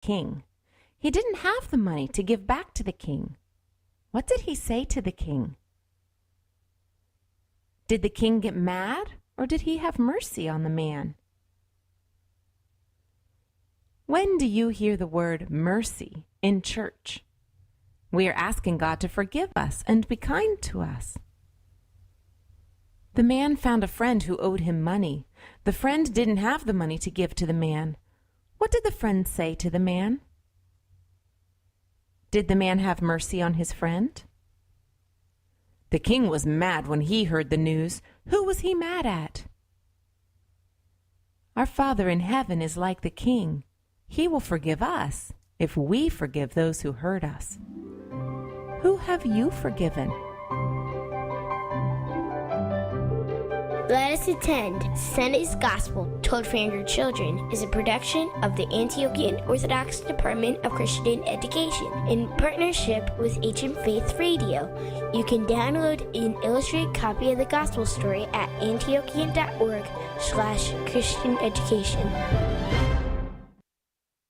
king. He didn't have the money to give back to the king. What did he say to the king? Did the king get mad, or did he have mercy on the man? When do you hear the word mercy in church? We are asking God to forgive us and be kind to us. The man found a friend who owed him money. The friend didn't have the money to give to the man. What did the friend say to the man? Did the man have mercy on his friend? The king was mad when he heard the news. Who was he mad at? Our Father in heaven is like the king. He will forgive us if we forgive those who hurt us. Who have you forgiven? Let us attend Sunday's Gospel Told for Younger Children is a production of the Antiochian Orthodox Department of Christian Education in partnership with Ancient Faith Radio. You can download an illustrated copy of the Gospel story at antiochian.org/Christian education.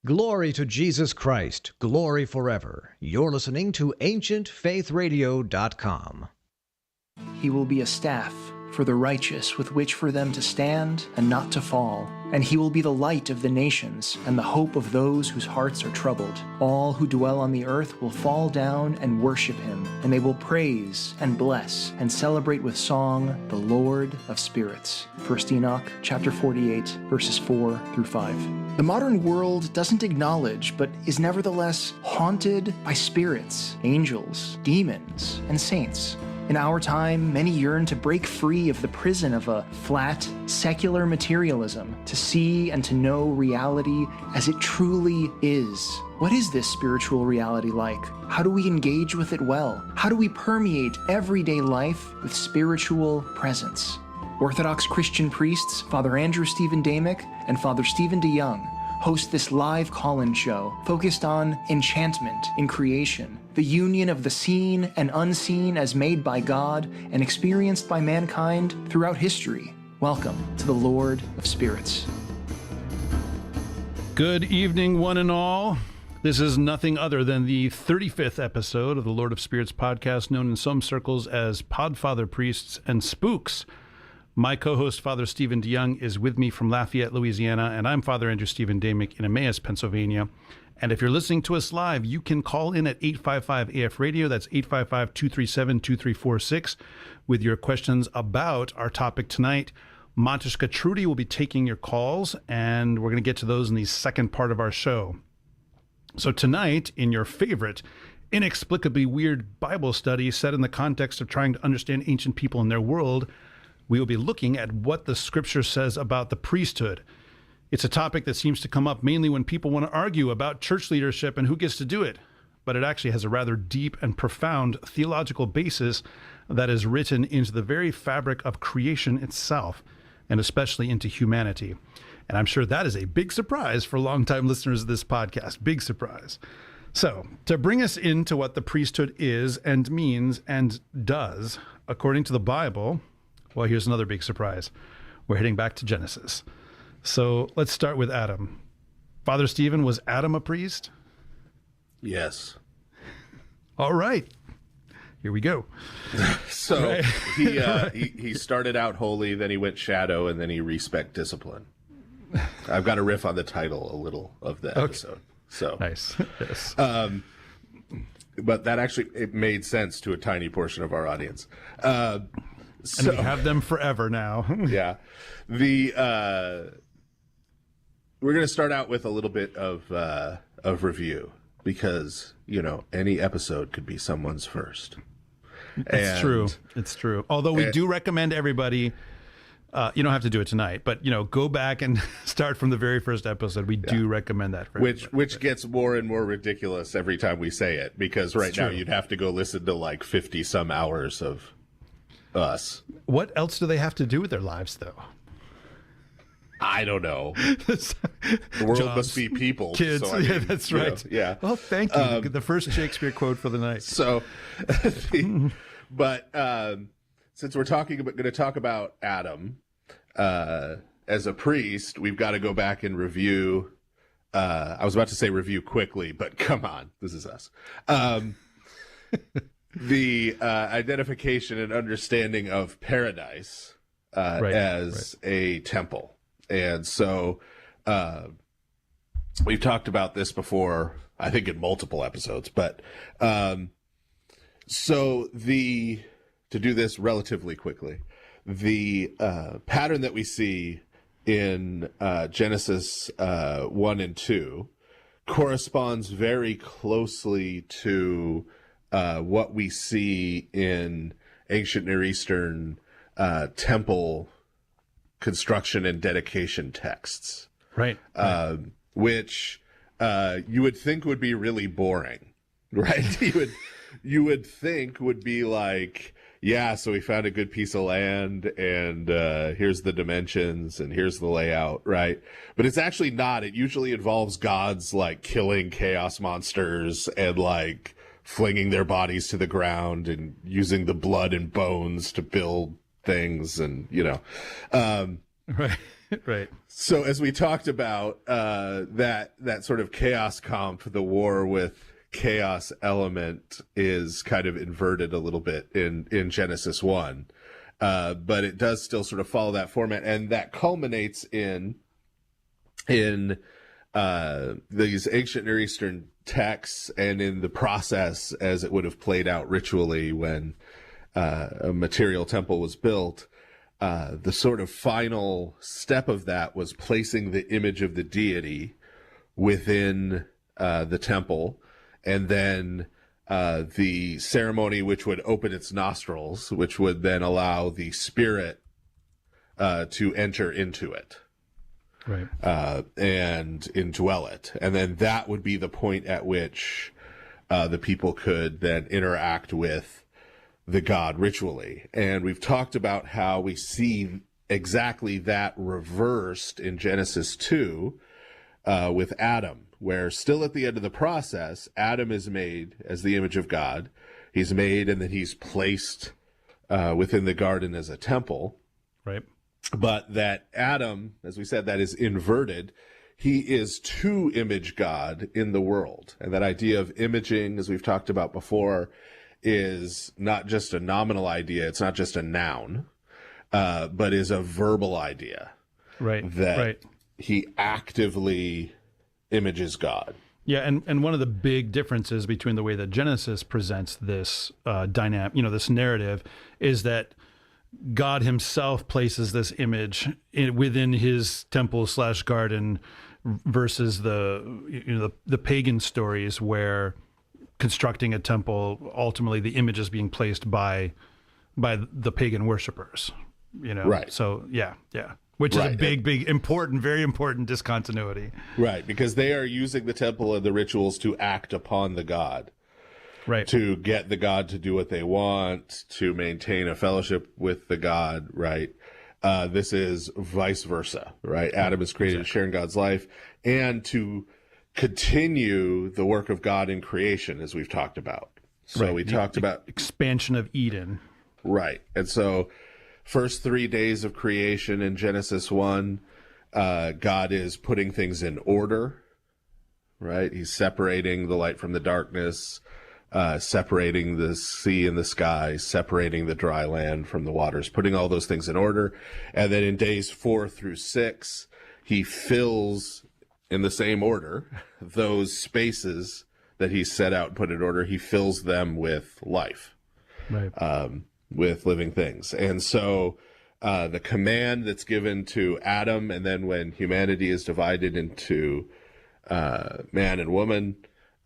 Glory to Jesus Christ, glory forever. You're listening to AncientFaithRadio.com. He will be a staff for the righteous with which for them to stand and not to fall. And he will be the light of the nations and the hope of those whose hearts are troubled. All who dwell on the earth will fall down and worship him, and they will praise and bless and celebrate with song the Lord of spirits. 1 Enoch chapter 48, verses 4 through 5. The modern world doesn't acknowledge, but is nevertheless haunted by spirits, angels, demons, and saints. In our time, many yearn to break free of the prison of a flat, secular materialism, to see and to know reality as it truly is. What is this spiritual reality like? How do we engage with it well? How do we permeate everyday life with spiritual presence? Orthodox Christian priests, Father Stephen Damick and Father Stephen DeYoung, host this live call-in show focused on enchantment in creation, the union of the seen and unseen as made by God and experienced by mankind throughout history. Welcome to the Lord of Spirits. Good evening, one and all. This is nothing other than the 35th episode of the Lord of Spirits podcast, known in some circles as Podfather Priests and Spooks. My co-host, Father Stephen DeYoung, is with me from Lafayette, Louisiana, and I'm Father Stephen Damick in Emmaus, Pennsylvania. And if you're listening to us live, you can call in at 855-AF-RADIO. That's 855-237-2346 with your questions about our topic tonight. Monteshka Trudy will be taking your calls, and we're going to get to those in the second part of our show. So tonight, in your favorite inexplicably weird Bible study set in the context of trying to understand ancient people in their world, we will be looking at what the scripture says about the priesthood. It's a topic that seems to come up mainly when people want to argue about church leadership and who gets to do it, but it actually has a rather deep and profound theological basis that is written into the very fabric of creation itself, and especially into humanity. And I'm sure that is a big surprise for longtime listeners of this podcast. Big surprise. So, to bring us into what the priesthood is and means and does, according to the Bible, well, here's another big surprise. We're heading back to Genesis. So let's start with Adam. Father Stephen, was Adam a priest? Yes. All right. Here we go. So he started out holy, then he went shadow, and then he respect discipline. I've got a riff on the title a little of the episode. So nice. Yes. But that actually, it made sense to a tiny portion of our audience. And we have them forever now. Yeah. We're going to start out with a little bit of review because, you know, any episode could be someone's first. It's true. It's true. Although we do recommend everybody, you don't have to do it tonight, but, you know, go back and start from the very first episode. We do recommend that for everybody. Which gets more and more ridiculous every time we say it, because right now you'd have to go listen to like 50 some hours of us. What else do they have to do with their lives, though? I don't know. The world Jobs, must be people. Kids. So I mean, yeah, that's right. Yeah. Well, thank you. The first Shakespeare quote for the night. So, but since we're going to talk about Adam as a priest, we've got to go back and review I was about to say review quickly, but come on, this is us. The identification and understanding of paradise as a temple. And so we've talked about this before, I think in multiple episodes, but to do this relatively quickly, the pattern that we see in Genesis 1 and 2 corresponds very closely to what we see in ancient Near Eastern temple construction and dedication texts. Right. Which you would think would be really boring, right? You would think would be like, yeah, so we found a good piece of land, and here's the dimensions, and here's the layout, right? But it's actually not. It usually involves gods like killing chaos monsters and like flinging their bodies to the ground and using the blood and bones to build things, and Right. So as we talked about, that sort of chaos comp, the war with chaos element, is kind of inverted a little bit in Genesis 1. But it does still sort of follow that format, and that culminates in these ancient Near Eastern texts and in the process as it would have played out ritually when a material temple was built. The sort of final step of that was placing the image of the deity within the temple, and then the ceremony which would open its nostrils, which would then allow the spirit to enter into it, right, and indwell it. And then that would be the point at which the people could then interact with the god ritually. And we've talked about how we see exactly that reversed in Genesis 2 with Adam, where still at the end of the process, Adam is made as the image of God. He's made, and then he's placed within the garden as a temple. Right. But that Adam, as we said, that is inverted. He is to image God in the world. And that idea of imaging, as we've talked about before, is not just a nominal idea. It's not just a noun, but is a verbal idea. Right. That he actively images God. Yeah, and one of the big differences between the way that Genesis presents this dynamic, this narrative, is that God himself places this image within his temple/garden, versus the pagan stories where constructing a temple, ultimately the image is being placed by the pagan worshipers. Right. So yeah. Which is a big, very important discontinuity. Right, because they are using the temple and the rituals to act upon the god. Right. To get the god to do what they want, to maintain a fellowship with the god, right? This is vice versa, right? Adam is created to share in God's life and to continue the work of God in creation, as we've talked about. So we talked about expansion of Eden. Right. And so first 3 days of creation in Genesis 1, God is putting things in order, right? He's separating the light from the darkness, separating the sea and the sky, separating the dry land from the waters, putting all those things in order. And then in days 4 through 6, he fills in the same order those spaces that he set out and put in order. He fills them with life. Right. With living things. And so the command that's given to Adam, and then when humanity is divided into man and woman,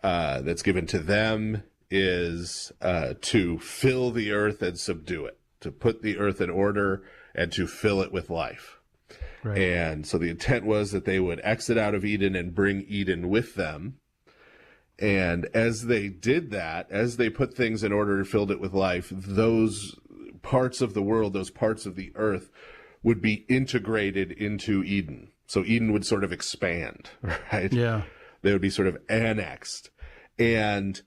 that's given to them is to fill the earth and subdue it, to put the earth in order and to fill it with life. Right. And so the intent was that they would exit out of Eden and bring Eden with them. And as they did that, as they put things in order and filled it with life, those parts of the world, those parts of the earth would be integrated into Eden. So Eden would sort of expand, right? Yeah. They would be sort of annexed. And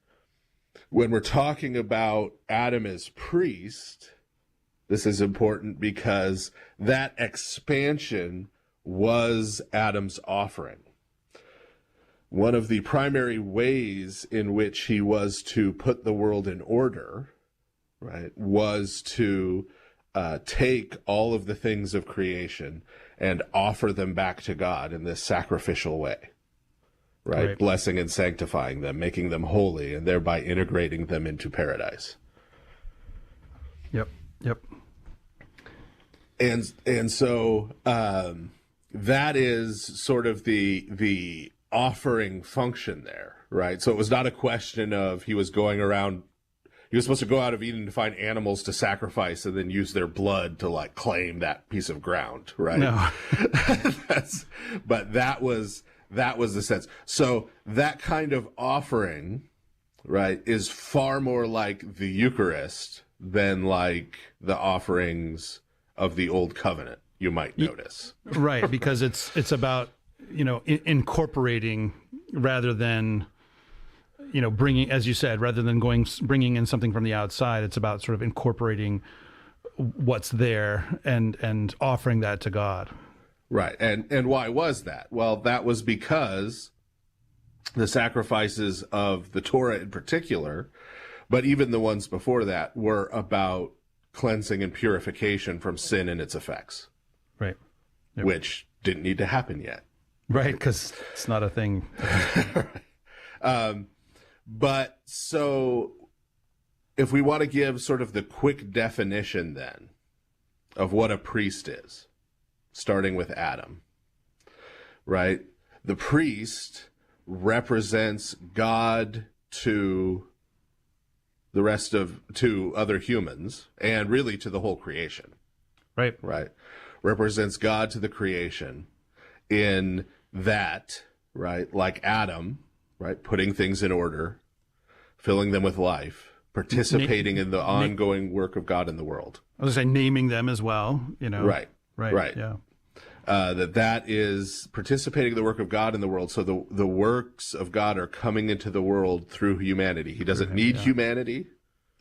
when we're talking about Adam as priest, this is important because that expansion was Adam's offering. one of the primary ways in which he was to put the world in order, right, was to take all of the things of creation and offer them back to God in this sacrificial way, right? Blessing and sanctifying them, making them holy, and thereby integrating them into paradise. Yep. And so that is sort of the offering function there, right? So it was not a question of he was supposed to go out of Eden to find animals to sacrifice and then use their blood to like claim that piece of ground, right? No. But that was the sense. So that kind of offering, right, is far more like the Eucharist than like the offerings of the Old Covenant, you might notice. Right, because it's about, incorporating rather than, bringing, as you said, rather than bringing in something from the outside. It's about sort of incorporating what's there and offering that to God. Right. And why was that? Well, that was because the sacrifices of the Torah in particular, but even the ones before that, were about cleansing and purification from sin and its effects. Right. Yep. Which didn't need to happen yet. Right, because it's not a thing. But so if we want to give sort of the quick definition then of what a priest is, starting with Adam, right? The priest represents God to other humans and really to the whole creation. Right. Represents God to the creation in that, right? Like Adam, right? Putting things in order, filling them with life, participating in the ongoing work of God in the world. I was going to say naming them as well, Right. Yeah. That is participating in the work of God in the world. So the works of God are coming into the world through humanity. He doesn't need humanity.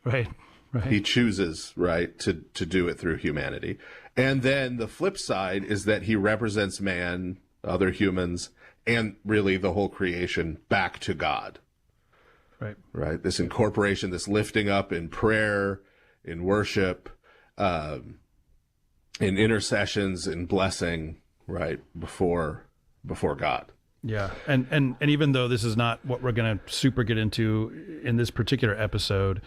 Right. He chooses, right, to do it through humanity. And then the flip side is that he represents man, other humans, and really the whole creation back to God. Right. This incorporation, this lifting up in prayer, in worship, in intercessions, in blessing, right, before God. Yeah. And even though this is not what we're going to super get into in this particular episode,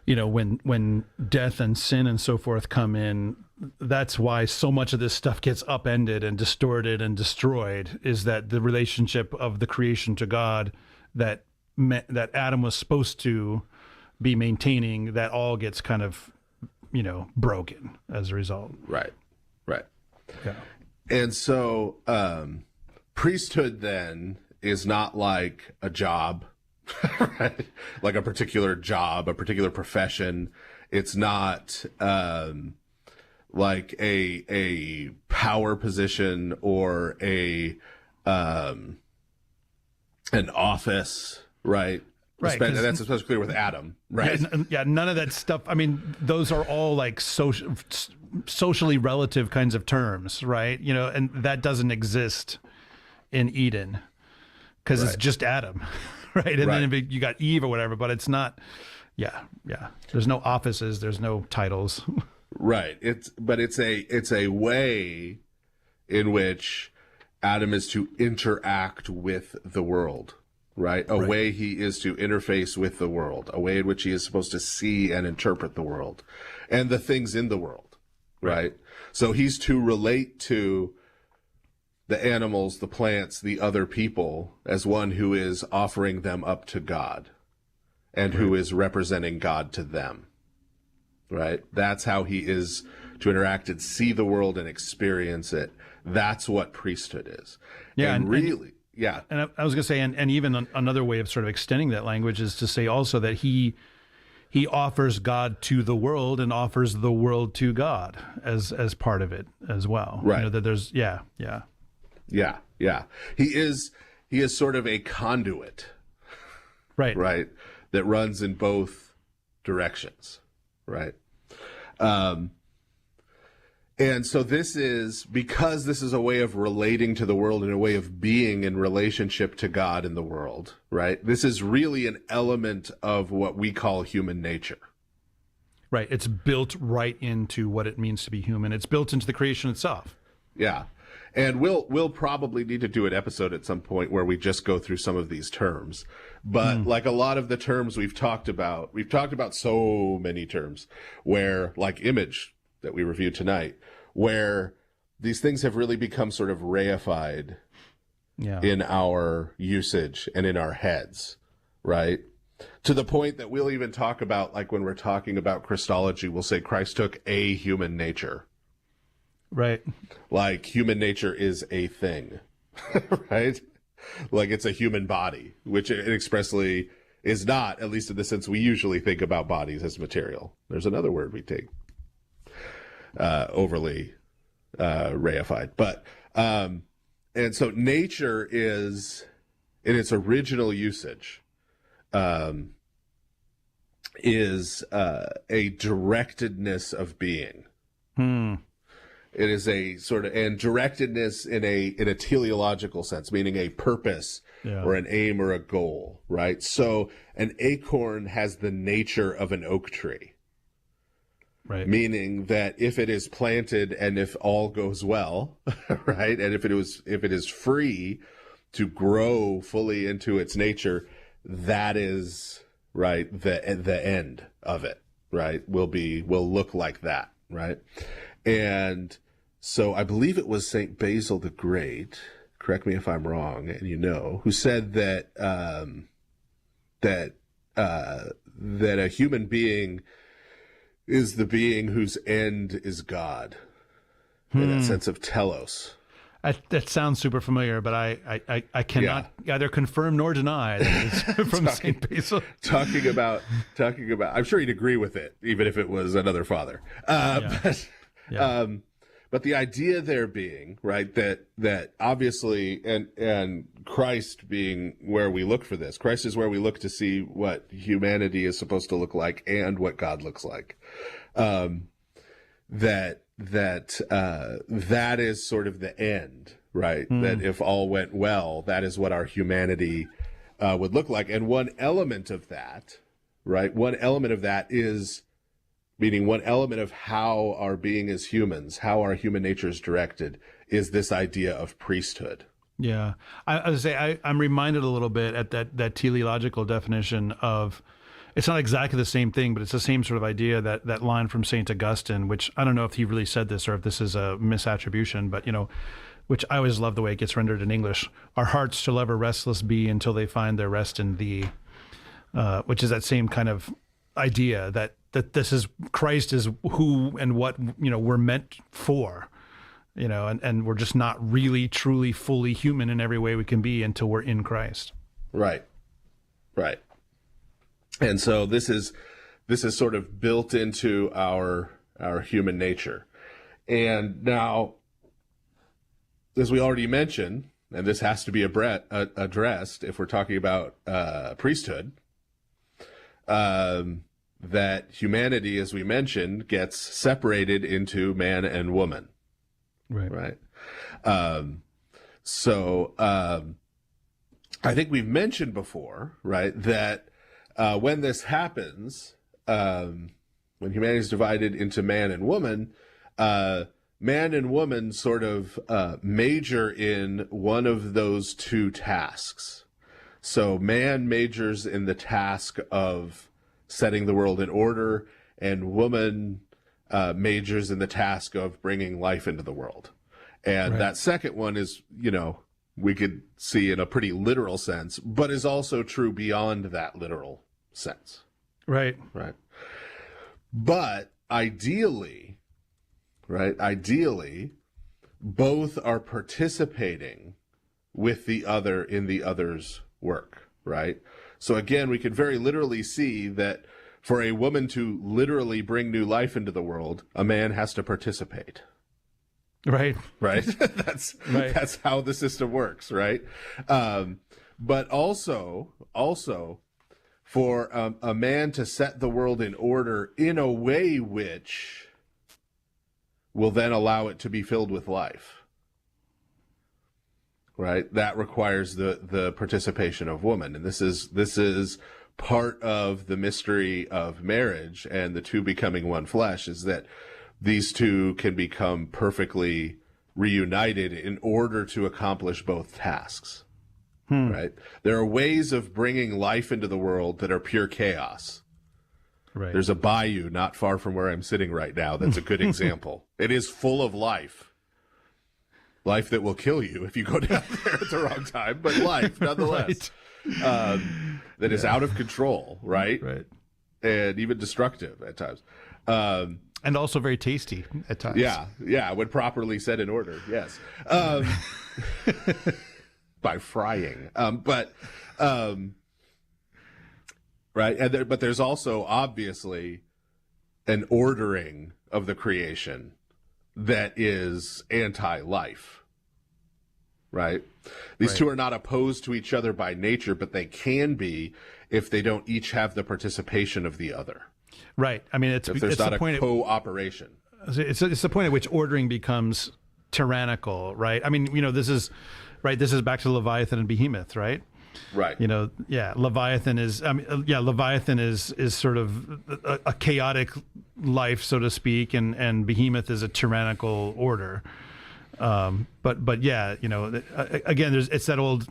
when death and sin and so forth come in, that's why so much of this stuff gets upended and distorted and destroyed, is that the relationship of the creation to God that Adam was supposed to be maintaining, that all gets kind of, broken as a result. Right. Yeah. And so priesthood then is not like a job, right? Like a particular job, a particular profession. It's not like a power position or an office, right? Right. That's especially clear with Adam, right? Yeah, none of that stuff. I mean, those are all like socially relative kinds of terms, right? And that doesn't exist in Eden because it's just Adam, right? And then you got Eve or whatever, but it's not. Yeah. There's no offices. There's no titles. Right. It's a way in which Adam is to interact with the world. Right? A way he is to interface with the world, a way in which he is supposed to see and interpret the world and the things in the world. Right? So he's to relate to the animals, the plants, the other people as one who is offering them up to God and who is representing God to them. Right? That's how he is to interact and see the world and experience it. That's what priesthood is. Yeah. And really. Yeah. And I was going to say, and even another way of sort of extending that language is to say also that he offers God to the world and offers the world to God as part of it as well. Right. That there's, Yeah. He is sort of a conduit. Right. Right. That runs in both directions. Right. And so this is a way of relating to the world and a way of being in relationship to God in the world, right? This is really an element of what we call human nature. Right. It's built right into what it means to be human. It's built into the creation itself. Yeah. And we'll probably need to do an episode at some point where we just go through some of these terms. But like a lot of the terms we've talked about so many terms where, like image that we reviewed tonight, where these things have really become sort of reified in our usage and in our heads, right? To the point that we'll even talk about, like when we're talking about Christology, we'll say Christ took a human nature. Right. Like human nature is a thing, right? Like it's a human body, which it expressly is not, at least in the sense we usually think about bodies as material. There's another word we take overly reified. But, and so nature is, in its original usage, is a directedness of being. It is a sort of, and directedness in a teleological sense, meaning a purpose or an aim or a goal, right? So an acorn has the nature of an oak tree, right? Meaning that if it is planted and if all goes well, right, and if it is free to grow fully into its nature, that is right the end of it, right? Will look like that, right? And so I believe it was St. Basil the Great, correct me if I'm wrong, and who said that that a human being is the being whose end is God, in that sense of telos. That sounds super familiar, but I cannot either confirm nor deny that it's from St. Basil. Talking about, I'm sure he'd agree with it, even if it was another father. But the idea there being, right, that obviously, and Christ being where we look for this. Christ is where we look to see what humanity is supposed to look like and what God looks like. That is sort of the end, right? That if all went well, that is what our humanity would look like. And one element of that, right? One element of that is, meaning one element of how our being as humans, how our human nature is directed, is this idea of priesthood. Yeah. I would say I'm reminded a little bit at that teleological definition of, it's not exactly the same thing, but it's the same sort of idea, that line from St. Augustine, which I don't know if he really said this or if this is a misattribution, but, which I always love the way it gets rendered in English. Our hearts shall ever restless be until they find their rest in thee, which is that same kind of idea that this is, Christ is who and what, we're meant for, and we're just not really, truly, fully human in every way we can be until we're in Christ. Right. Right. And so this is sort of built into our human nature. And now, as we already mentioned, and this has to be addressed if we're talking about priesthood, that humanity, as we mentioned, gets separated into man and woman. Right. So I think we've mentioned before, right, that when this happens, when humanity is divided into man and woman, man and woman sort of major in one of those two tasks. So man majors in the task of setting the world in order, and woman majors in the task of bringing life into the world. And that second one is, we could see in a pretty literal sense, but is also true beyond that literal sense. Right. But ideally, both are participating with the other in the other's work, right? So again, we can very literally see that for a woman to literally bring new life into the world, a man has to participate. Right. That's how the system works, right? But also for a man to set the world in order in a way which will then allow it to be filled with life. Right? That requires the participation of woman. And this is part of the mystery of marriage and the two becoming one flesh, is that these two can become perfectly reunited in order to accomplish both tasks. Right? There are ways of bringing life into the world that are pure chaos. Right. There's a bayou not far from where I'm sitting right now that's a good example. It is full of life. Life that will kill you if you go down there at the wrong time, but life nonetheless. Right. That is out of control, right? Right. And even destructive at times. And also very tasty at times. Yeah, when properly set in order, yes. By frying. Right, but there's also obviously an ordering of the creation that is anti-life, right? These two are not opposed to each other by nature, but they can be if they don't each have the participation of the other. Right. I mean, if there's not a cooperation. It's the point at which ordering becomes tyrannical, right? I mean, this is back to Leviathan and Behemoth, right? Right. Leviathan is sort of a chaotic life, so to speak, and Behemoth is a tyrannical order. But yeah, again, it's that old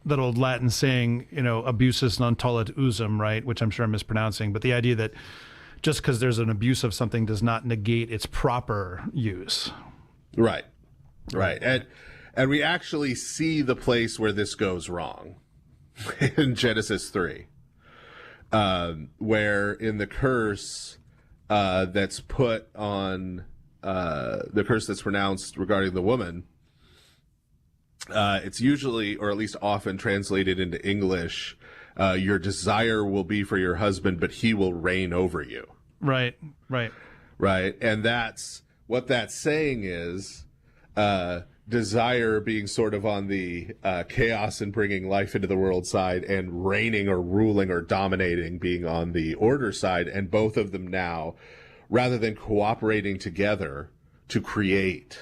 Latin saying, abusus non tollit usum, right? Which I'm sure I'm mispronouncing, but the idea that just because there's an abuse of something does not negate its proper use. Right. And we actually see the place where this goes wrong in Genesis 3, where in the curse that's put on the curse that's pronounced regarding the woman, it's usually, or at least often, translated into English, your desire will be for your husband, but he will reign over you. Right. And that's what that's saying is desire being sort of on the chaos and bringing life into the world side, and reigning or ruling or dominating being on the order side. And both of them now, rather than cooperating together to create,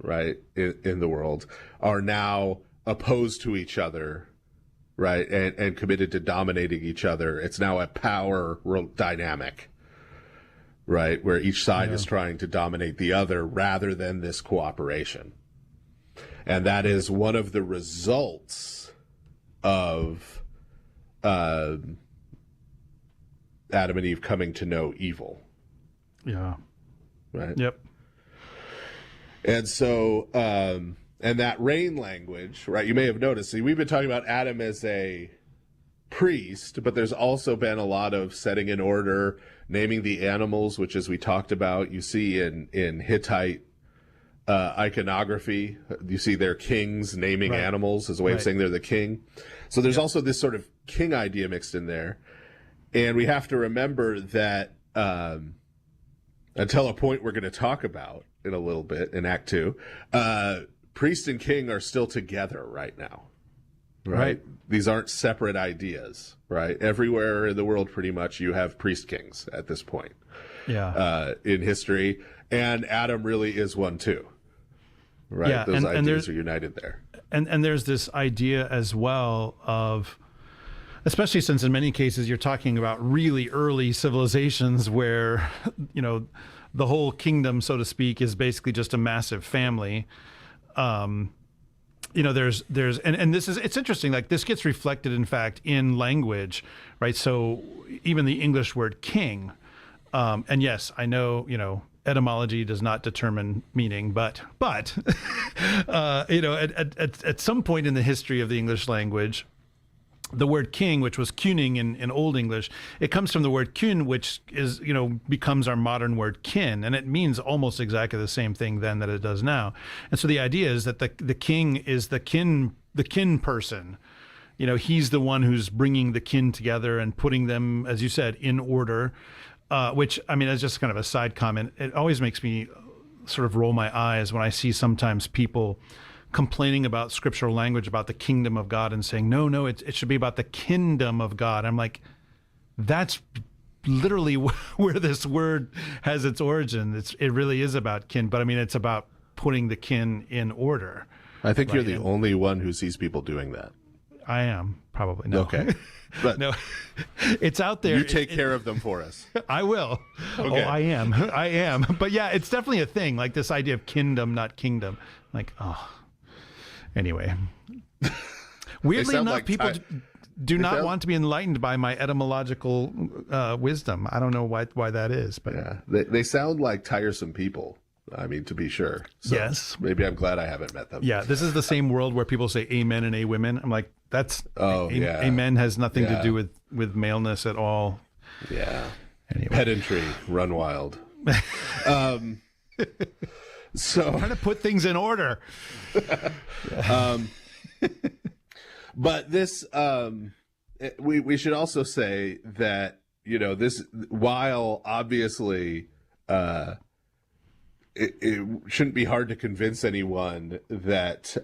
right, in the world, are now opposed to each other, right, and committed to dominating each other. It's now a power dynamic, right, where each side is trying to dominate the other rather than this cooperation. And that is one of the results of Adam and Eve coming to know evil. Yeah. Right? Yep. And so, and that reign language, right, you may have noticed, see, we've been talking about Adam as a priest, but there's also been a lot of setting in order, naming the animals, which, as we talked about, you see in Hittite iconography, you see their kings naming animals as a way of saying they're the king. So there's also this sort of king idea mixed in there. And we have to remember that until a point we're going to talk about in a little bit in Act 2, priest and king are still together right now. Right? These aren't separate ideas, right? Everywhere in the world, pretty much, you have priest kings at this point in history. And Adam really is one too. Right? Yeah, those ideas are united there. And there's this idea as well of, especially since in many cases you're talking about really early civilizations where, the whole kingdom, so to speak, is basically just a massive family. There's it's interesting, like this gets reflected, in fact, in language, right? So even the English word king, and yes, I know, etymology does not determine meaning, but at some point in the history of the English language, the word king, which was kuning in Old English, it comes from the word kun, which is, becomes our modern word kin. And it means almost exactly the same thing then that it does now. And so the idea is that the king is the kin person. He's the one who's bringing the kin together and putting them, as you said, in order, which, I mean, as just kind of a side comment, it always makes me sort of roll my eyes when I see sometimes people complaining about scriptural language about the kingdom of God and saying, no, it should be about the kingdom of God. I'm like, that's literally where this word has its origin. It really is about kin, but I mean, it's about putting the kin in order. I think you're the only one who sees people doing that. I am, probably. No. Okay. But no, it's out there. You take care of them for us. I will. Okay. Oh, I am. But yeah, it's definitely a thing, like this idea of kingdom, not kingdom. Like, oh. Anyway. Weirdly enough, like people do not want to be enlightened by my etymological wisdom. I don't know why that is. But yeah, they sound like tiresome people. I mean, to be sure. So yes. Maybe I'm glad I haven't met them. Yeah, this is the same world where people say amen and a women. I'm like, amen has nothing to do with maleness at all. Yeah. Anyway. Pedantry, run wild. So trying to put things in order. But this, we should also say that, this, while obviously, it shouldn't be hard to convince anyone that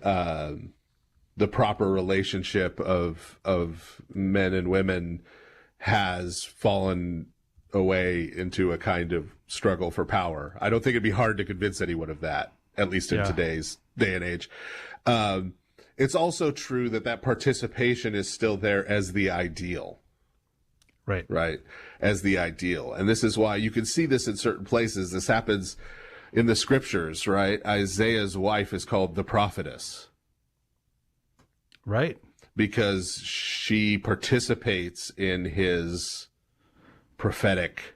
the proper relationship of men and women has fallen away into a kind of struggle for power. I don't think it'd be hard to convince anyone of that, at least in today's day and age. It's also true that participation is still there as the ideal. Right. As the ideal. And this is why you can see this in certain places. This happens in the scriptures, right? Isaiah's wife is called the prophetess. Right. Because she participates in his prophetic,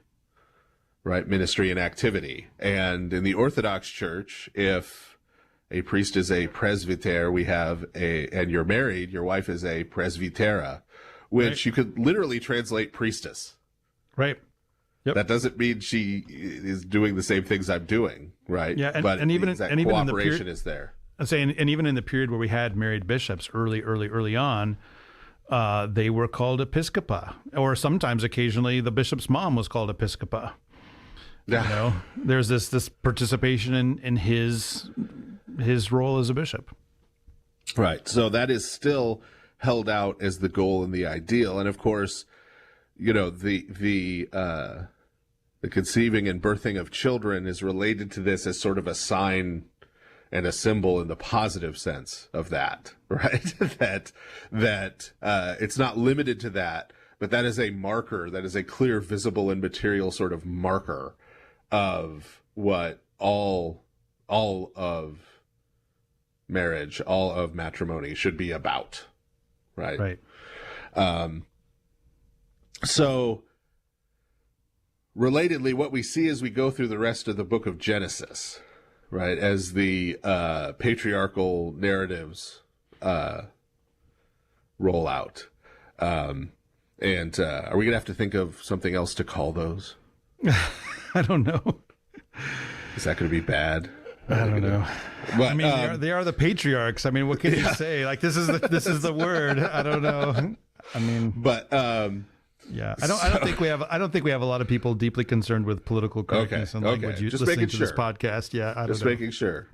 ministry and activity. And in the Orthodox Church, if a priest is a presbyter, and you're married, your wife is a presbytera, which you could literally translate priestess. Right. Yep. That doesn't mean she is doing the same things I'm doing, right? Yeah, but even in the cooperation is there. I'm saying, and even in the period where we had married bishops early on, they were called episcopa, or sometimes occasionally the bishop's mom was called episcopa. There's this participation in his role as a bishop. Right. So that is still held out as the goal and the ideal, and of course, the conceiving and birthing of children is related to this as sort of a sign and a symbol in the positive sense of that, right? that it's not limited to that, but that is a marker, that is a clear, visible, and material sort of marker of what all of marriage, all of matrimony should be about, right? Right. So, relatedly, what we see as we go through the rest of the book of Genesis, right, as the patriarchal narratives roll out. And are we going to have to think of something else to call those? I don't know. Is that going to be bad? I don't know. But, I mean, they are the patriarchs. I mean, what can you say? Like, this is the word. I don't know. I mean, but yeah, I don't think we have a lot of people deeply concerned with political correctness and language listening to this podcast. Yeah, I don't know. Making sure.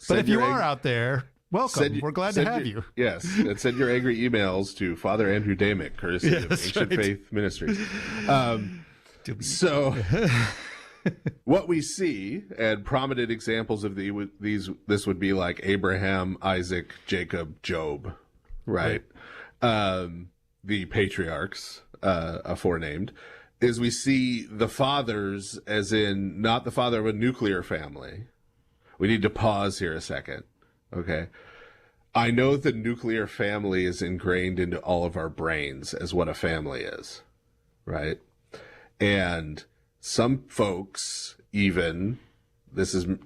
But if you are out there, welcome. We're glad to have you. Yes, and send your angry emails to Father Andrew Damick, courtesy of Ancient Faith Ministries. So, what we see, and prominent examples of this would be like Abraham, Isaac, Jacob, Job, right? The patriarchs, aforenamed, is we see the fathers as in not the father of a nuclear family. We need to pause here a second. Okay. I know the nuclear family is ingrained into all of our brains as what a family is, right? And some folks even,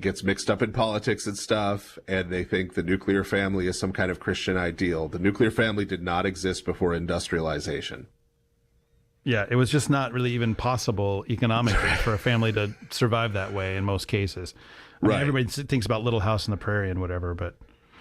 gets mixed up in politics and stuff, and they think the nuclear family is some kind of Christian ideal. The nuclear family did not exist before industrialization. Yeah, it was just not really even possible economically for a family to survive that way in most cases. I mean, everybody thinks about Little House on the Prairie and whatever, but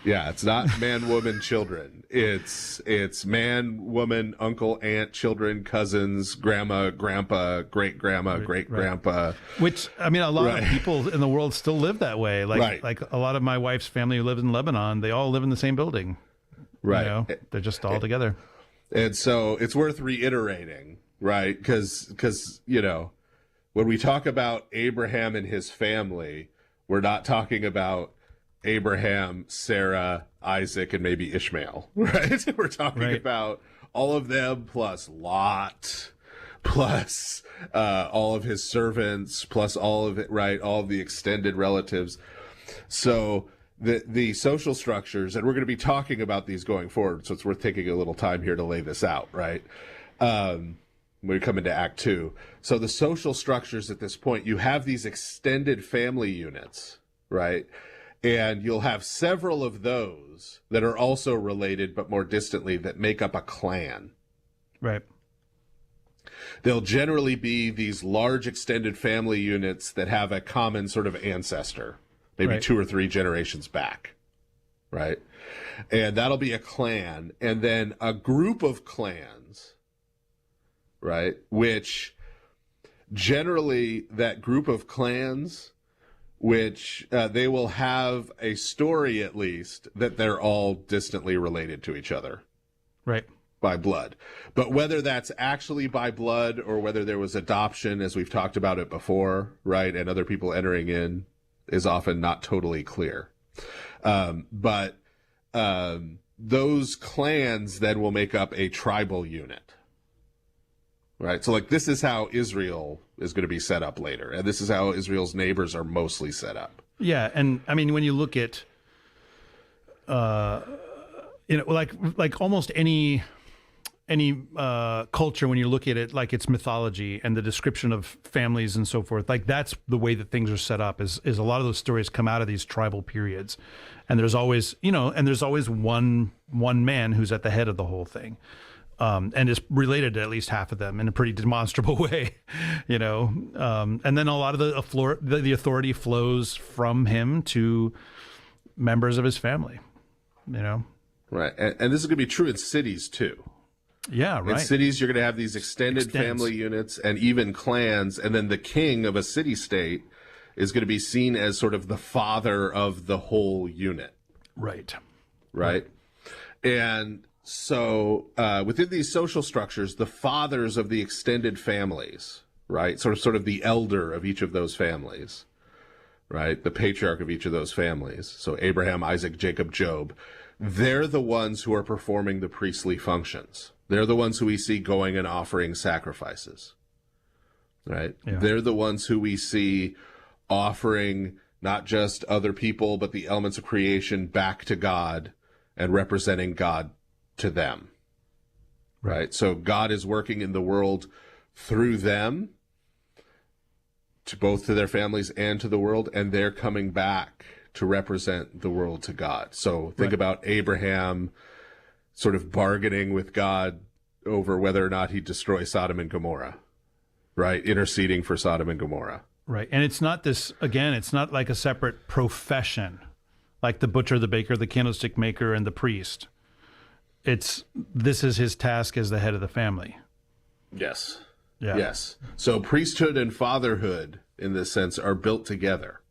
yeah, it's not man, woman, children. It's man, woman, uncle, aunt, children, cousins, grandma, grandpa, great grandma, great grandpa. Which, I mean, a lot of people in the world still live that way. Like a lot of my wife's family who lives in Lebanon, they all live in the same building. Right. They're just all together. And so it's worth reiterating right? Because you know, when we talk about Abraham and his family, we're not talking about Abraham, Sarah, Isaac, and maybe Ishmael, right? We're talking about all of them plus Lot, plus all of his servants, plus all of it, right? All of the extended relatives. So the social structures, and we're going to be talking about these going forward, so it's worth taking a little time here to lay this out, right? When we come into Act 2. So the social structures at this point, you have these extended family units, right? And you'll have several of those that are also related, but more distantly, that make up a clan. Right. They'll generally be these large extended family units that have a common sort of ancestor, maybe 2 or 3 generations back, right? And that'll be a clan. And then a group of clans, right? Which generally that group of clans, which they will have a story at least that they're all distantly related to each other. Right. By blood. But whether that's actually by blood or whether there was adoption, as we've talked about it before, right, and other people entering in, is often not totally clear. But those clans then will make up a tribal unit. Right. So like this is how Israel is going to be set up later. And this is how Israel's neighbors are mostly set up. Yeah. And I mean, when you look at, you know, like almost any culture, when you look at it, like its mythology and the description of families and so forth, like that's the way that things are set up is a lot of those stories come out of these tribal periods. And there's always, you know, and there's always one man who's at the head of the whole thing. And is related to at least half of them in a pretty demonstrable way, you know. And then a lot of the authority flows from him to members of his family, you know. Right. And this is going to be true in cities too. Yeah, right. In cities, you're going to have these extended family units and even clans. And then the king of a city-state is going to be seen as sort of the father of the whole unit. Right. Right. And so within these social structures, the fathers of the extended families, right, sort of the elder of each of those families, right, the patriarch of each of those families, so Abraham, Isaac, Jacob, Job, they're the ones who are performing the priestly functions. They're the ones who we see going and offering sacrifices, right? Yeah. They're the ones who we see offering not just other people, but the elements of creation back to God and representing God to them, right? So God is working in the world through them, to both to their families and to the world, and they're coming back to represent the world to God. So think about Abraham sort of bargaining with God over whether or not he'd destroy Sodom and Gomorrah, right? Interceding for Sodom and Gomorrah. Right. And it's not this, again, it's not like a separate profession, like the butcher, the baker, the candlestick maker, and the priest. This is his task as the head of the family. Yes. Yeah. Yes. So priesthood and fatherhood, in this sense, are built together.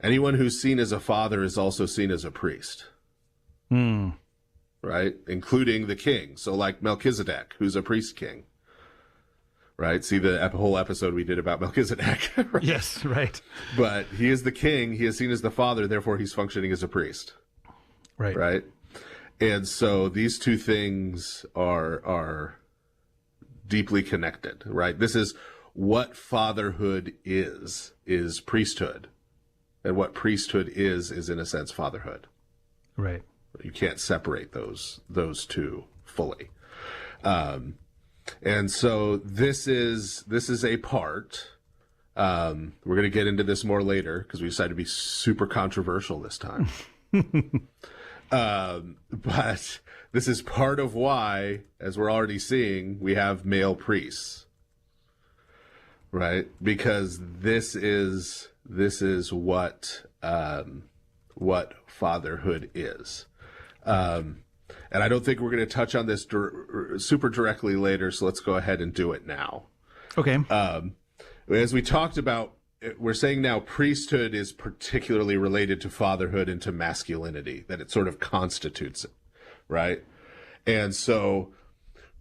Anyone who's seen as a father is also seen as a priest. Right? Including the king. So like Melchizedek, who's a priest king. Right? See the whole episode we did about Melchizedek. Right? Yes, right. But he is the king. He is seen as the father. Therefore, he's functioning as a priest. Right. Right? And so these two things are deeply connected, right? This is what fatherhood is priesthood. And what priesthood is in a sense fatherhood. Right. You can't separate those two fully. And so this is a part. We're going to get into this more later because we decided to be super controversial this time. But this is part of why, as we're already seeing, we have male priests, right? Because this is what fatherhood is. And I don't think we're going to touch on this super directly later, so let's go ahead and do it now. Okay. As we talked about, we're saying now priesthood is particularly related to fatherhood and to masculinity, that it sort of constitutes it, right? And so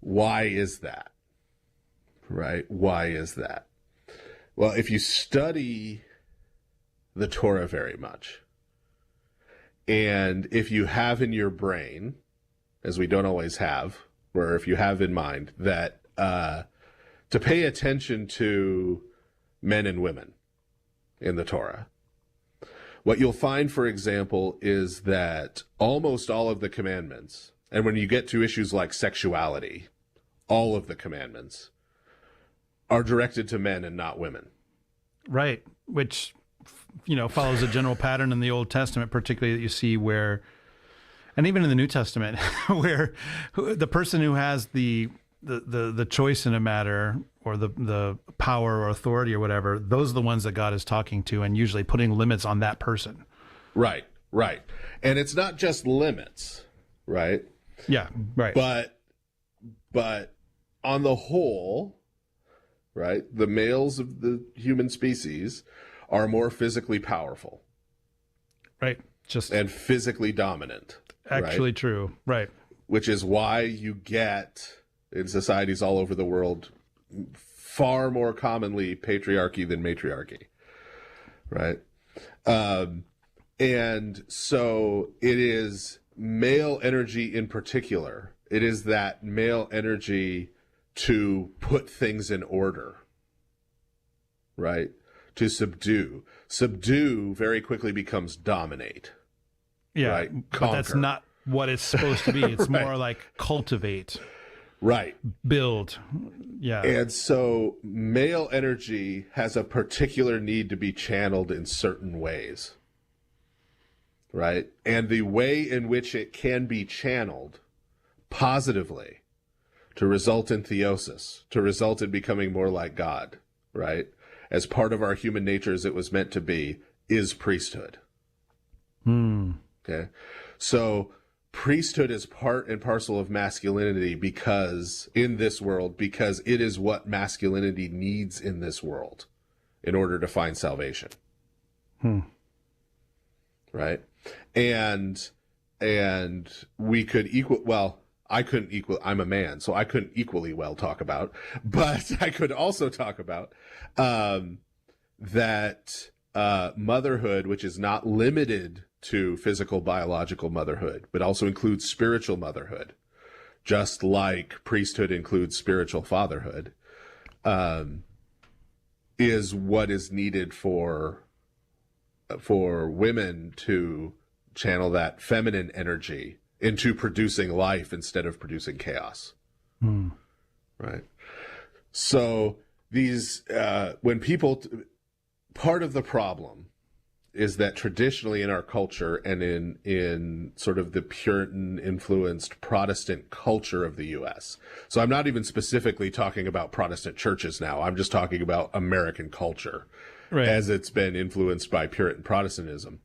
why is that? right? Why is that? Well, if you study the Torah very much, and if you have in your brain, as we don't always have, or if you have in mind that to pay attention to men and women in the Torah, what you'll find, for example, is that almost all of the commandments, and when you get to issues like sexuality, all of the commandments are directed to men and not women. Right, which follows a general pattern in the Old Testament, particularly that you see where, and even in the New Testament, where the person who has the choice in a matter, or the power or authority or whatever, those are the ones that God is talking to, and usually putting limits on that person. Right. And it's not just limits, right? Yeah, right. But on the whole, right, the males of the human species are more physically powerful. Right. And physically dominant. Actually, right? True. Right. Which is why you get, in societies all over the world, far more commonly patriarchy than matriarchy. Right. And so it is male energy in particular. It is that male energy to put things in order. Right. To subdue. Subdue very quickly becomes dominate. Yeah, right? But that's not what it's supposed to be. It's right. more like cultivate. Right. Build. Yeah. And so male energy has a particular need to be channeled in certain ways. Right? And the way in which it can be channeled positively to result in theosis, to result in becoming more like God, right? As part of our human nature as it was meant to be, is priesthood. Okay. So priesthood is part and parcel of masculinity because in this world, because it is what masculinity needs in this world in order to find salvation. Right. And we could I'm a man, so I couldn't equally well talk about, but I could also talk about that motherhood, which is not limited to physical, biological motherhood, but also includes spiritual motherhood, just like priesthood includes spiritual fatherhood, is what is needed for women to channel that feminine energy into producing life instead of producing chaos. Right. So these, part of the problem is that traditionally in our culture and in sort of the Puritan influenced Protestant culture of the U.S. So I'm not even specifically talking about Protestant churches now. I'm just talking about American culture as it's been influenced by Puritan Protestantism.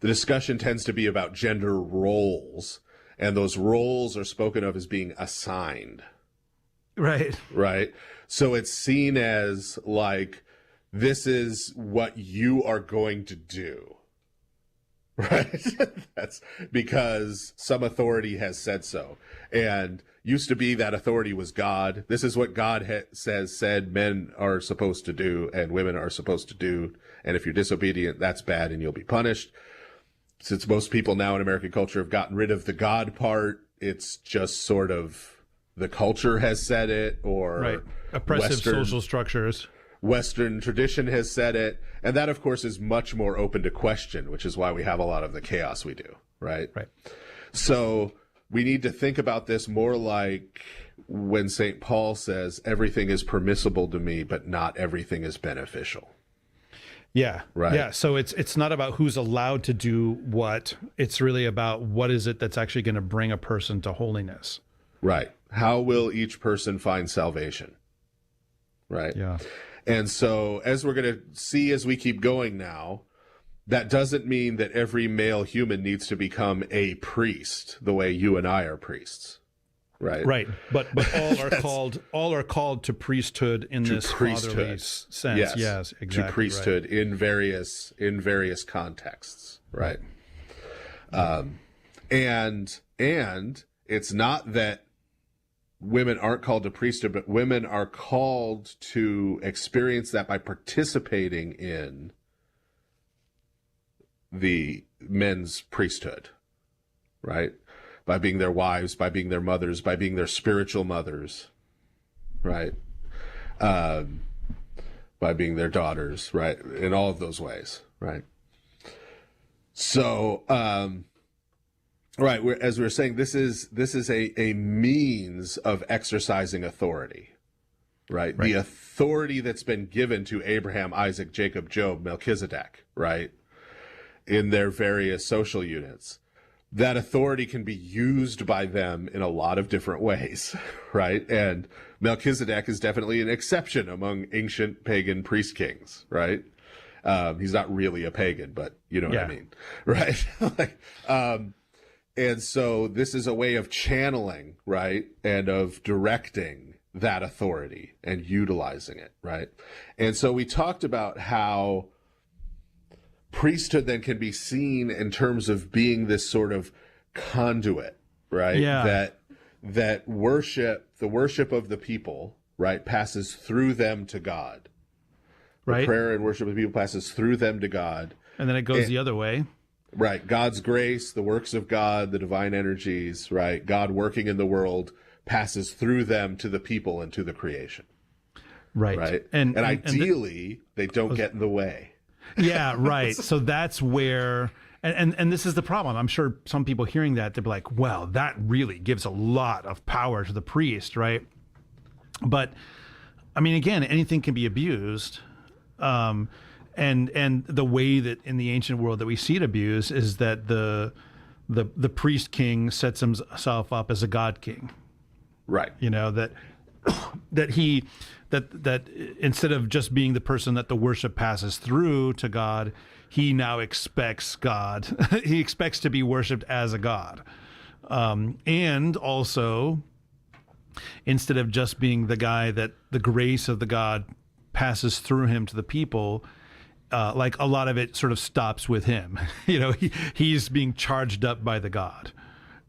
The discussion tends to be about gender roles, and those roles are spoken of as being assigned. Right. So it's seen as like, this is what you are going to do. Right. That's because some authority has said so. And used to be that authority was God. This is what God said men are supposed to do and women are supposed to do. And if you're disobedient, that's bad and you'll be punished. Since most people now in American culture have gotten rid of the God part, it's just sort of the culture has said it, or oppressive social structures. Western tradition has said it. And that, of course, is much more open to question, which is why we have a lot of the chaos we do. Right. So we need to think about this more like when St. Paul says, everything is permissible to me, but not everything is beneficial. Yeah. Right. Yeah. So it's not about who's allowed to do what. It's really about what is it that's actually going to bring a person to holiness. Right. How will each person find salvation? Right. Yeah. And so as we're going to see as we keep going now, that doesn't mean that every male human needs to become a priest the way you and I are priests. Right. But all are called to priesthood in this fatherly sense. Yes, exactly. To priesthood in various contexts. Right. And it's not that women aren't called to priesthood, but women are called to experience that by participating in the men's priesthood, right? By being their wives, by being their mothers, by being their spiritual mothers, right? By being their daughters, right? In all of those ways, right? So, right, as we were saying, this is a means of exercising authority, right? The authority that's been given to Abraham, Isaac, Jacob, Job, Melchizedek, right? In their various social units. That authority can be used by them in a lot of different ways, right? And Melchizedek is definitely an exception among ancient pagan priest kings, right? He's not really a pagan, but you know what I mean, right? And so this is a way of channeling, right? And of directing that authority and utilizing it, right? And so we talked about how priesthood then can be seen in terms of being this sort of conduit, right? Yeah. That worship, the worship of the people, right, passes through them to God. Right. The prayer and worship of the people passes through them to God. And then it goes the other way. Right. God's grace, the works of God, the divine energies, right? God working in the world passes through them to the people and to the creation. Right. Right. And ideally, they don't get in the way. Yeah, right. So that's where, and this is the problem. I'm sure some people hearing that, they'll be like, well, that really gives a lot of power to the priest, right? But, I mean, again, anything can be abused. And the way that in the ancient world that we see it abused is that the priest king sets himself up as a god king. Right. You know, that instead of just being the person that the worship passes through to God, he now expects God. He expects to be worshiped as a god. And also, instead of just being the guy that the grace of the God passes through him to the people, like a lot of it sort of stops with him. You know, he's being charged up by the God.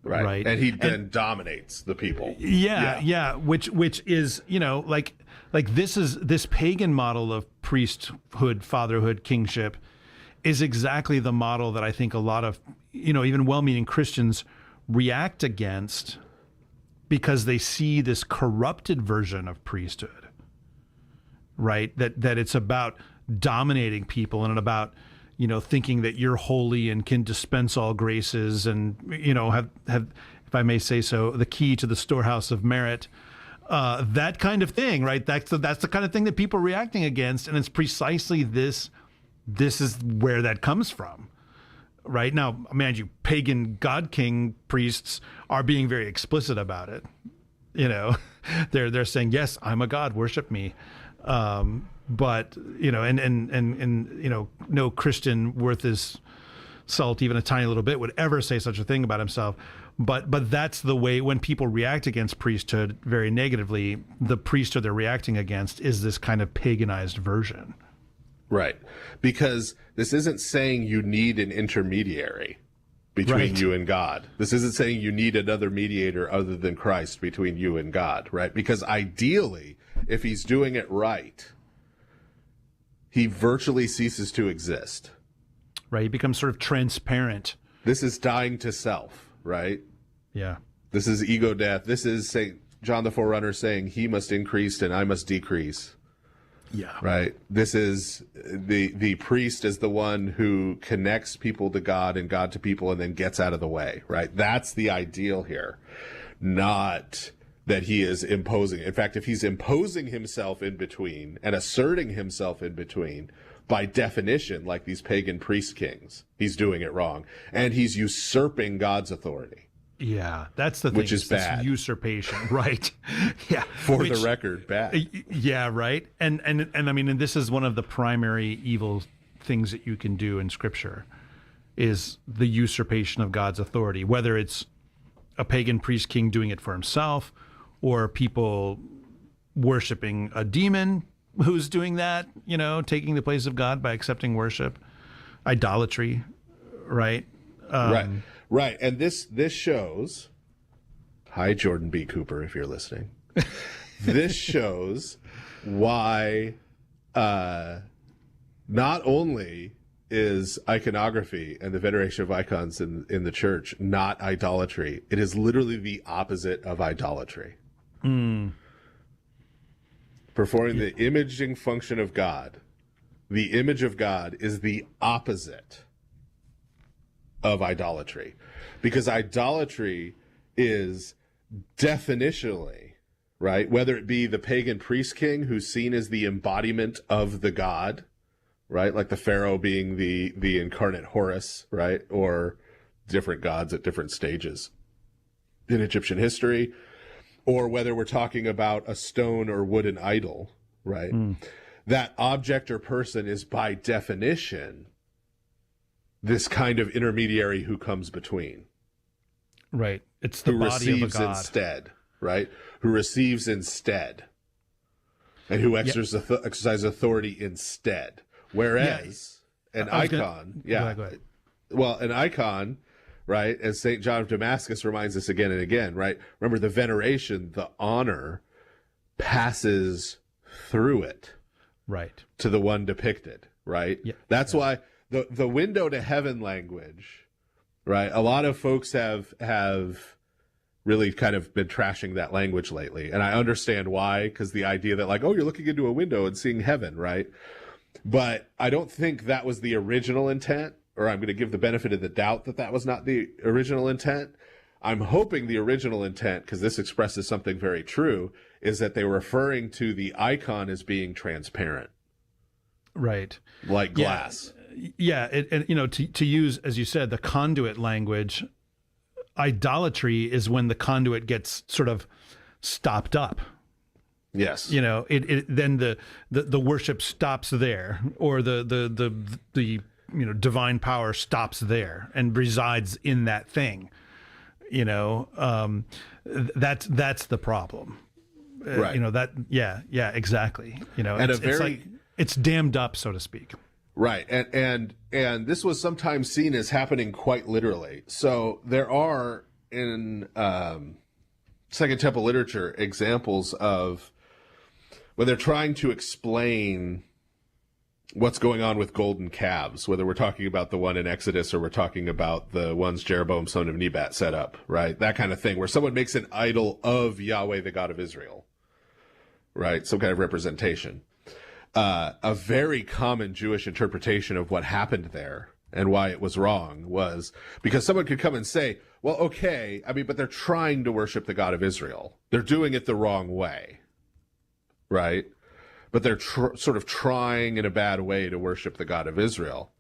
Right. And he then dominates the people. Yeah. Which is, you know, like this pagan model of priesthood, fatherhood, kingship is exactly the model that I think a lot of, you know, even well-meaning Christians react against because they see this corrupted version of priesthood, right? That it's about dominating people and about, you know, thinking that you're holy and can dispense all graces and, you know, have, if I may say so, the key to the storehouse of merit, that kind of thing, right? That's the kind of thing that people are reacting against. And it's precisely this is where that comes from, right? Now, mind you, pagan god king priests are being very explicit about it. You know, they're saying, yes, I'm a god, worship me. But, you know, and you know, no Christian worth his salt, even a tiny little bit, would ever say such a thing about himself. But that's the way when people react against priesthood very negatively, the priesthood they're reacting against is this kind of paganized version. Right. Because this isn't saying you need an intermediary between you and God. This isn't saying you need another mediator other than Christ between you and God, right? Because ideally, if he's doing it right, he virtually ceases to exist. Right. He becomes sort of transparent. This is dying to self, right? Yeah. This is ego death. This is St. John the Forerunner saying he must increase and I must decrease. Yeah. Right. This is the priest is the one who connects people to God and God to people and then gets out of the way, right? That's the ideal here. Not that he is imposing. In fact, if he's imposing himself in between and asserting himself in between, by definition, like these pagan priest kings, he's doing it wrong. And he's usurping God's authority. Yeah, that's the thing. Which is bad. Usurpation, right? Yeah. For the record, bad. Yeah, right. And I mean, and this is one of the primary evil things that you can do in Scripture is the usurpation of God's authority, whether it's a pagan priest king doing it for himself or people worshiping a demon who's doing that, you know, taking the place of God by accepting worship, idolatry, right? Right. And this shows Hi, Jordan B. Cooper, if you're listening. This shows why not only is iconography and the veneration of icons in the church not idolatry, it is literally the opposite of idolatry. Performing the imaging function of God, the image of God, is the opposite of idolatry, because idolatry is definitionally, right, whether it be the pagan priest king who's seen as the embodiment of the god, right, like the pharaoh being the incarnate Horus, right, or different gods at different stages in Egyptian history, or whether we're talking about a stone or wooden idol, right, that object or person is by definition this kind of intermediary who comes between. Right. It's the body of a god. Instead, right? Who receives instead, and who exercises authority instead. Whereas an icon, go ahead. Well, an icon, right, as St. John of Damascus reminds us again and again, right? Remember, the veneration, the honor, passes through it, right, to the one depicted, right? Yeah. That's why the window to heaven language, right? A lot of folks have really kind of been trashing that language lately, and I understand why, because the idea that, like, oh, you're looking into a window and seeing heaven, right? But I don't think that was the original intent, or I'm going to give the benefit of the doubt that was not the original intent. I'm hoping the original intent, because this expresses something very true, is that they were referring to the icon as being transparent. Right. Like glass. Yeah. And you know, to use, as you said, the conduit language, idolatry is when the conduit gets sort of stopped up. Yes. You know, then the worship stops there, or the you know, divine power stops there and resides in that thing. You know, that's the problem. Right. You know, that, yeah, exactly. You know, and it's dammed up, so to speak. Right. And this was sometimes seen as happening quite literally. So there are in Second Temple literature examples of when they're trying to explain what's going on with golden calves, whether we're talking about the one in Exodus or we're talking about the ones Jeroboam, son of Nebat, set up, right? That kind of thing, where someone makes an idol of Yahweh, the God of Israel, right? Some kind of representation. A very common Jewish interpretation of what happened there and why it was wrong was because someone could come and say, well, okay, I mean, but they're trying to worship the God of Israel. They're doing it the wrong way, right? But they're sort of trying in a bad way to worship the God of Israel,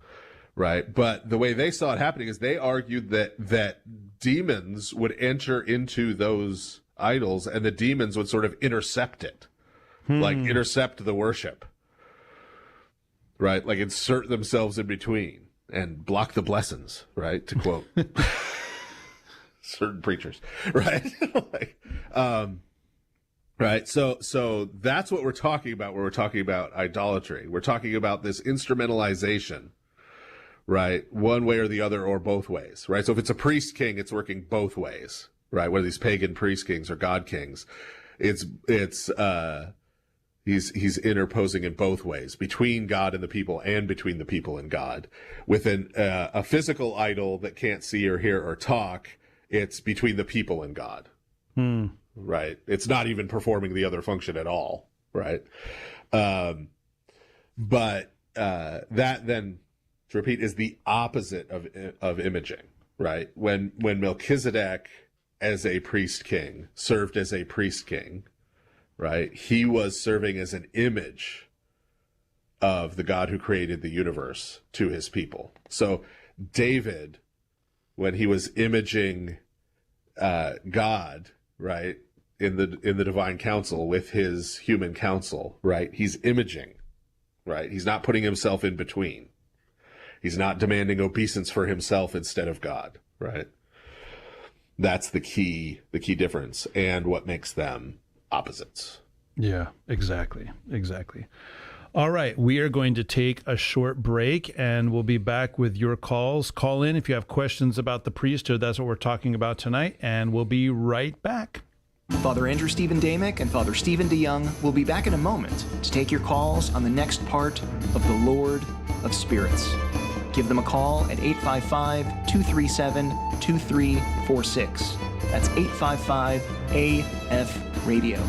right? But the way they saw it happening is they argued that demons would enter into those idols and the demons would sort of intercept it, like intercept the worship, right? Like insert themselves in between and block the blessings, right? To quote certain preachers, right? Like, right. So that's what we're talking about when we're talking about idolatry. We're talking about this instrumentalization, right? One way or the other, or both ways, right? So if it's a priest king, it's working both ways, right? Whether these pagan priest kings or god kings, he's interposing in both ways, between God and the people and between the people and God. With a physical idol that can't see or hear or talk, it's between the people and God. Right. It's not even performing the other function at all. Right. But that then, to repeat, is the opposite of imaging. Right. When Melchizedek, as a priest king, served as a priest king, right, he was serving as an image of the God who created the universe to his people. So David, when he was imaging God, right, in the divine council with his human council, right, he's imaging, right? He's not putting himself in between. He's not demanding obeisance for himself instead of God, right? That's the key difference, and what makes them opposites. Yeah, exactly. All right, we are going to take a short break, and we'll be back with your calls. Call in if you have questions about the priesthood. That's what we're talking about tonight, and we'll be right back. Father Andrew Stephen Damick and Father Stephen DeYoung will be back in a moment to take your calls on the next part of the Lord of Spirits. Give them a call at 855-237-2346. That's 855-AF-RADIO.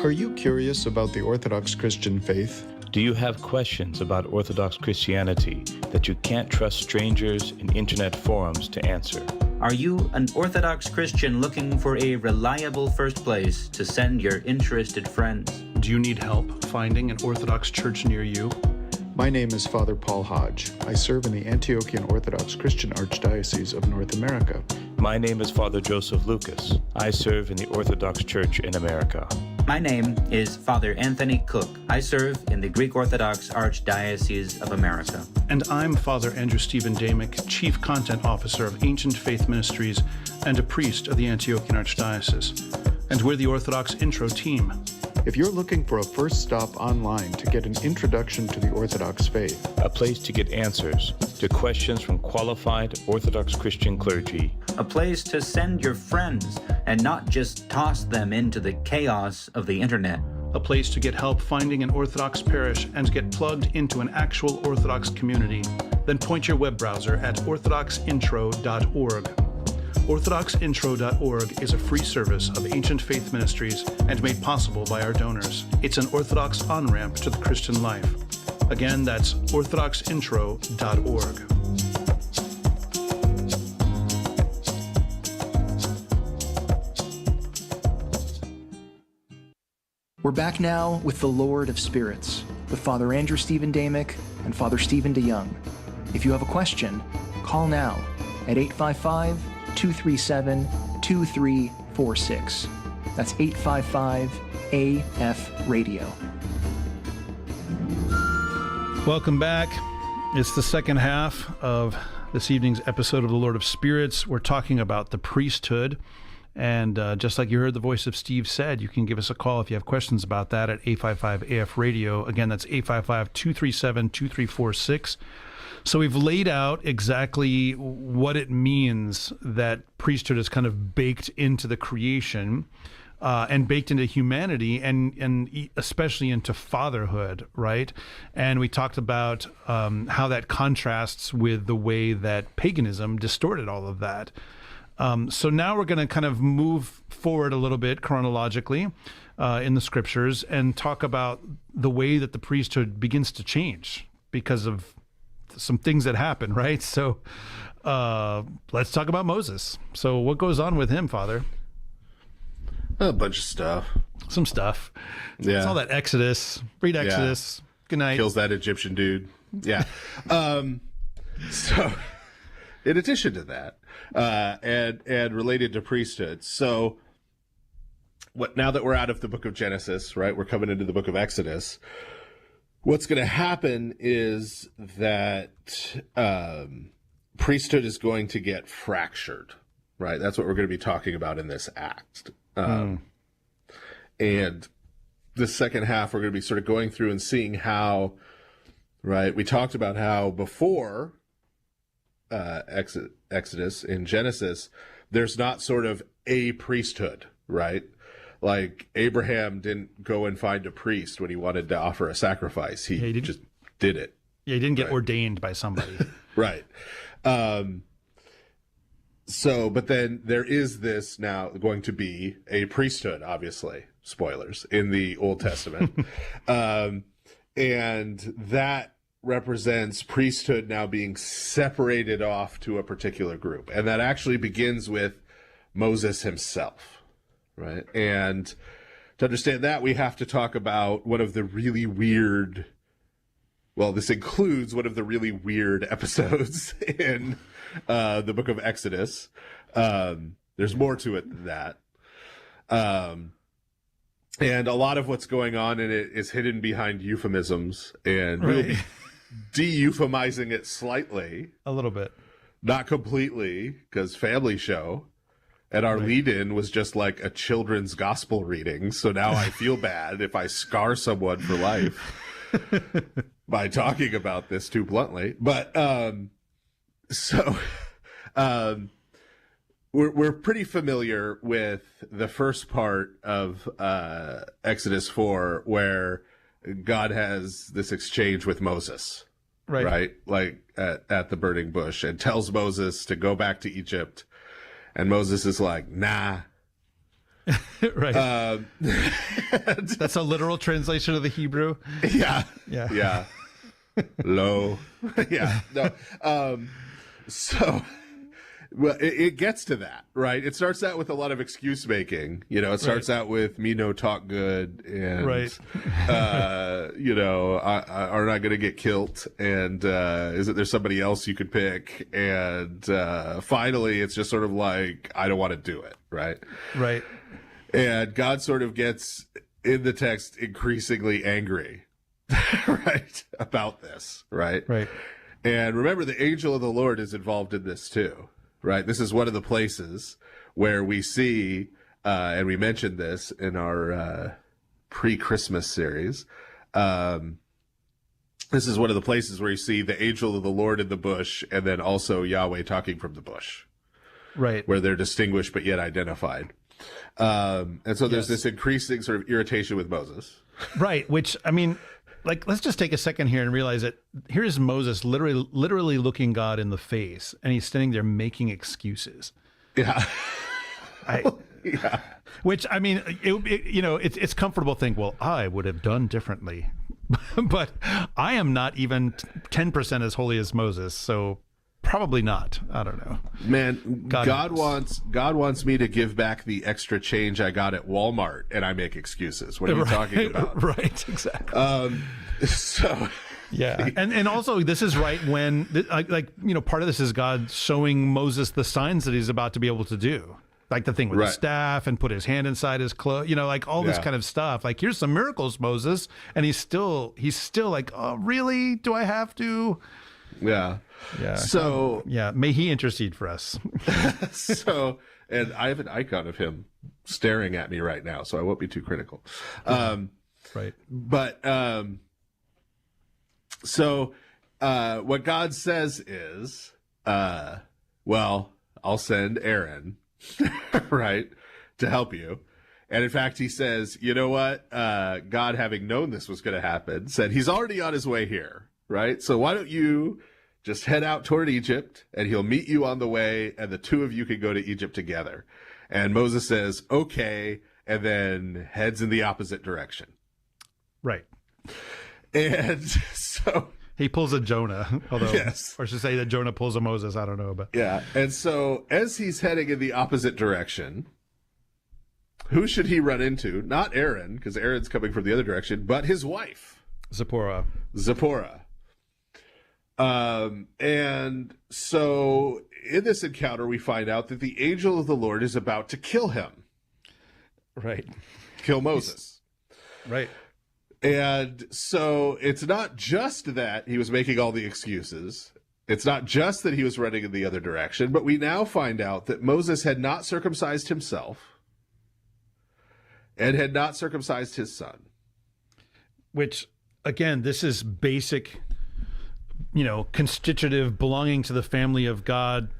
Are you curious about the Orthodox Christian faith? Do you have questions about Orthodox Christianity that you can't trust strangers in internet forums to answer? Are you an Orthodox Christian looking for a reliable first place to send your interested friends? Do you need help finding an Orthodox church near you? My name is Father Paul Hodge. I serve in the Antiochian Orthodox Christian Archdiocese of North America. My name is Father Joseph Lucas. I serve in the Orthodox Church in America. My name is Father Anthony Cook. I serve in the Greek Orthodox Archdiocese of America. And I'm Father Andrew Stephen Damick, Chief Content Officer of Ancient Faith Ministries and a priest of the Antiochian Archdiocese. And we're the Orthodox Intro team. If you're looking for a first stop online to get an introduction to the Orthodox faith, A place to get answers to questions from qualified Orthodox Christian clergy, A place to send your friends and not just toss them into the chaos of the internet. A place to get help finding an Orthodox parish and get plugged into an actual Orthodox community, then point your web browser at orthodoxintro.org. Orthodoxintro.org is a free service of Ancient Faith Ministries and made possible by our donors. It's an Orthodox on-ramp to the Christian life. Again, that's orthodoxintro.org. We're back now with the Lord of Spirits, with Father Andrew Stephen Damick and Father Stephen DeYoung. If you have a question, call now at 855-237-2346. That's 855-AF-RADIO. Welcome back. It's the second half of this evening's episode of the Lord of Spirits. We're talking about the priesthood. And just like you heard the voice of Steve said, you can give us a call if you have questions about that at 855-AF-RADIO. Again, that's 855-237-2346. So we've laid out exactly what it means that priesthood is kind of baked into the creation and baked into humanity and especially into fatherhood, right? And we talked about how that contrasts with the way that paganism distorted all of that. So now we're going to kind of move forward a little bit chronologically in the scriptures and talk about the way that the priesthood begins to change because of some things that happen, right? So let's talk about Moses. So what goes on with him, Father? A bunch of stuff. Some stuff. Yeah. It's all that Exodus. Read Exodus. Yeah. Good night. Kills that Egyptian dude. Yeah. So in addition to that, and related to priesthood. So now that we're out of the book of Genesis, right, we're coming into the book of Exodus. What's going to happen is that priesthood is going to get fractured, right? That's what we're going to be talking about in this act. And the second half, we're going to be sort of going through and seeing how, right, we talked about how before Exodus in Genesis, there's not sort of a priesthood, right? Like Abraham didn't go and find a priest when he wanted to offer a sacrifice. He just did it. Yeah, he didn't get ordained by somebody. Right. So, but then there is this now going to be a priesthood, obviously, spoilers, in the Old Testament. And that represents priesthood now being separated off to a particular group. And that actually begins with Moses himself, right? And to understand that, we have to talk about one of the really weird, well, this includes one of the really weird episodes in the book of Exodus. There's more to it than that. And a lot of what's going on in it is hidden behind euphemisms, and we'll be de-euphemizing it slightly. A little bit. Not completely, because family show. And our lead-in was just like a children's gospel reading. So now I feel bad if I scar someone for life by talking about this too bluntly. But we're pretty familiar with the first part of Exodus 4, where God has this exchange with Moses, right? Like at the burning bush, and tells Moses to go back to Egypt. And Moses is like, nah. Right. That's a literal translation of the Hebrew. Yeah. Yeah. Yeah. Low. Yeah. No. So, well, it gets to that, right? It starts out with a lot of excuse making. You know, it starts out with me no talk good, and you know, are not going to get killed, and isn't there somebody else you could pick? And finally, it's just sort of like, I don't want to do it, right? Right. And God sort of gets in the text increasingly angry, right, about this, right? Right. And remember, the angel of the Lord is involved in this too. Right. This is one of the places where we see, and we mentioned this in our pre-Christmas series. This is one of the places where you see the angel of the Lord in the bush, and then also Yahweh talking from the bush. Right. Where they're distinguished but yet identified. And so there's this increasing sort of irritation with Moses. Right. Which, I mean, like, let's just take a second here and realize that here's Moses literally looking God in the face, and he's standing there making excuses. Yeah. Yeah. Which, I mean, you know, it's comfortable to think, well, I would have done differently, but I am not even 10% as holy as Moses, so probably not. I don't know. Man, God wants me to give back the extra change I got at Walmart, and I make excuses. What are you talking about? Right, exactly. So yeah, and also this is right when, like, you know, part of this is God showing Moses the signs that he's about to be able to do, like the thing with the staff and put his hand inside his clothes, you know, like all this kind of stuff. Like, here's some miracles, Moses, and he's still like, oh, really? Do I have to? Yeah. Yeah. So yeah, may he intercede for us. So, and I have an icon of him staring at me right now, so I won't be too critical. Right. But so what God says is, well, I'll send Aaron, right, to help you. And in fact, he says, you know what? God, having known this was going to happen, said he's already on his way here, right? So why don't you just head out toward Egypt, and he'll meet you on the way, and the two of you can go to Egypt together. And Moses says, okay, and then heads in the opposite direction. Right. And so he pulls a Jonah, although, yes. Or I should say that Jonah pulls a Moses. I don't know, but yeah. And so as he's heading in the opposite direction, who should he run into? Not Aaron, because Aaron's coming from the other direction, but his wife, Zipporah. And so in this encounter, we find out that the angel of the Lord is about to kill him. Right. Kill Moses. Right. And so it's not just that he was making all the excuses. It's not just that he was running in the other direction, but we now find out that Moses had not circumcised himself and had not circumcised his son. Which, again, this is basic, you know, constitutive belonging to the family of God,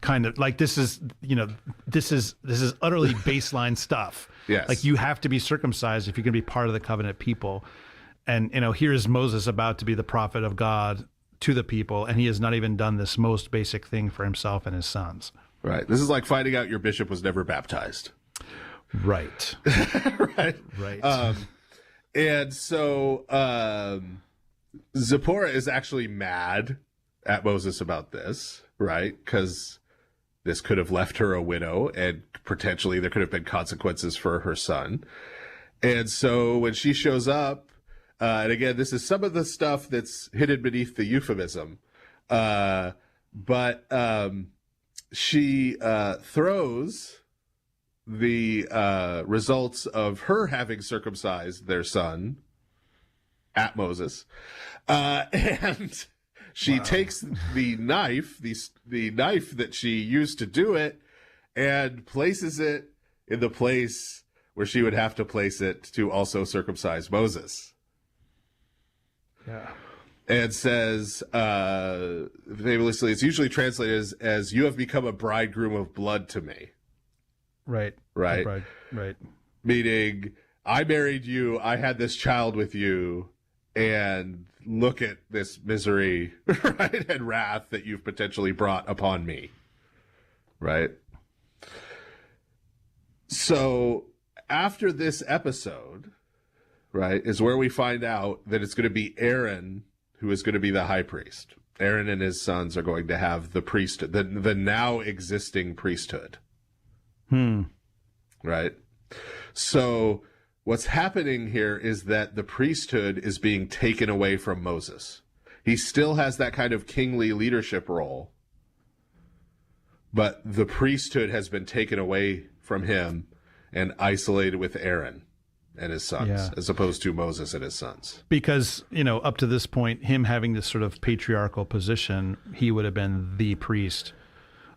kind of like, this is, you know, this is utterly baseline stuff. Yes. Like, you have to be circumcised if you're going to be part of the covenant people. And, you know, here's Moses about to be the prophet of God to the people, and he has not even done this most basic thing for himself and his sons. Right. This is like finding out your bishop was never baptized. Right. Right. Right. And so Zipporah is actually mad at Moses about this, right? Because this could have left her a widow, and potentially there could have been consequences for her son. And so when she shows up, and again, this is some of the stuff that's hidden beneath the euphemism, but she throws the results of her having circumcised their son at Moses, and She takes the knife, the knife that she used to do it, and places it in the place where she would have to place it to also circumcise Moses. Yeah. And says, famously, it's usually translated as "You have become a bridegroom of blood to me." Right. Right. Right. Meaning, I married you, I had this child with you, and look at this misery, right, and wrath that you've potentially brought upon me. Right? So, after this episode, right, is where we find out that it's going to be Aaron who is going to be the high priest. Aaron and his sons are going to have the priesthood, the now existing priesthood. Right? So what's happening here is that the priesthood is being taken away from Moses. He still has that kind of kingly leadership role, but the priesthood has been taken away from him and isolated with Aaron and his sons, as opposed to Moses and his sons. Because, up to this point, him having this sort of patriarchal position, he would have been the priest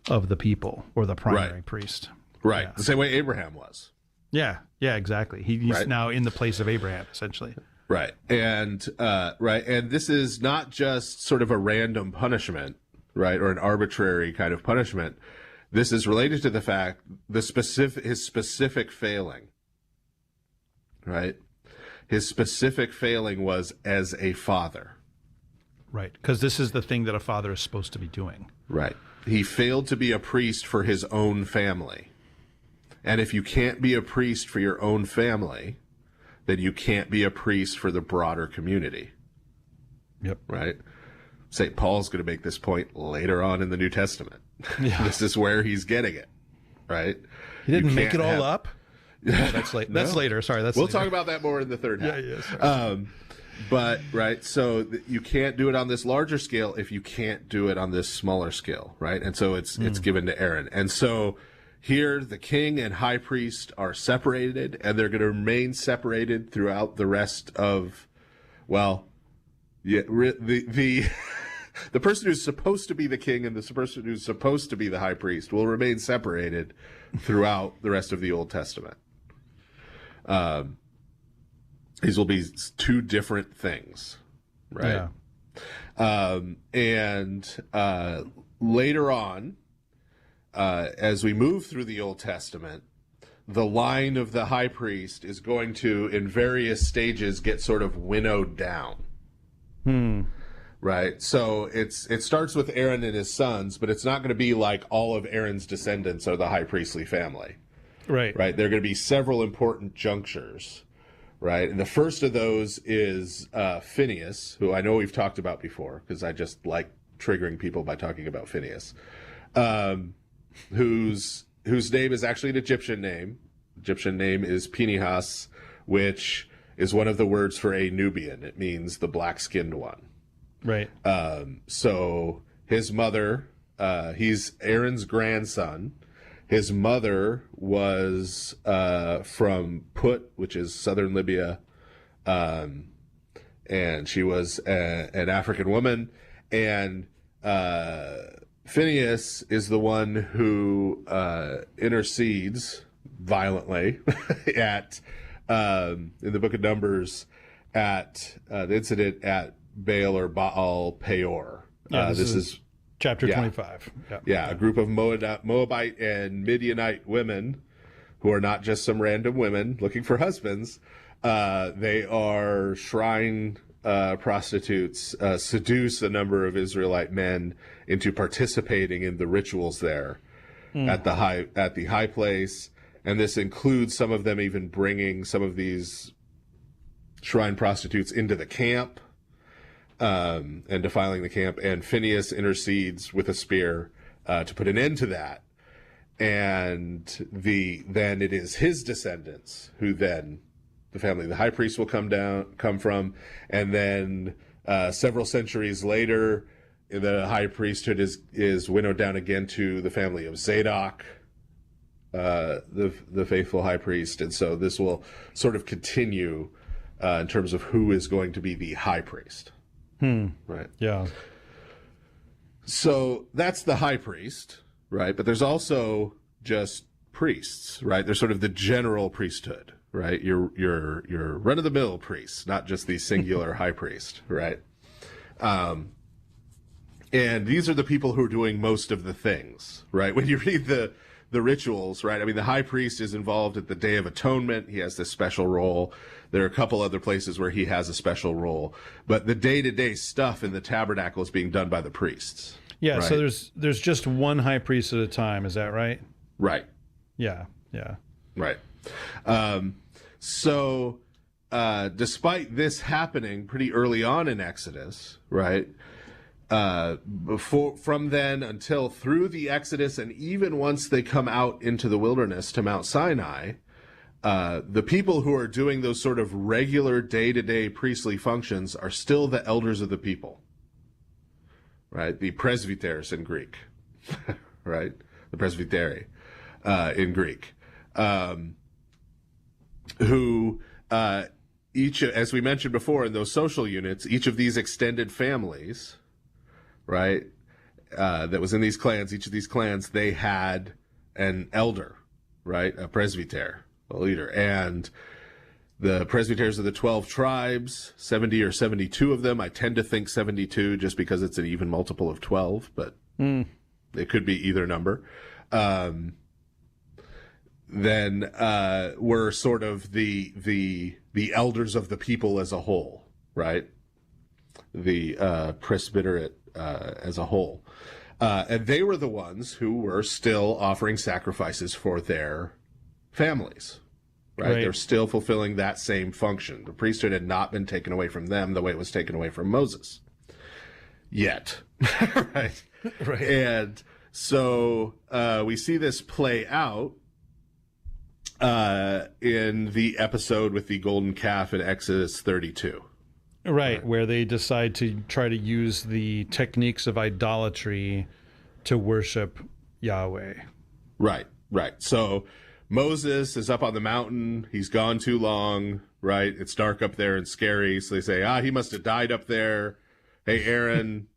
of the people, or the primary priest. Right. Yeah. The same way Abraham was. Yeah, exactly. He's now in the place of Abraham, essentially. Right. And and this is not just sort of a random punishment, right, or an arbitrary kind of punishment. This is related to the fact his specific failing. Right? His specific failing was as a father. Right. Because this is the thing that a father is supposed to be doing. Right. He failed to be a priest for his own family. And if you can't be a priest for your own family, then you can't be a priest for the broader community. Yep. Right? St. Paul's going to make this point later on in the New Testament. Yeah. This is where he's getting it. Right? He didn't make it all up? That's late. That's later. Sorry, we'll talk about that more in the third half. But right, so you can't do it on this larger scale if you can't do it on this smaller scale, right? And so it's given to Aaron. And so here the king and high priest are separated, and they're going to remain separated throughout the rest of, the person who's supposed to be the king and the person who's supposed to be the high priest will remain separated throughout the rest of the Old Testament. These will be two different things, right? Yeah. And later on, as we move through the Old Testament, the line of the high priest is going to, in various stages, get sort of winnowed down. Right? So it starts with Aaron and his sons, but it's not going to be like all of Aaron's descendants are the high priestly family. Right. Right? There are going to be several important junctures. Right? And the first of those is Phineas, who I know we've talked about before, because I just like triggering people by talking about Phineas, whose name is actually an Egyptian name. Egyptian name is Pinehas, which is one of the words for a Nubian. It means the black-skinned one. Right. So his mother, he's Aaron's grandson. His mother was from Put, which is southern Libya, and she was an African woman. And Phineas is the one who intercedes violently at in the Book of Numbers at the incident at Baal or Baal Peor. Yeah, this is chapter 25. Yeah, a group of Moabite and Midianite women who are not just some random women looking for husbands. They are shrine prostitutes, seduce a number of Israelite men into participating in the rituals there at the high place. And this includes some of them even bringing some of these shrine prostitutes into the camp. And defiling the camp, and Phineas intercedes with a spear to put an end to that. And then it is his descendants who then the family of the high priest will come from, and then several centuries later, the high priesthood is winnowed down again to the family of Zadok, the faithful high priest, and so this will sort of continue in terms of who is going to be the high priest. Right. Yeah. So that's the high priest, right? But there's also just priests, right? They're sort of the general priesthood, right? Your run-of-the-mill priests, not just the singular high priest, right? And these are the people who are doing most of the things, right? When you read the rituals, right? I mean, the high priest is involved at the Day of Atonement. He has this special role. There are a couple other places where he has a special role, but the day-to-day stuff in the tabernacle is being done by the priests. Yeah. Right? So there's just one high priest at a time. Is that right? Right. Yeah. Yeah. Right. So despite this happening pretty early on in Exodus, right? From then until through the Exodus, and even once they come out into the wilderness to Mount Sinai, the people who are doing those sort of regular day-to-day priestly functions are still the elders of the people, right? The presbyters in Greek, right? The presbyteri in Greek, who each, as we mentioned before, in those social units, each of these extended families, right, that was in these clans, each of these clans, they had an elder, right, a presbyter, a leader. And the presbyters of the 12 tribes, 70 or 72 of them, I tend to think 72 just because it's an even multiple of 12, but it could be either number. Then were sort of the elders of the people as a whole, right? The presbyterate as a whole. And they were the ones who were still offering sacrifices for their families, right? They're still fulfilling that same function. The priesthood had not been taken away from them the way it was taken away from Moses yet, right? Right. And so we see this play out in the episode with the golden calf in Exodus 32. Right, where they decide to try to use the techniques of idolatry to worship Yahweh. Right. So Moses is up on the mountain. He's gone too long, right? It's dark up there and scary. So they say, he must have died up there. Hey, Aaron,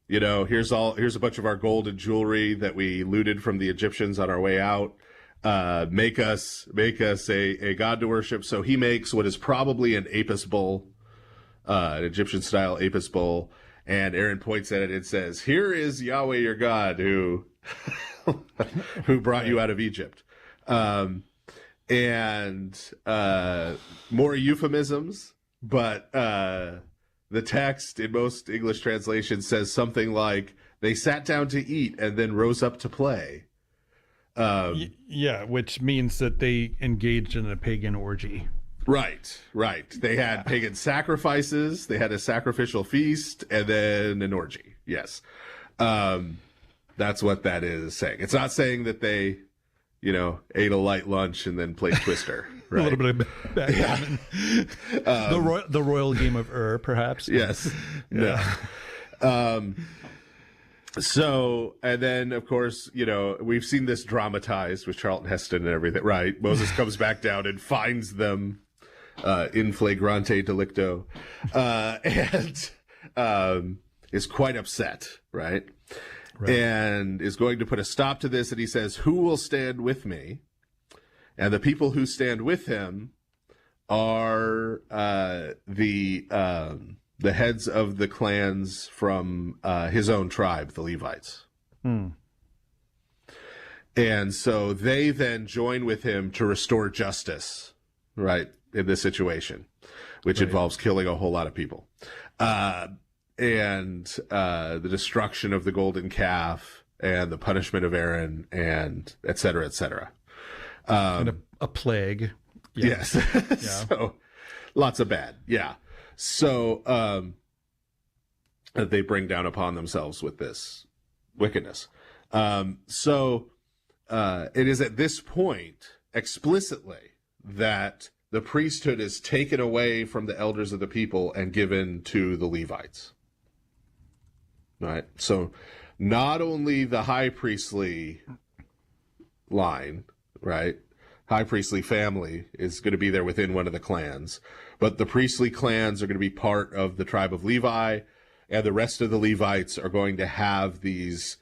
here's a bunch of our gold and jewelry that we looted from the Egyptians on our way out. Make us a god to worship. So he makes what is probably an Apis bull, an Egyptian-style Apis bull, and Aaron points at it and says, "Here is Yahweh your God who brought you out of Egypt." And more euphemisms, but the text in most English translations says something like, "They sat down to eat and then rose up to play." Which means that they engaged in a pagan orgy. Right. They had pagan sacrifices, they had a sacrificial feast, and then an orgy. Yes. That's what that is saying. It's not saying that they, ate a light lunch and then played Twister. Right? A little bit of backgammon. The royal game of perhaps. Yes. Yeah. No. So, and then, of course, we've seen this dramatized with Charlton Heston and everything, right? Moses comes back down and finds them in flagrante delicto, and is quite upset, right? And is going to put a stop to this, and he says, "Who will stand with me?" And the people who stand with him are the heads of the clans from his own tribe, the Levites. And so they then join with him to restore justice, right, in this situation, which involves killing a whole lot of people. And the destruction of the golden calf and the punishment of Aaron and et cetera, et cetera. And a plague. Yes. So lots of bad. Yeah. So they bring down upon themselves with this wickedness. So it is at this point explicitly that the priesthood is taken away from the elders of the people and given to the Levites. Right? So not only the high priestly line, right? High priestly family is going to be there within one of the clans, but the priestly clans are going to be part of the tribe of Levi, and the rest of the Levites are going to have these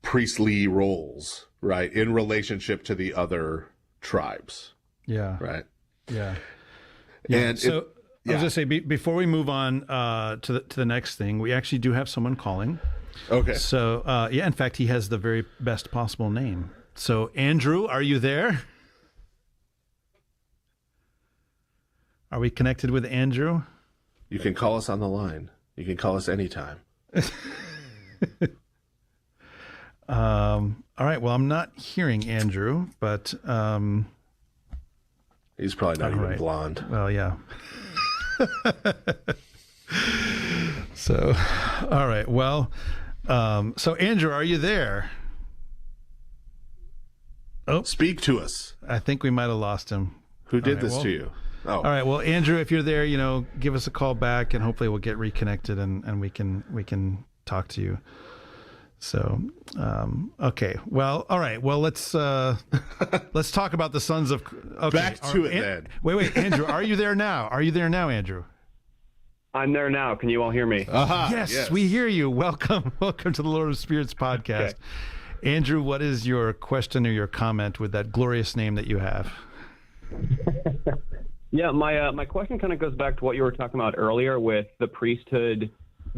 priestly roles, right, in relationship to the other tribes. Yeah. Right. Yeah. And so I was going to say, before we move on to the next thing, we actually do have someone calling. Okay. So, in fact, he has the very best possible name. So, Andrew, are you there? Are we connected with Andrew? You can call us on the line. You can call us anytime. All right. Well, I'm not hearing Andrew, but he's probably not even blonde. Well, yeah. So, all right. Well, so Andrew, are you there? Oh, speak to us. I think we might have lost him. Who did this to you? Oh. All right. Well, Andrew, if you're there, give us a call back, and hopefully we'll get reconnected, and we can talk to you. So, okay. Well, all right. Well, let's talk about the sons of. Okay. Back to it then. Wait, Andrew, are you there now? Are you there now, Andrew? I'm there now. Can you all hear me? Yes, we hear you. Welcome to the Lord of Spirits podcast. Okay. Andrew, what is your question or your comment with that glorious name that you have? Yeah, my question kind of goes back to what you were talking about earlier with the priesthood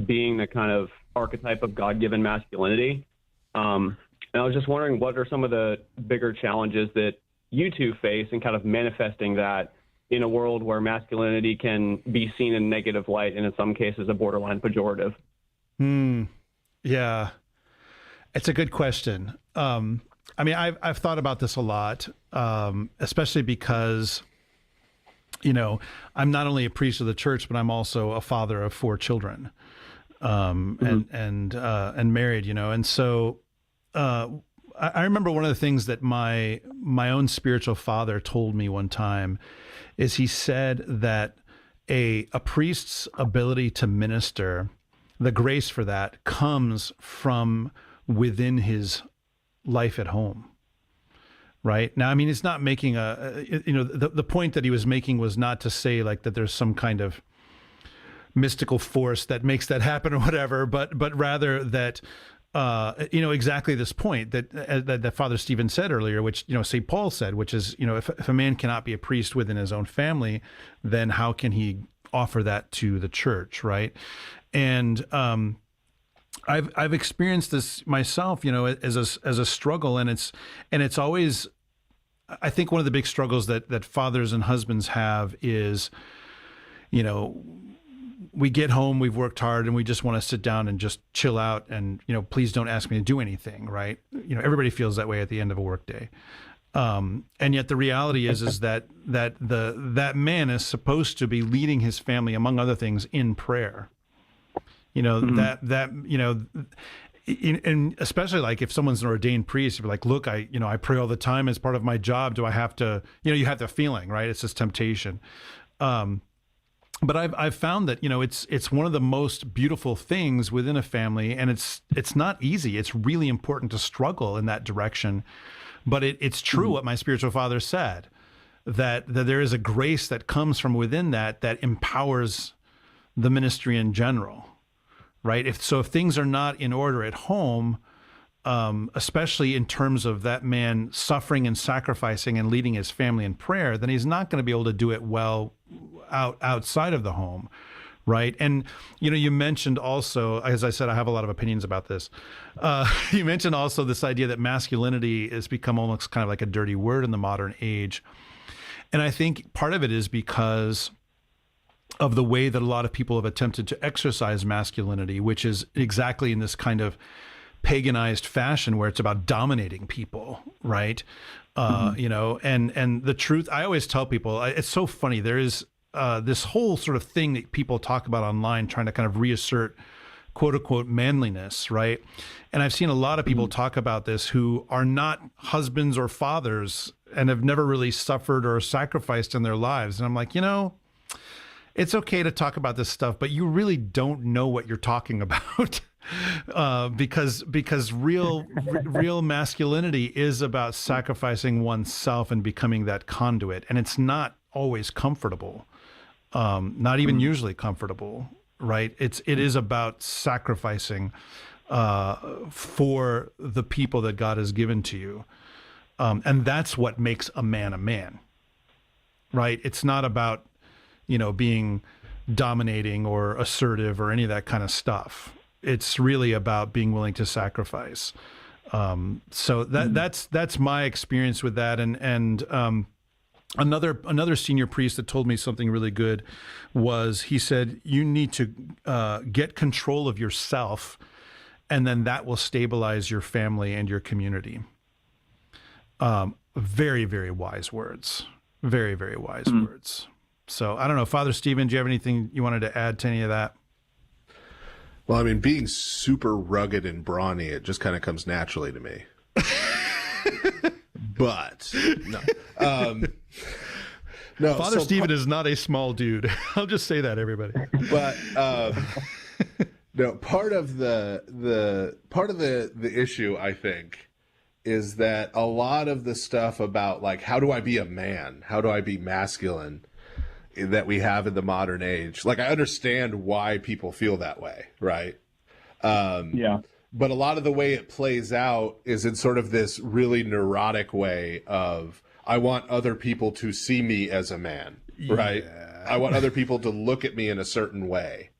being the kind of archetype of God-given masculinity. And I was just wondering, what are some of the bigger challenges that you two face in kind of manifesting that in a world where masculinity can be seen in a negative light and in some cases a borderline pejorative? Yeah, it's a good question. I mean, I've thought about this a lot, especially because, I'm not only a priest of the church, but I'm also a father of 4 children, and married, and so I remember one of the things that my own spiritual father told me one time is he said that a priest's ability to minister, the grace for that comes from within his life at home. Right now, I mean, it's not making the point that he was making was not to say like that there's some kind of mystical force that makes that happen or whatever, but rather that, exactly this point that Father Stephen said earlier, which, St. Paul said, which is, if a man cannot be a priest within his own family, then how can he offer that to the church, right? And I've experienced this myself, as a struggle, and it's always, I think one of the big struggles that fathers and husbands have is, we get home, we've worked hard, and we just want to sit down and just chill out, and please don't ask me to do anything, right? Everybody feels that way at the end of a workday, and yet the reality is that man is supposed to be leading his family, among other things, in prayer. And especially like if someone's an ordained priest, you're like, look, I pray all the time as part of my job. Do I have to, you have the feeling, right? It's this temptation. But I've found that, it's one of the most beautiful things within a family, and it's not easy. It's really important to struggle in that direction. But it's true what my spiritual father said, that there is a grace that comes from within that empowers the ministry in general. Right. If things are not in order at home, especially in terms of that man suffering and sacrificing and leading his family in prayer, then he's not going to be able to do it well outside of the home. Right. And, you mentioned also, as I said, I have a lot of opinions about this. You mentioned also this idea that masculinity has become almost kind of like a dirty word in the modern age. And I think part of it is because of the way that a lot of people have attempted to exercise masculinity, which is exactly in this kind of paganized fashion where it's about dominating people, right? And the truth, I always tell people, it's so funny. There is this whole sort of thing that people talk about online, trying to kind of reassert quote unquote manliness, right? And I've seen a lot of people talk about this who are not husbands or fathers and have never really suffered or sacrificed in their lives. And I'm like, it's okay to talk about this stuff, but you really don't know what you're talking about, because real masculinity is about sacrificing oneself and becoming that conduit, and it's not always comfortable, not even usually comfortable, right? It is about sacrificing for the people that God has given to you. And that's what makes a man, right? It's not about, being dominating or assertive or any of that kind of stuff. It's really about being willing to sacrifice. So that's my experience with that. And another senior priest that told me something really good was, he said, you need to get control of yourself, and then that will stabilize your family and your community. Very, very wise words. Very, very wise words. So I don't know, Father Stephen, do you have anything you wanted to add to any of that? Well, I mean, being super rugged and brawny, it just kind of comes naturally to me. But no, no. Father Stephen is not a small dude. I'll just say that, everybody. But no, part of the issue, I think, is that a lot of the stuff about, like, how do I be a man? How do I be masculine? That we have in the modern age. Like, I understand why people feel that way, right? Yeah. But a lot of the way it plays out is in sort of this really neurotic way of, I want other people to see me as a man, right? Yeah. I want other people to look at me in a certain way,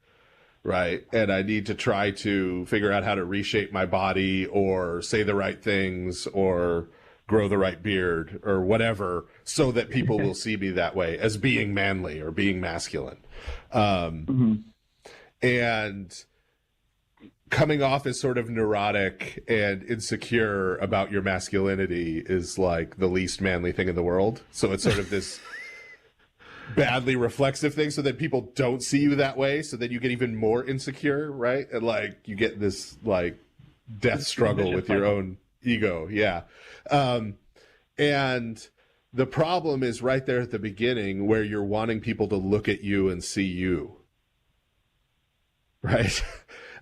right? And I need to try to figure out how to reshape my body or say the right things or grow the right beard or whatever, so that people will see me that way, as being manly or being masculine. And coming off as sort of neurotic and insecure about your masculinity is like the least manly thing in the world. So it's sort of this badly reflexive thing, so that people don't see you that way. So then you get even more insecure, right? And like, you get this like death struggle with your own ego. Yeah. And the problem is right there at the beginning, where you're wanting people to look at you and see you, right?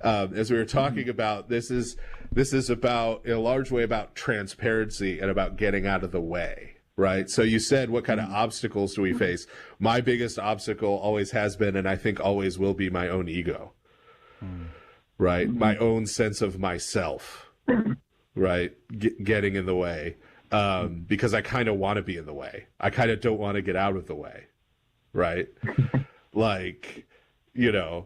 As we were talking about, this is about, in a large way, about transparency and about getting out of the way, right? So you said, what kind of obstacles do we face? My biggest obstacle always has been, and I think always will be, my own ego, right? My own sense of myself, right? Getting in the way. Because I kind of want to be in the way. I kind of don't want to get out of the way, right? Like, you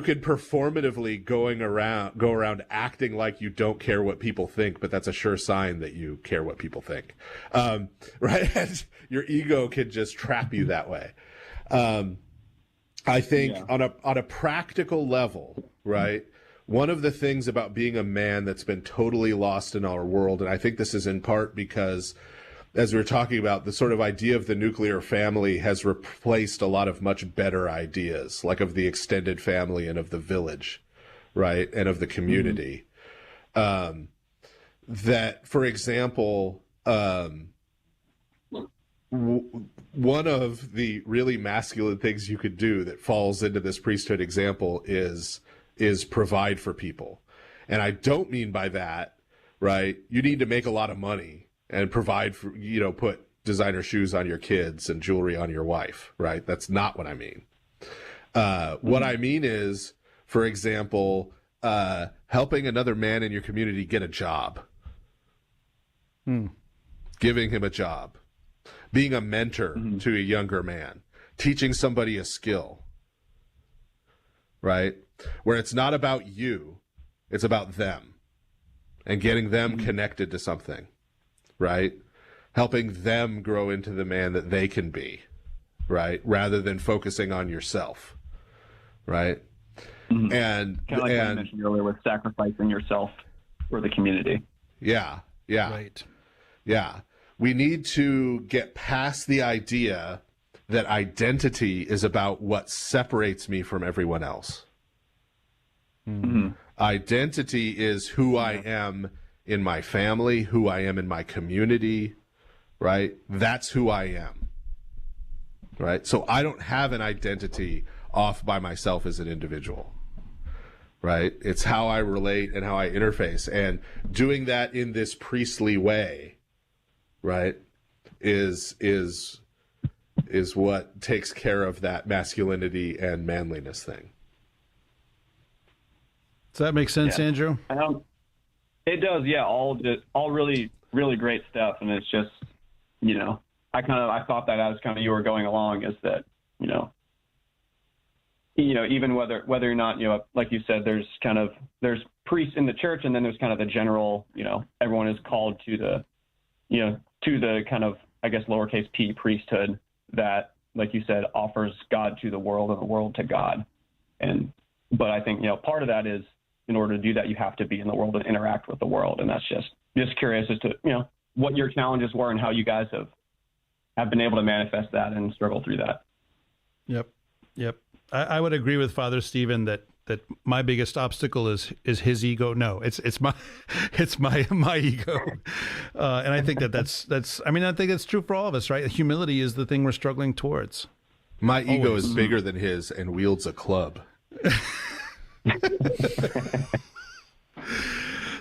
can performatively go around acting like you don't care what people think, but that's a sure sign that you care what people think, right? And your ego can just trap you that way. I think on a practical level, right? One of the things about being a man that's been totally lost in our world, and I think this is in part because, as we were talking about, the sort of idea of the nuclear family has replaced a lot of much better ideas, like of the extended family and of the village, right? And of the community. That, for example, one of the really masculine things you could do that falls into this priesthood example is provide for people. And I don't mean by that, right, you need to make a lot of money and provide for, put designer shoes on your kids and jewelry on your wife, right? That's not what I mean. What I mean is, for example, helping another man in your community get a job. Giving him a job. Being a mentor to a younger man. Teaching somebody a skill. Right? Where it's not about you, it's about them, and getting them connected to something, right? Helping them grow into the man that they can be, right? Rather than focusing on yourself, right? And kind of like what you mentioned earlier with sacrificing yourself for the community. Yeah. Right. Yeah. We need to get past the idea that identity is about what separates me from everyone else. Identity is who I am in my family, who I am in my community, right? That's who I am, right? So I don't have an identity off by myself as an individual, right? It's how I relate and how I interface. And doing that in this priestly way, right, is what takes care of that masculinity and manliness thing. Does that make sense, Andrew? It does, yeah. All really, really great stuff, and it's just, I thought that as kind of you were going along, is that, even whether or not, like you said, there's priests in the church, and then there's kind of the general, everyone is called to the kind of, I guess, lowercase p priesthood that, like you said, offers God to the world and the world to God. But I think, part of that is, in order to do that, you have to be in the world and interact with the world. And that's just curious as to, what your challenges were and how you guys have been able to manifest that and struggle through that. Yep. I would agree with Father Stephen that my biggest obstacle is his ego. No, it's my ego. And I think that's I think it's true for all of us, right? Humility is the thing we're struggling towards. My ego is bigger than his and wields a club.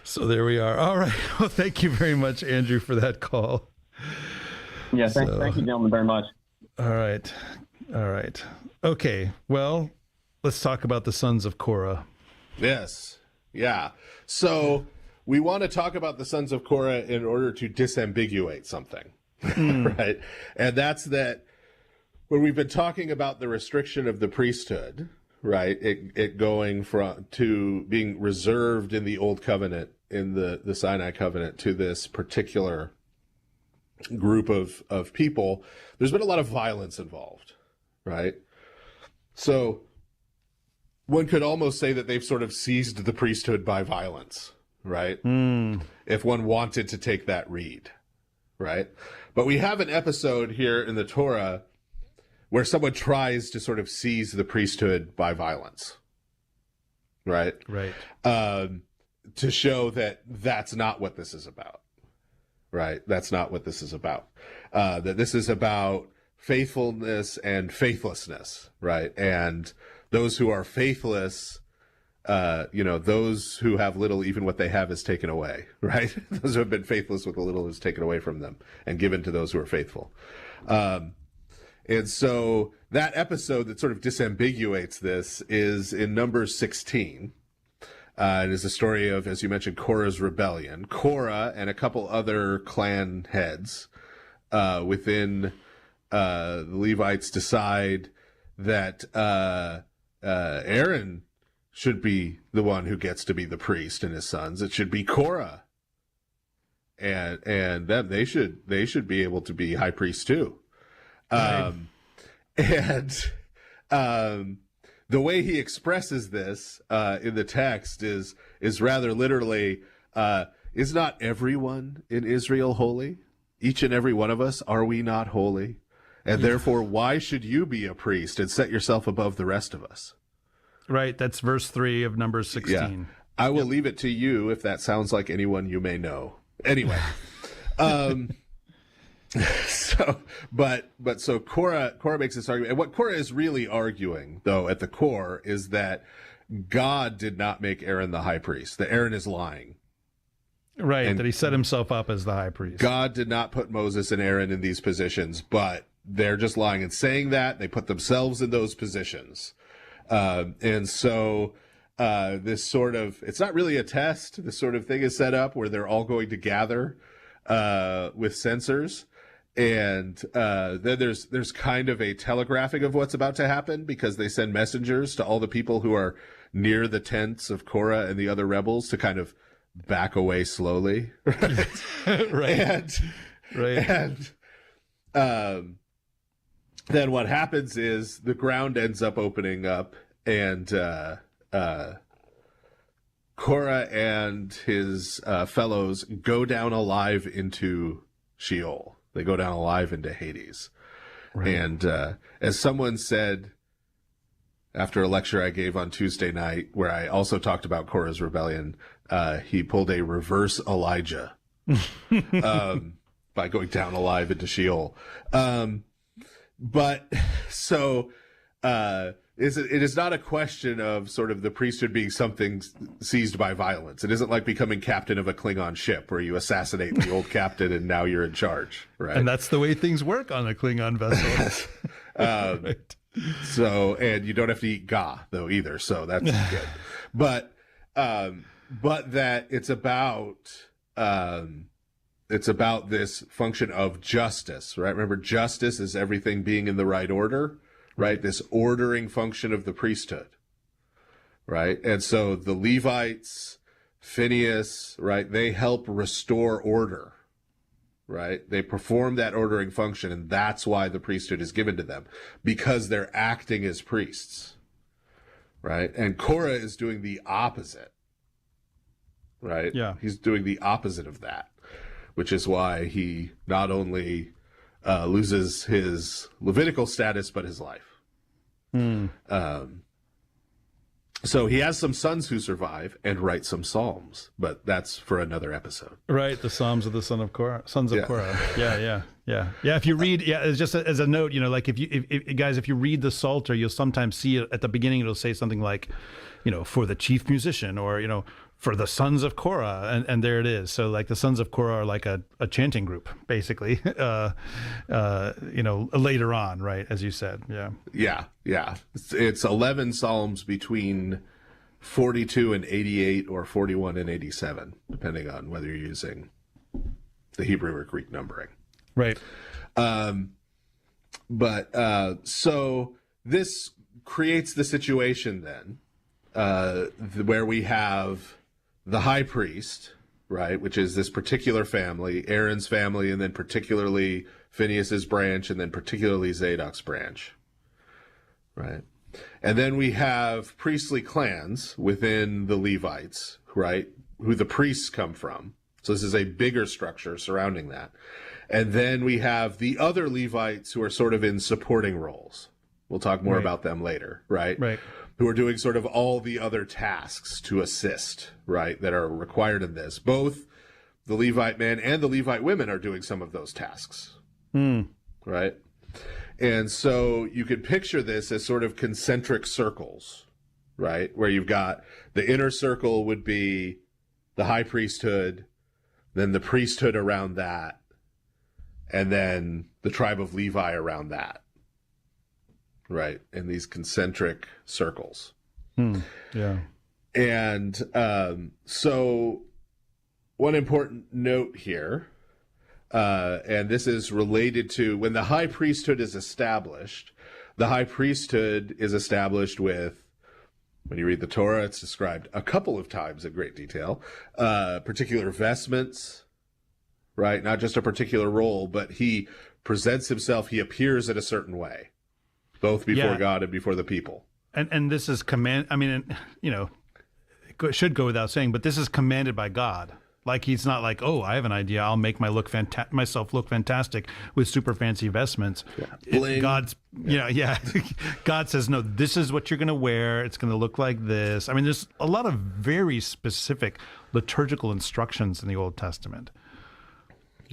So there we are. All right. Well, thank you very much, Andrew, for that call. Yeah, thank you, gentlemen, very much. All right. Okay. Well, let's talk about the sons of Korah. Yes. Yeah. So we want to talk about the sons of Korah in order to disambiguate something, right? And that's that when we've been talking about the restriction of the priesthood, right, it going to being reserved in the Old Covenant, in the Sinai Covenant, to this particular group of people, there's been a lot of violence involved, right? So one could almost say that they've sort of seized the priesthood by violence, right? If one wanted to take that read, right? But we have an episode here in the Torah where someone tries to sort of seize the priesthood by violence, right? Right. To show that that's not what this is about, right? That's not what this is about. That this is about faithfulness and faithlessness, right? And those who are faithless, those who have little, even what they have is taken away, right? Those who have been faithless with a little is taken away from them and given to those who are faithful. And so that episode that sort of disambiguates this is in Numbers 16. It is a story of, as you mentioned, Korah's rebellion. Korah and a couple other clan heads within the Levites decide that Aaron should be the one who gets to be the priest and his sons. It should be Korah. And them, they should be able to be high priests too. The way he expresses this in the text is rather literally, is not everyone in Israel holy? Each and every one of us, are we not holy? And therefore, why should you be a priest and set yourself above the rest of us? Right. That's verse 3 of Numbers 16. Yeah. I will leave it to you if that sounds like anyone you may know. Anyway. So Korah makes this argument, and what Korah is really arguing, though, at the core, is that God did not make Aaron the high priest. That Aaron is lying, right? And that he set himself up as the high priest. God did not put Moses and Aaron in these positions, but they're just lying and saying that they put themselves in those positions, and so this sort of, it's not really a test. This sort of thing is set up where they're all going to gather with censers. And then there's kind of a telegraphing of what's about to happen, because they send messengers to all the people who are near the tents of Korah and the other rebels to kind of back away slowly. Right. Right. And then what happens is the ground ends up opening up, and Korah and his fellows go down alive into Sheol. They go down alive into Hades. Right. And as someone said after a lecture I gave on Tuesday night, where I also talked about Korah's rebellion, he pulled a reverse Elijah by going down alive into Sheol. But so it is not a question of sort of the priesthood being something seized by violence. It isn't like becoming captain of a Klingon ship where you assassinate the old captain and now you're in charge, right? And that's the way things work on a Klingon vessel. Right. So, and you don't have to eat ga though either, so that's good. But but that it's about this function of justice, right? Remember, justice is everything being in the right order, right? This ordering function of the priesthood, right? And so the Levites, Phineas, right? They help restore order, right? They perform that ordering function, and that's why the priesthood is given to them, because they're acting as priests, right? And Korah is doing the opposite, right? Yeah. He's doing the opposite of that, which is why he not only loses his Levitical status, but his life. So he has some sons who survive and write some psalms, but that's for another episode. Right, the Psalms of the sons of Korah. Yeah. If you read, it's just as a note, like if you read the Psalter, you'll sometimes see it at the beginning. It'll say something like, for the chief musician, or for the sons of Korah, and there it is. So like the sons of Korah are like a chanting group, basically. Later on, right, as you said. Yeah. It's 11 psalms between 42 and 88, or 41 and 87, depending on whether you're using the Hebrew or Greek numbering. Right. So this creates the situation then, where we have the high priest, right, which is this particular family, Aaron's family, and then particularly Phinehas's branch, and then particularly Zadok's branch, right? And then we have priestly clans within the Levites, right, who the priests come from. So this is a bigger structure surrounding that. And then we have the other Levites who are sort of in supporting roles. We'll talk more about them later, right? Right. Who are doing sort of all the other tasks to assist, right, that are required in this. Both the Levite men and the Levite women are doing some of those tasks, right? And so you could picture this as sort of concentric circles, right, where you've got the inner circle would be the high priesthood, then the priesthood around that, and then the tribe of Levi around that. Right, in these concentric circles. Yeah. And so one important note here, and this is related to when the high priesthood is established. The high priesthood is established with, when you read the Torah, it's described a couple of times in great detail, particular vestments, right? Not just a particular role, but he presents himself, he appears in a certain way, both before God and before the people. And this is it should go without saying, but this is commanded by God. Like, he's not like, oh, I have an idea, I'll make myself look fantastic with super fancy vestments. God says, no, this is what you're going to wear. It's going to look like this. I mean, there's a lot of very specific liturgical instructions in the Old Testament.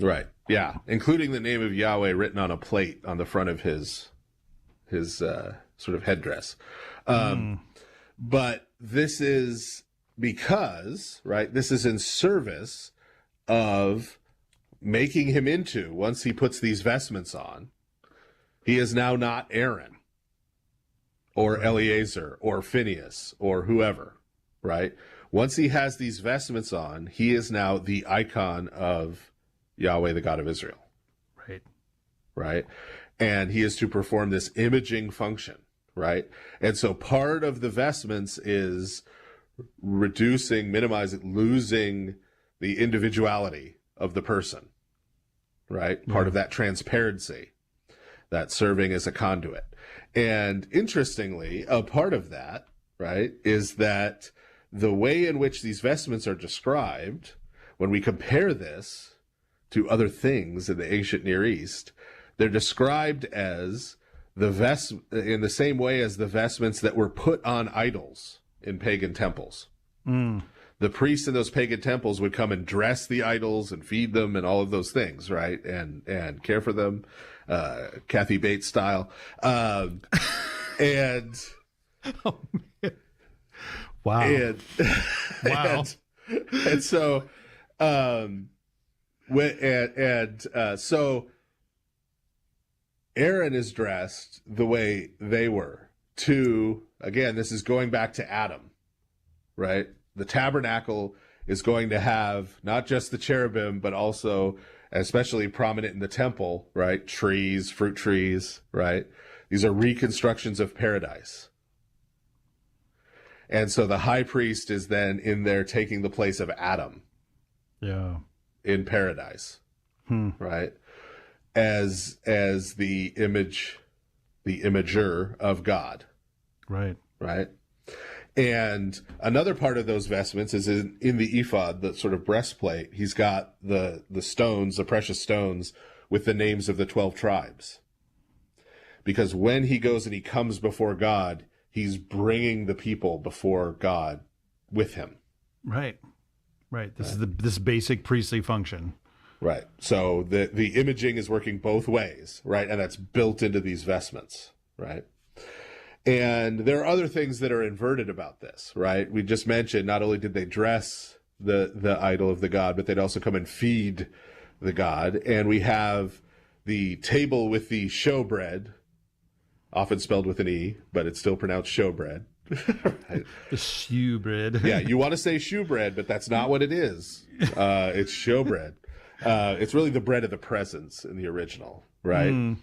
Right. Yeah. Including the name of Yahweh written on a plate on the front of his sort of headdress. But this is because, right, this is in service of making him into, once he puts these vestments on, he is now not Aaron or Eleazar or Phineas or whoever, right? Once he has these vestments on, he is now the icon of Yahweh, the God of Israel. Right? And he is to perform this imaging function, right? And so part of the vestments is minimizing, losing the individuality of the person, right? Part of that transparency, that serving as a conduit. And interestingly, a part of that, right, is that the way in which these vestments are described, when we compare this to other things in the ancient Near East, they're described as in the same way as the vestments that were put on idols in pagan temples. The priests in those pagan temples would come and dress the idols and feed them and all of those things, right? And care for them, Kathy Bates style. And oh, man. Wow. Wow. And so, so Aaron is dressed the way they were. Again, this is going back to Adam, right? the tabernacle is going to have not just the cherubim, but also, especially prominent in the temple, right? Trees, fruit trees, right? These are reconstructions of paradise. And so the high priest is then in there taking the place of Adam. Yeah. In paradise. Right? As the imager of God. Right. Right? And another part of those vestments is in the ephod, the sort of breastplate. He's got the stones, the precious stones, with the names of the 12 tribes. Because when he goes and he comes before God, he's bringing the people before God with him. Right. Right. This is this basic priestly function. Right. So the imaging is working both ways, right? And that's built into these vestments, right? And there are other things that are inverted about this, right? We just mentioned not only did they dress the idol of the god, but they'd also come and feed the god. And we have the table with the showbread, often spelled with an E, but it's still pronounced showbread. Right? The shewbread. Yeah, you want to say shewbread, but that's not what it is. It's showbread. It's really the bread of the presence in the original, right?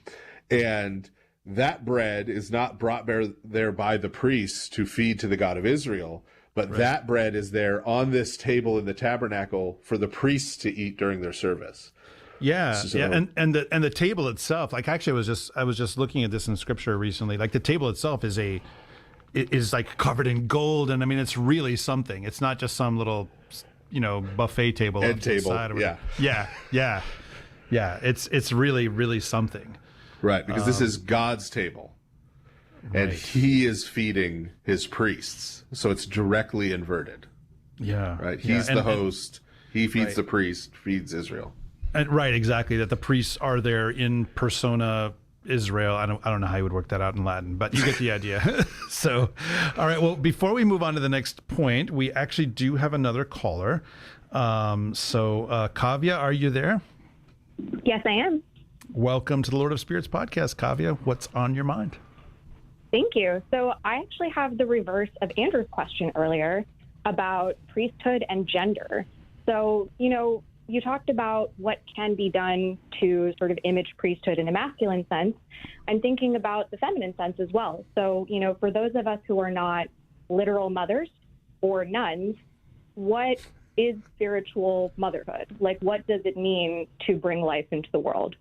And that bread is not brought there by the priests to feed to the God of Israel, but that bread is there on this table in the tabernacle for the priests to eat during their service. Yeah, yeah, and the table itself, like actually I was just looking at this in scripture recently. Like the table itself is like covered in gold, and I mean it's really something. It's not just some little, buffet table. End table. Yeah. It's really something. Right, because this is God's table, and he is feeding his priests, so it's directly inverted. Yeah, right. He's the host. He feeds the priest, feeds Israel. And right, exactly. That the priests are there in persona Israel. I don't know how you would work that out in Latin, but you get the idea. So, all right. Well, before we move on to the next point, we actually do have another caller. Kavya, are you there? Yes, I am. Welcome to the Lord of Spirits podcast, Kavya. What's on your mind? Thank you. So I actually have the reverse of Andrew's question earlier about priesthood and gender. So, you talked about what can be done to sort of image priesthood in a masculine sense. I'm thinking about the feminine sense as well. So, for those of us who are not literal mothers or nuns, what is spiritual motherhood? Like, what does it mean to bring life into the world?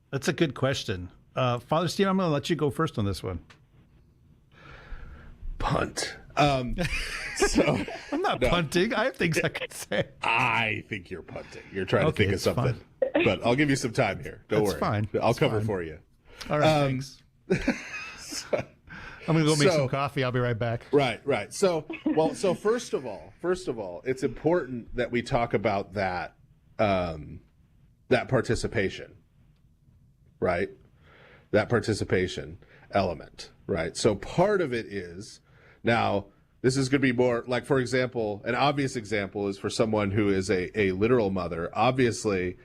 That's a good question. Father Steve, I'm going to let you go first on this one. Punt. So I'm not punting. I have things I can say. I think you're punting. You're trying to think of something. But I'll give you some time here. Don't worry. Fine. I'll cover for you. All right, thanks. I'm going to go make some coffee. I'll be right back. Right. So first of all, it's important that we talk about that participation, right? That participation element, right? So part of it is, now this is going to be more like, for example, an obvious example is for someone who is a literal mother. Obviously,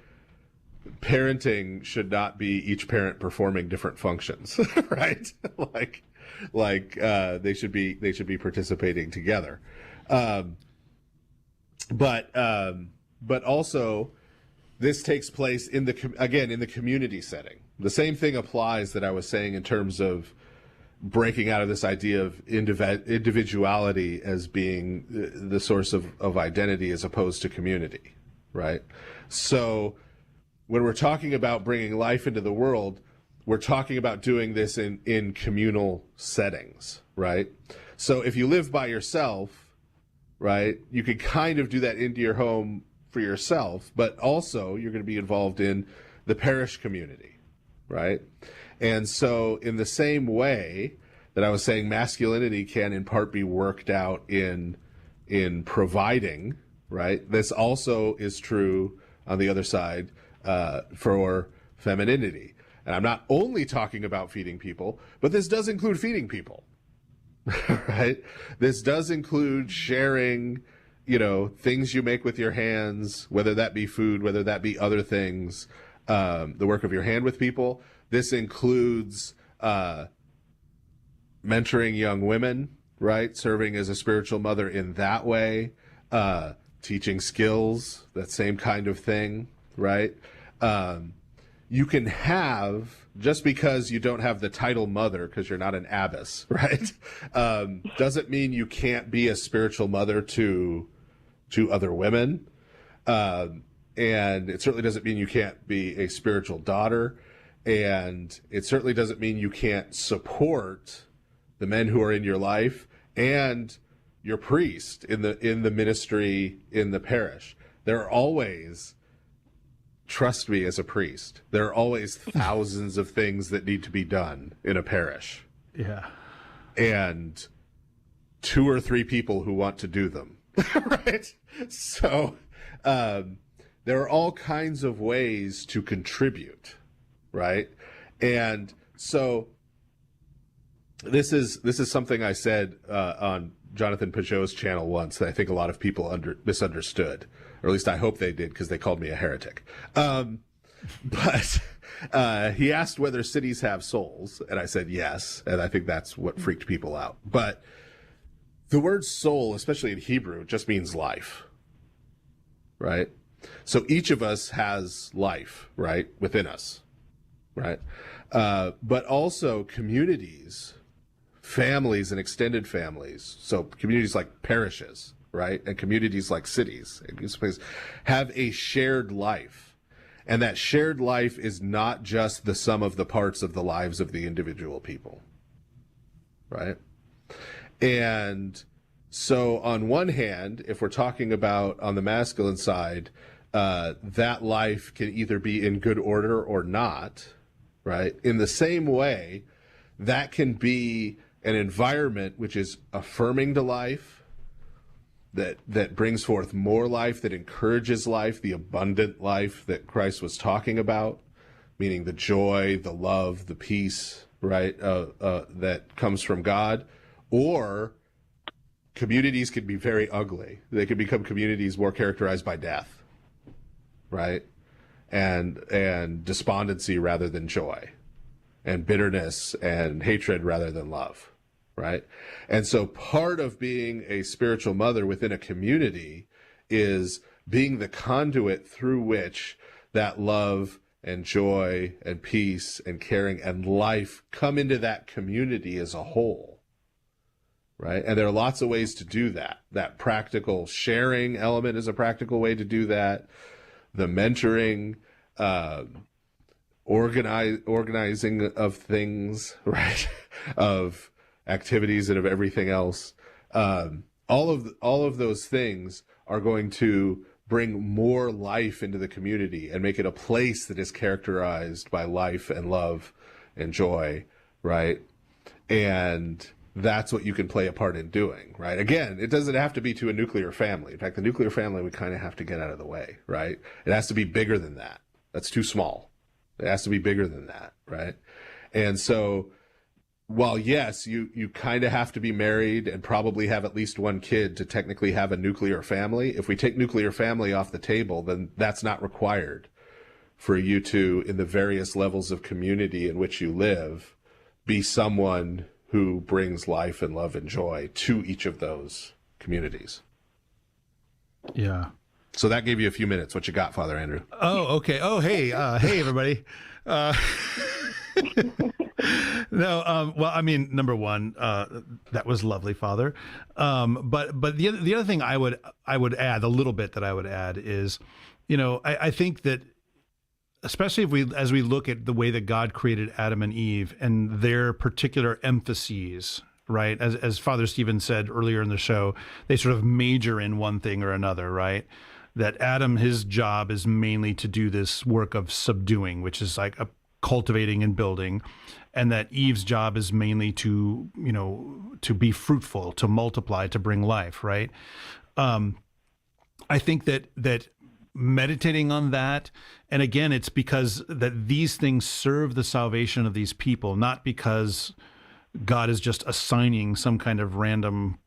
parenting should not be each parent performing different functions, right? like they should be participating together. But also, this takes place in the community setting. The same thing applies that I was saying in terms of breaking out of this idea of individuality as being the source of identity as opposed to community, right? So when we're talking about bringing life into the world, we're talking about doing this in communal settings, right? So if you live by yourself, right, you could kind of do that into your home for yourself, but also you're going to be involved in the parish community, right? And so in the same way that I was saying masculinity can in part be worked out in providing, right? This also is true on the other side for femininity. And I'm not only talking about feeding people, but this does include feeding people, right? This does include sharing, things you make with your hands, whether that be food, whether that be other things, the work of your hand with people. This includes mentoring young women, right? Serving as a spiritual mother in that way, teaching skills, that same kind of thing, right? You can have, just because you don't have the title mother because you're not an abbess, right? Doesn't mean you can't be a spiritual mother to other women. And it certainly doesn't mean you can't be a spiritual daughter. And it certainly doesn't mean you can't support the men who are in your life and your priest in the ministry in the parish. There are always, trust me as a priest, there are always thousands of things that need to be done in a parish. Yeah. And 2 or 3 people who want to do them, right? So there are all kinds of ways to contribute, right? And so this is something I said on Jonathan Pajot's channel once that I think a lot of people misunderstood, or at least I hope they did, because they called me a heretic. But he asked whether cities have souls, and I said yes, and I think that's what freaked people out. But the word soul, especially in Hebrew, just means life, right? So each of us has life, right, within us, right? But also communities, families and extended families, so communities like parishes, right, and communities like cities have a shared life. And that shared life is not just the sum of the parts of the lives of the individual people, right? And so on one hand, if we're talking about on the masculine side, that life can either be in good order or not, right? In the same way, that can be an environment which is affirming to life, that brings forth more life, that encourages life, the abundant life that Christ was talking about, meaning the joy, the love, the peace, right, that comes from God. Or communities can be very ugly. They can become communities more characterized by death, right, and despondency rather than joy, and bitterness and hatred rather than love, right? And so part of being a spiritual mother within a community is being the conduit through which that love and joy and peace and caring and life come into that community as a whole, right? And there are lots of ways to do that. That practical sharing element is a practical way to do that. The mentoring, organizing of things, right, of activities and of everything else. All of those things are going to bring more life into the community and make it a place that is characterized by life and love and joy, right? And that's what you can play a part in doing, right? Again, it doesn't have to be to a nuclear family. In fact, the nuclear family we kind of have to get out of the way, right? It has to be bigger than that. That's too small. It has to be bigger than that, right? And so while, yes, you kind of have to be married and probably have at least one kid to technically have a nuclear family, if we take nuclear family off the table, then that's not required for you to, in the various levels of community in which you live, be someone who brings life and love and joy to each of those communities. Yeah. So that gave you a few minutes. What you got, Father Andrew? Oh, okay. Oh, hey, hey, everybody. No, well, I mean, number one, that was lovely, Father. But the other thing I would add, a little bit that I would add is, I think that especially as we look at the way that God created Adam and Eve and their particular emphases, right? As Father Stephen said earlier in the show, they sort of major in one thing or another, right? That Adam, his job is mainly to do this work of subduing, which is like cultivating and building, and that Eve's job is mainly to be fruitful, to multiply, to bring life, right? I think that meditating on that, and again, it's because that these things serve the salvation of these people, not because God is just assigning some kind of random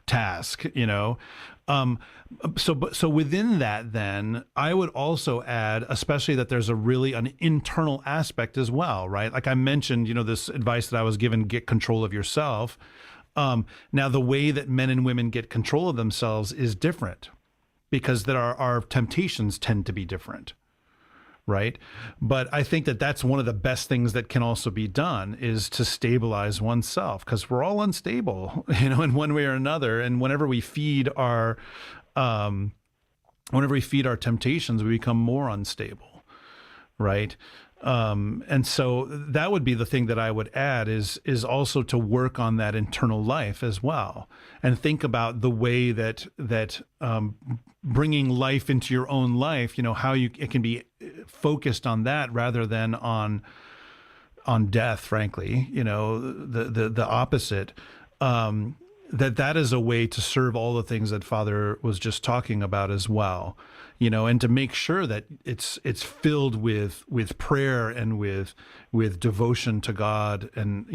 task, So within that, then I would also add, especially that there's an internal aspect as well, right? Like I mentioned, this advice that I was given, get control of yourself. Now, the way that men and women get control of themselves is different because our temptations tend to be different, right? But I think that that's one of the best things that can also be done is to stabilize oneself, because we're all unstable, in one way or another. And whenever we feed our temptations, we become more unstable, right? And so that would be the thing that I would add is also to work on that internal life as well, and think about the way that bringing life into your own life, how it can be focused on that rather than on death, frankly, the opposite. That is a way to serve all the things that Father was just talking about as well, and to make sure that it's filled with prayer and with devotion to God and,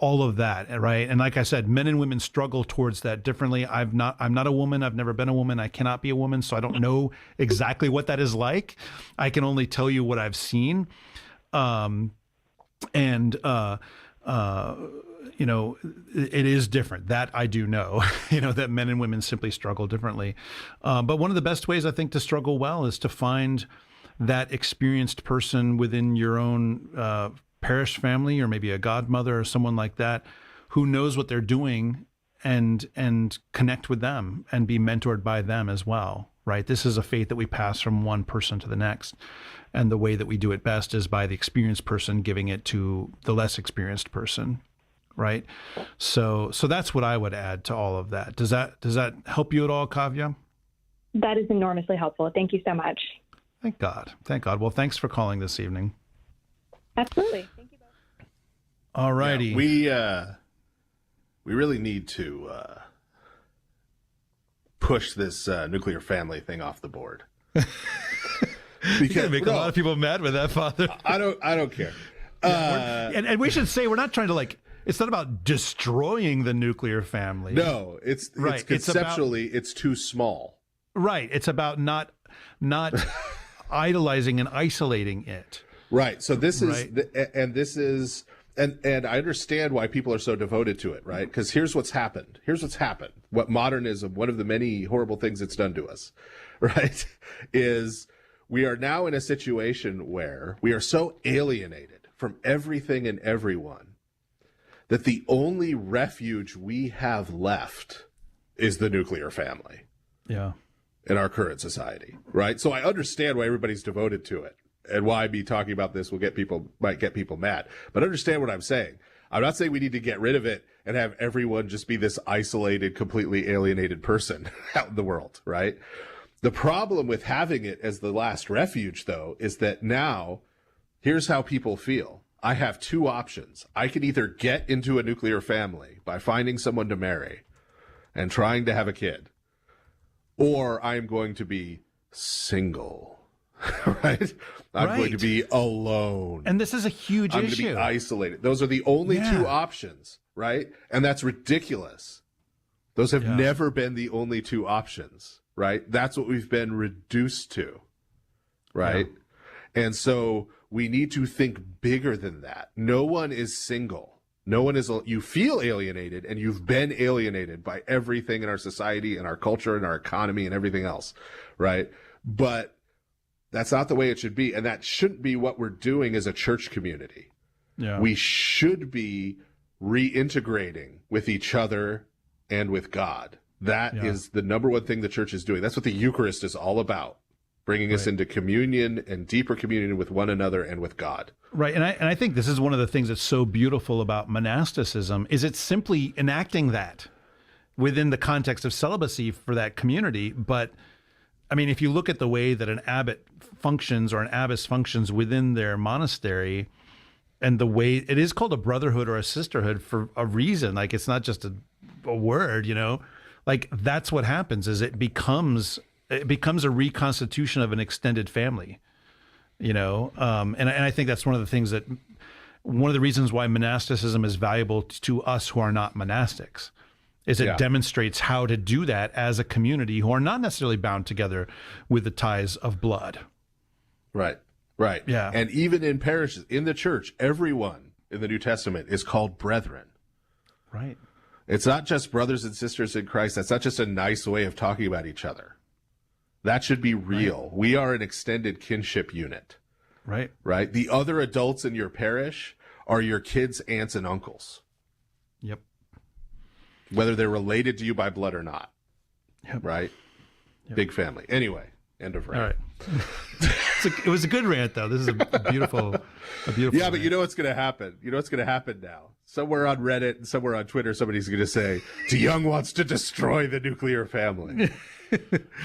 all of that, right? And like I said, men and women struggle towards that differently. I'm not a woman. I've never been a woman. I cannot be a woman. So I don't know exactly what that is like. I can only tell you what I've seen. It is different. That I do know, that men and women simply struggle differently. But one of the best ways I think to struggle well is to find that experienced person within your own parish family, or maybe a godmother or someone like that, who knows what they're doing, and connect with them and be mentored by them as well, right? This is a faith that we pass from one person to the next. And the way that we do it best is by the experienced person giving it to the less experienced person. Right. So that's what I would add to all of that. Does that help you at all, Kavya? That is enormously helpful. Thank you so much. Thank God. Well, thanks for calling this evening. Absolutely. Thank you both. All righty. Yeah, we really need to push this nuclear family thing off the board. You're gonna make a lot of people mad with that, Father. I don't care. And we should say we're not trying to it's not about destroying the nuclear family. No, it's conceptually it's too small. Right. It's about not idolizing and isolating it. Right. So this is, right. And I understand why people are so devoted to it, right? Because here's what's happened. What modernism, one of the many horrible things it's done to us, right, is we are now in a situation where we are so alienated from everything and everyone that the only refuge we have left is the nuclear family. Yeah. In our current society, right? So I understand why everybody's devoted to it, and why me talking about this might get people mad. But understand what I'm saying. I'm not saying we need to get rid of it and have everyone just be this isolated, completely alienated person out in the world, right? The problem with having it as the last refuge, though, is that now, here's how people feel. I have two options. I can either get into a nuclear family by finding someone to marry and trying to have a kid, or I'm going to be single, right? I'm going to be alone. And this is a huge issue. I'm going to be isolated. Those are the only two options, right? And that's ridiculous. Those have never been the only two options, right? That's what we've been reduced to, right? Yeah. And so we need to think bigger than that. No one is single. No one is, you feel alienated, and you've been alienated by everything in our society and our culture and our economy and everything else, right? But that's not the way it should be. And that shouldn't be what we're doing as a church community. Yeah. We should be reintegrating with each other and with God. That is the number one thing the church is doing. That's what the Eucharist is all about. Bringing us into communion and deeper communion with one another and with God. Right. And I think this is one of the things that's so beautiful about monasticism is it's simply enacting that within the context of celibacy for that community. But I mean, if you look at the way that an abbot functions or an abbess functions within their monastery, and the way it is called a brotherhood or a sisterhood for a reason, like it's not just a word, like that's what happens is it becomes a reconstitution of an extended family, and I think that's one of the reasons why monasticism is valuable to us who are not monastics, is it demonstrates how to do that as a community who are not necessarily bound together with the ties of blood. Right. Right. Yeah. And even in parishes, in the church, everyone in the New Testament is called brethren. Right. It's not just brothers and sisters in Christ. That's not just a nice way of talking about each other. That should be real. Right. We are an extended kinship unit. Right. Right. The other adults in your parish are your kids' aunts and uncles. Yep. Whether they're related to you by blood or not. Yep. Right. Yep. Big family. Anyway, end of rant. All right. It was a good rant, though. This is a beautiful Yeah, rant. but you know what's going to happen? You know what's going to happen now? Somewhere on Reddit and somewhere on Twitter, somebody's going to say, DeYoung wants to destroy the nuclear family.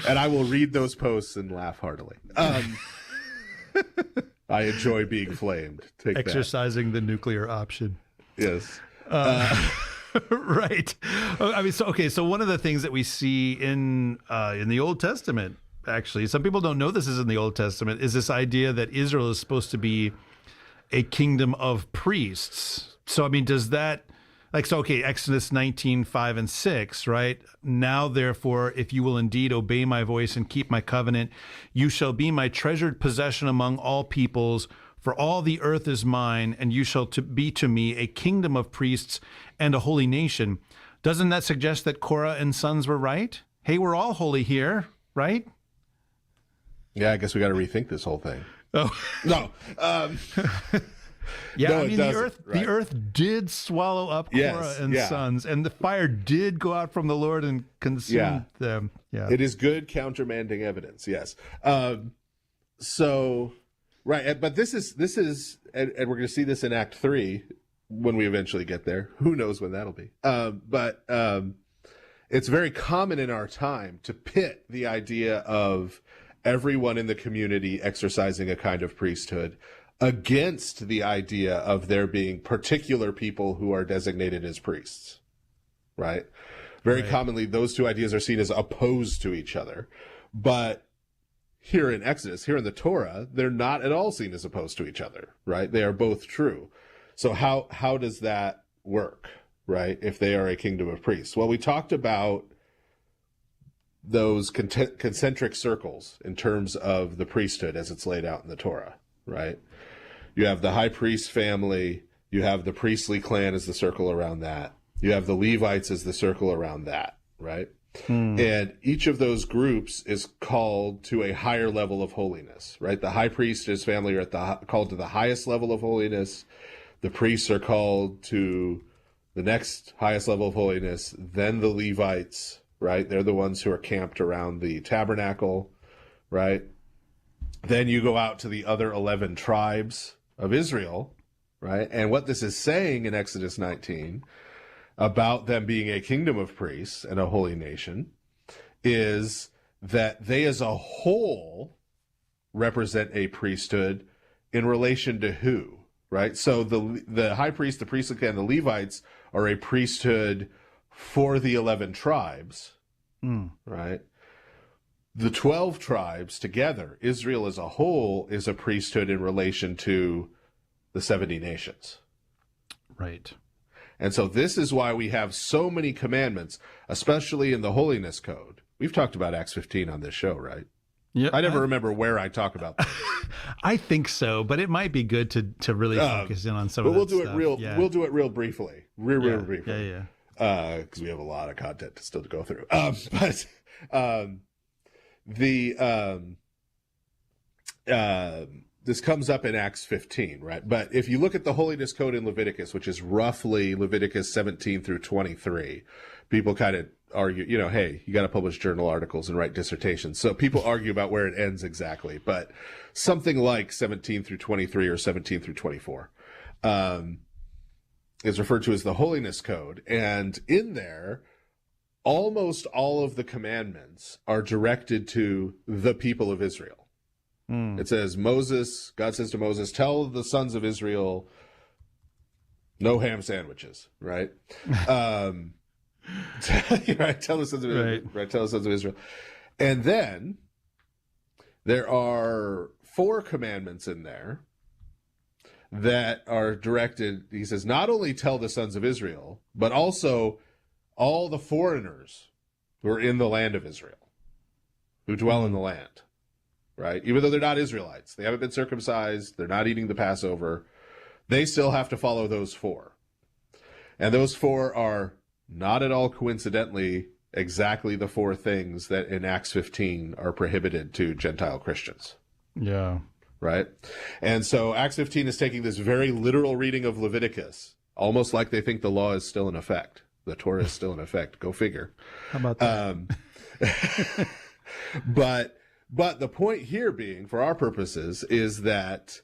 And I will read those posts and laugh heartily. I enjoy being flamed. Take Exercising the nuclear option. Yes. Right. I mean, so one of the things that we see in the Old Testament, actually, some people don't know this is in the Old Testament, is this idea that Israel is supposed to be a kingdom of priests. So, I mean, does that, Exodus 19, 5 and 6, right? Now, therefore, if you will indeed obey my voice and keep my covenant, you shall be my treasured possession among all peoples, for all the earth is mine, and you shall be to me a kingdom of priests and a holy nation. Doesn't that suggest that Korah and sons were right? Hey, we're all holy here, right? Yeah, I guess we got to rethink this whole thing. Oh. No. Yeah, no, I mean, the earth did swallow up Korah and sons, and the fire did go out from the Lord and consume them. Yeah, it is good countermanding evidence. Yes. So, right, but this is, and we're going to see this in Act 3 when we eventually get there. Who knows when that'll be? But it's very common in our time to pit the idea of everyone in the community exercising a kind of priesthood against the idea of there being particular people who are designated as priests, right? Very commonly, those two ideas are seen as opposed to each other. But here in Exodus, here in the Torah, they're not at all seen as opposed to each other, right? They are both true. So how does that work, right, if they are a kingdom of priests? Well, we talked about those concentric circles in terms of the priesthood as it's laid out in the Torah, right? You have the high priest family, you have the priestly clan as the circle around that, you have the Levites as the circle around that, right? And each of those groups is called to a higher level of holiness, right? The high priest and his family are called to the highest level of holiness. The priests are called to the next highest level of holiness. Then the Levites, right? They're the ones who are camped around the tabernacle, right? Then you go out to the other 11 tribes of Israel, right? And what this is saying in Exodus 19 about them being a kingdom of priests and a holy nation is that they as a whole represent a priesthood in relation to who, right? So the high priest, the priestly and the Levites are a priesthood for the 11 tribes, right? The 12 tribes together, Israel as a whole, is a priesthood in relation to the 70 nations. Right. And so this is why we have so many commandments, especially in the Holiness Code. We've talked about Acts 15 on this show, right? Yeah. I never remember where I talk about that. I think so, but it might be good to really focus in on some of that we'll do stuff. it real. Yeah. We'll do it real briefly. Real briefly. Yeah. Because we have a lot of content still to go through. This comes up in Acts 15, right? But if you look at the Holiness Code in Leviticus, which is roughly Leviticus 17 through 23, people kind of argue, hey, you got to publish journal articles and write dissertations. So people argue about where it ends exactly, but something like 17 through 23 or 17 through 24 is referred to as the Holiness Code. And in there, almost all of the commandments are directed to the people of Israel. It says God says to Moses, tell the sons of Israel, no ham sandwiches, right? Right, tell the sons of Israel, right? Tell the sons of Israel. And then there are 4 commandments in there that are directed, he says, not only tell the sons of Israel, but also all the foreigners who are in the land of Israel, who dwell in the land. Right? Even though they're not Israelites, they haven't been circumcised, they're not eating the Passover, they still have to follow those 4. And those 4 are not at all coincidentally, exactly the 4 things that in Acts 15 are prohibited to Gentile Christians. Yeah. Right? And so Acts 15 is taking this very literal reading of Leviticus, almost like they think the law is still in effect. The Torah is still in effect. Go figure. How about that? But the point here being, for our purposes, is that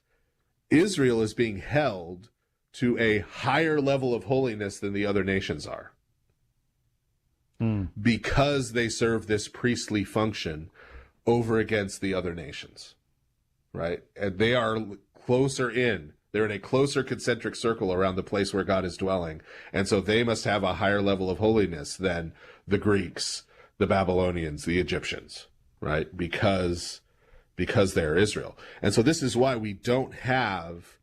Israel is being held to a higher level of holiness than the other nations are. Because they serve this priestly function over against the other nations, right? And they are closer in. They're in a closer concentric circle around the place where God is dwelling. And so they must have a higher level of holiness than the Greeks, the Babylonians, the Egyptians, right? Because they're Israel. And so this is why we don't have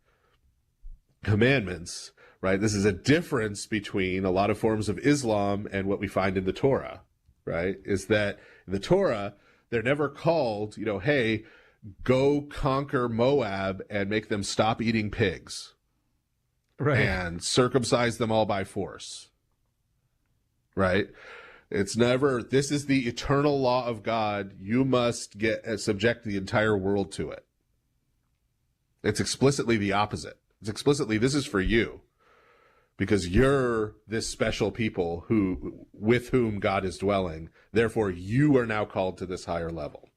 commandments, right? This is a difference between a lot of forms of Islam and what we find in the Torah, right? Is that in the Torah, they're never called, hey, go conquer Moab and make them stop eating pigs. Right. And circumcise them all by force. Right? It's never, this is the eternal law of God. You must subject the entire world to it. It's explicitly the opposite. It's explicitly, this is for you. Because you're this special people with whom God is dwelling. Therefore, you are now called to this higher level.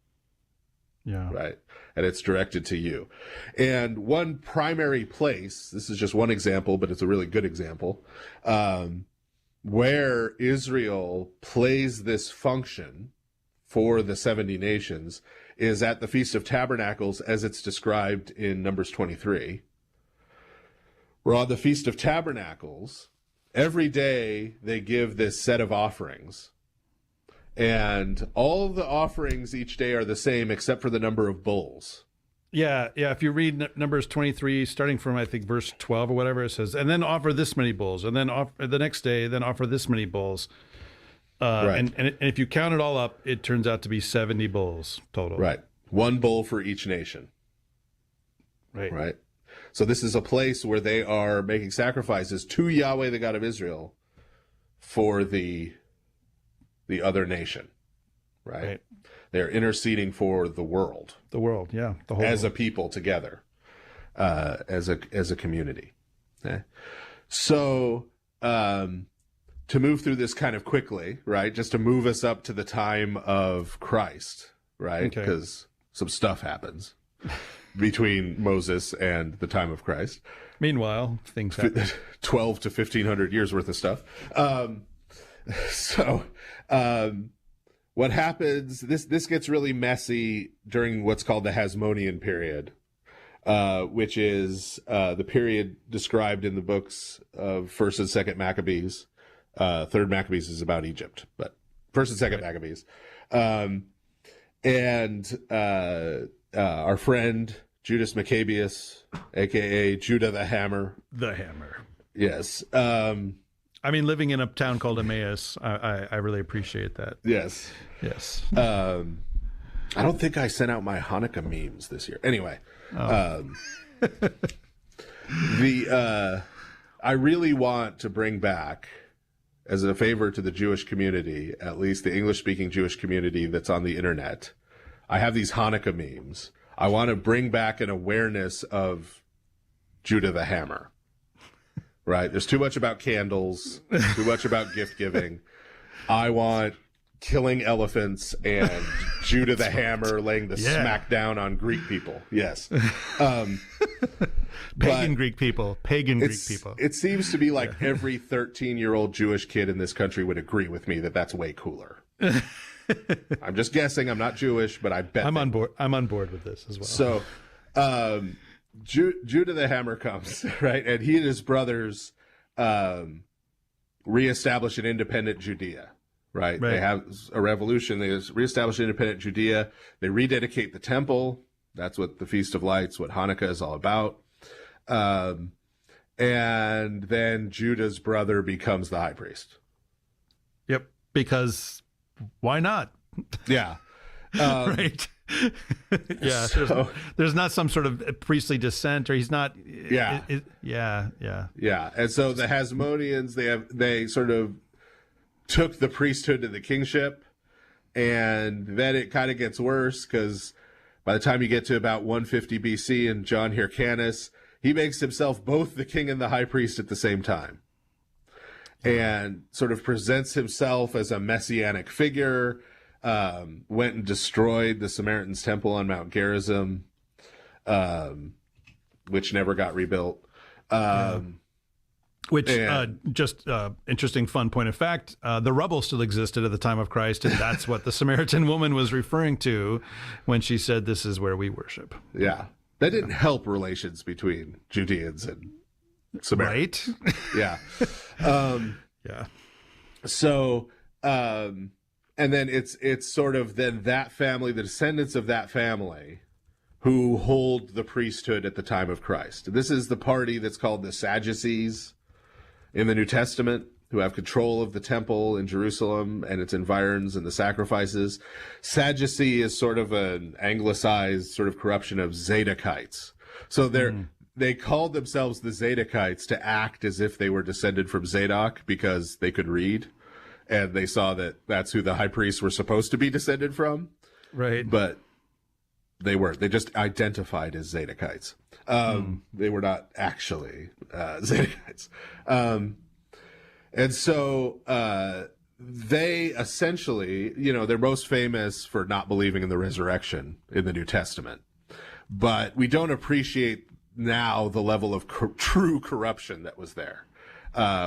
Yeah. Right. And it's directed to you. And one primary place, this is just one example, but it's a really good example, where Israel plays this function for the 70 nations is at the Feast of Tabernacles as it's described in Numbers 23. We're on the Feast of Tabernacles. Every day they give this set of offerings. And all of the offerings each day are the same except for the number of bulls. Yeah. If you read Numbers 23, starting from, I think, verse 12 or whatever, it says, and then offer this many bulls. And then the next day, then offer this many bulls. Right. And if you count it all up, it turns out to be 70 bulls total. Right. 1 bull for each nation. Right. So this is a place where they are making sacrifices to Yahweh, the God of Israel, for the other nation, right? They're interceding for the world. The world, yeah. The whole as world. A people together, as a community. Okay? So to move through this kind of quickly, right? Just to move us up to the time of Christ, right? Because some stuff happens between Moses and the time of Christ. Meanwhile, things happen. 12 to 1,500 years worth of stuff. What happens, this gets really messy during what's called the Hasmonean period, which is the period described in the books of 1st and 2nd Maccabees. 3rd Maccabees is about Egypt, but 1st and 2nd Maccabees. Our friend Judas Maccabeus, a.k.a. Judah the Hammer. The Hammer. Yes. Living in a town called Emmaus, I really appreciate that. Yes. I don't think I sent out my Hanukkah memes this year. Anyway, I really want to bring back, as a favor to the Jewish community, at least the English-speaking Jewish community that's on the internet, I have these Hanukkah memes. I want to bring back an awareness of Judah the Hammer. Right? There's too much about candles, too much about gift giving. I want killing elephants and Judah the Hammer laying the smack down on Greek people. Yes. Pagan Greek people. It seems to be like every 13-year-old Jewish kid in this country would agree with me that that's way cooler. I'm just guessing. I'm not Jewish, but I bet I'm on board with this as well. So, Judah the Hammer comes, right? And he and his brothers reestablish an independent Judea, right? They have a revolution. They reestablish independent Judea. They rededicate the temple. That's what the Feast of Lights, what Hanukkah is all about. And then Judah's brother becomes the high priest. Yep, because why not? Yeah. Right. Yeah. So, there's not some sort of priestly descent, or he's not. Yeah. Yeah. And so the Hasmoneans, they sort of took the priesthood to the kingship. And then it kind of gets worse because by the time you get to about 150 BC and John Hyrcanus, he makes himself both the king and the high priest at the same time. And sort of presents himself as a messianic figure, went and destroyed the Samaritans' temple on Mount Gerizim, which never got rebuilt. Interesting fun point of fact, the rubble still existed at the time of Christ, and that's what the Samaritan woman was referring to when she said, this is where we worship. Yeah. That didn't help relations between Judeans and Samaritans. Right? Yeah. Yeah. So, and then it's sort of then that family, the descendants of that family, who hold the priesthood at the time of Christ. This is the party that's called the Sadducees in the New Testament, who have control of the temple in Jerusalem and its environs and the sacrifices. Sadducee is sort of an anglicized sort of corruption of Zadokites. So they called themselves the Zadokites to act as if they were descended from Zadok because they could read, and they saw that that's who the high priests were supposed to be descended from. Right. But they weren't. They just identified as Zadokites. They were not actually Zadokites. And so they essentially, they're most famous for not believing in the resurrection in the New Testament. But we don't appreciate now the level of true corruption that was there,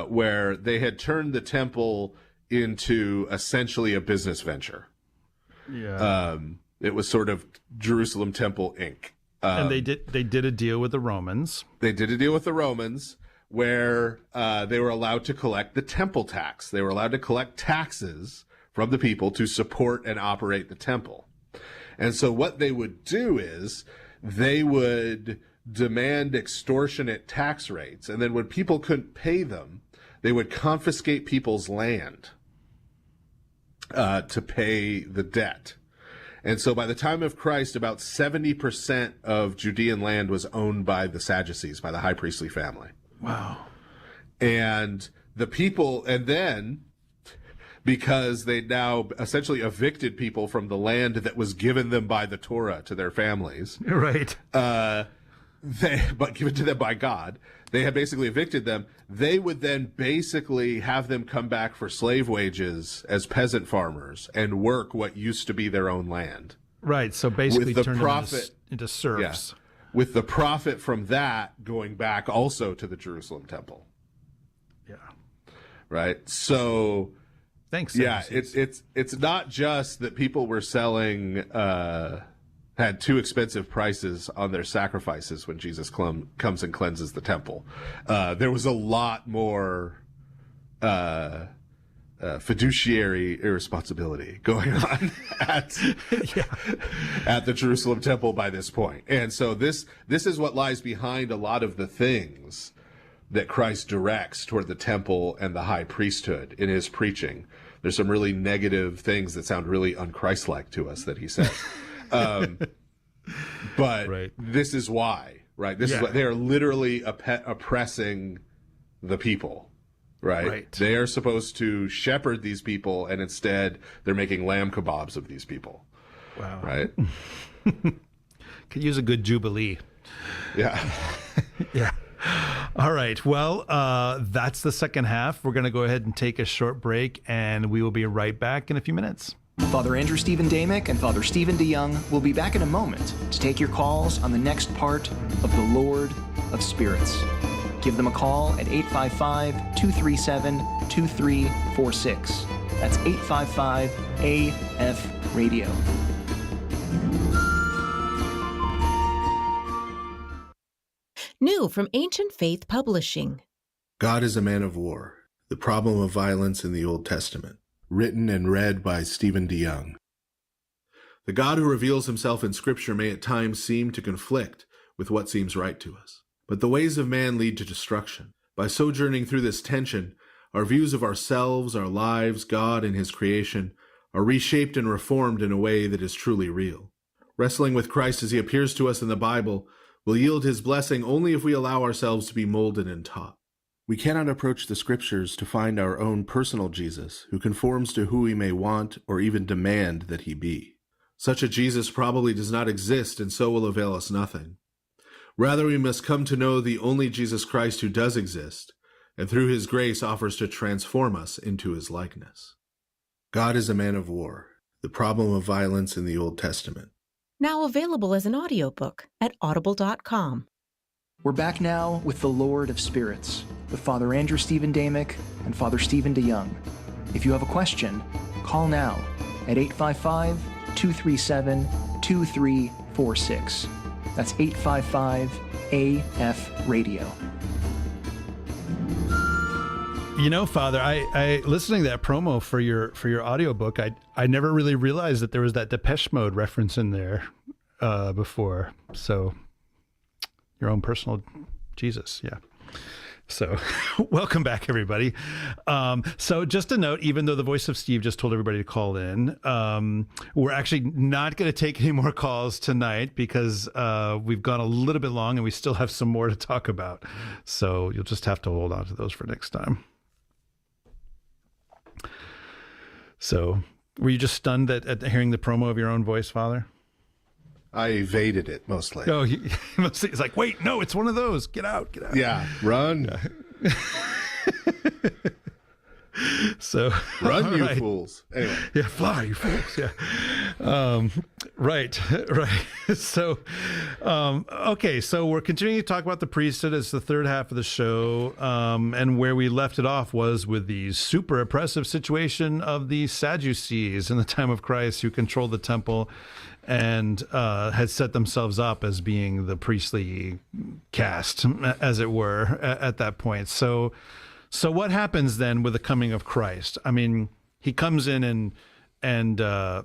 where they had turned the temple into essentially a business venture. Yeah. It was sort of Jerusalem Temple Inc. And they did a deal with the Romans. They did a deal with the Romans where they were allowed to collect the temple tax. They were allowed to collect taxes from the people to support and operate the temple. And so what they would do is they would demand extortionate tax rates. And then when people couldn't pay them, they would confiscate people's land to pay the debt. And so by the time of Christ, about 70% of Judean land was owned by the Sadducees, by the high priestly family. Wow. And the people, and then because they now essentially evicted people from the land that was given them by the Torah to their families. Right. But given to them by God, they had basically evicted them. They would then basically have them come back for slave wages as peasant farmers and work what used to be their own land. Right. So basically with the turn profit them into serfs. Yeah, with the profit from that going back also to the Jerusalem temple. Yeah. Right. So thanks. Yeah, it's not just that people were selling had too expensive prices on their sacrifices when Jesus comes and cleanses the temple. There was a lot more fiduciary irresponsibility going on at the Jerusalem temple by this point. And so this is what lies behind a lot of the things that Christ directs toward the temple and the high priesthood in his preaching. There's some really negative things that sound really unchristlike to us that he says. But right. This is why, right? This is why they are literally oppressing the people, right? They are supposed to shepherd these people, and instead they're making lamb kebabs of these people. Wow. Right? Could use a good jubilee. Yeah. Yeah. All right. Well, that's the second half. We're going to go ahead and take a short break, and we will be right back in a few minutes. Father Andrew Stephen Damick and Father Stephen DeYoung will be back in a moment to take your calls on the next part of The Lord of Spirits. Give them a call at 855-237-2346. That's 855-AF-RADIO. New from Ancient Faith Publishing. God is a Man of War, The Problem of Violence in the Old Testament. Written and read by Stephen DeYoung. The God who reveals himself in Scripture may at times seem to conflict with what seems right to us. But the ways of man lead to destruction. By sojourning through this tension, our views of ourselves, our lives, God, and his creation are reshaped and reformed in a way that is truly real. Wrestling with Christ as he appears to us in the Bible will yield his blessing only if we allow ourselves to be molded and taught. We cannot approach the scriptures to find our own personal Jesus, who conforms to who we may want or even demand that he be. Such a Jesus probably does not exist, and so will avail us nothing. Rather, we must come to know the only Jesus Christ who does exist, and through his grace offers to transform us into his likeness. God is a man of war, the problem of violence in the Old Testament. Now available as an audiobook at audible.com. We're back now with the Lord of Spirits, with Father Andrew Stephen Damick and Father Stephen DeYoung. If you have a question, call now at 855-237-2346. That's 855-AF-RADIO. You know, Father, I listening to that promo for your audiobook, I never really realized that there was that Depeche Mode reference in there before. So your own personal Jesus, yeah. So welcome back, everybody. So just a note, even though the voice of Steve just told everybody to call in, we're actually not going to take any more calls tonight because we've gone a little bit long and we still have some more to talk about. So you'll just have to hold on to those for next time. So were you just stunned at hearing the promo of your own voice, Father? I evaded it mostly. Oh, it's like, wait, no, it's one of those. Get out, get out. Yeah, run. Yeah. So run, you right. fools. Anyway. Yeah, fly, you fools. Yeah. Right. So, okay. So we're continuing to talk about the priesthood as the third half of the show. And where we left it off was with the super oppressive situation of the Sadducees in the time of Christ, who controlled the temple and had set themselves up as being the priestly caste, as it were, at that point. So what happens then with the coming of Christ? I mean, he comes in and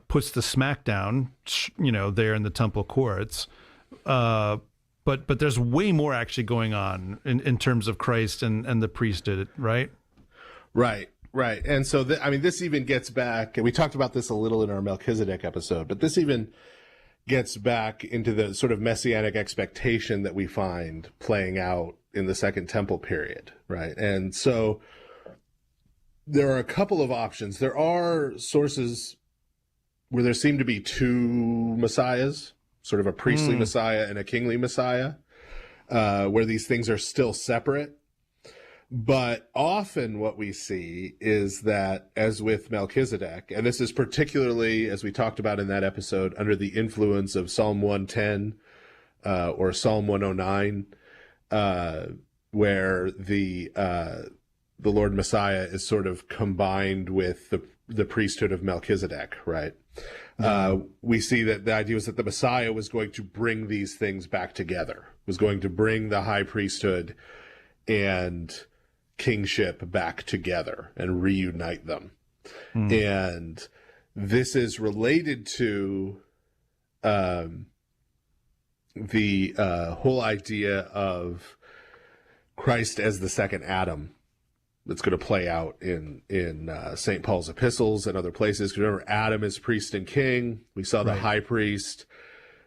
puts the smack down, there in the temple courts. But there's way more actually going on in terms of Christ and the priesthood, right? Right. And so, this even gets back, and we talked about this a little in our Melchizedek episode, but this even gets back into the sort of messianic expectation that we find playing out in the Second Temple period, right? And so there are a couple of options. There are sources where there seem to be two messiahs, sort of a priestly messiah and a kingly messiah, where these things are still separate. But often what we see is that, as with Melchizedek, and this is particularly, as we talked about in that episode, under the influence of Psalm 110 or Psalm 109, where the Lord Messiah is sort of combined with the priesthood of Melchizedek, right? We see that the idea was that the Messiah was going to bring these things back together, was going to bring the high priesthood and kingship back together and reunite them. And this is related to the whole idea of Christ as the second Adam that's going to play out in St. Paul's epistles and other places. Remember, Adam is priest and king. We saw the high priest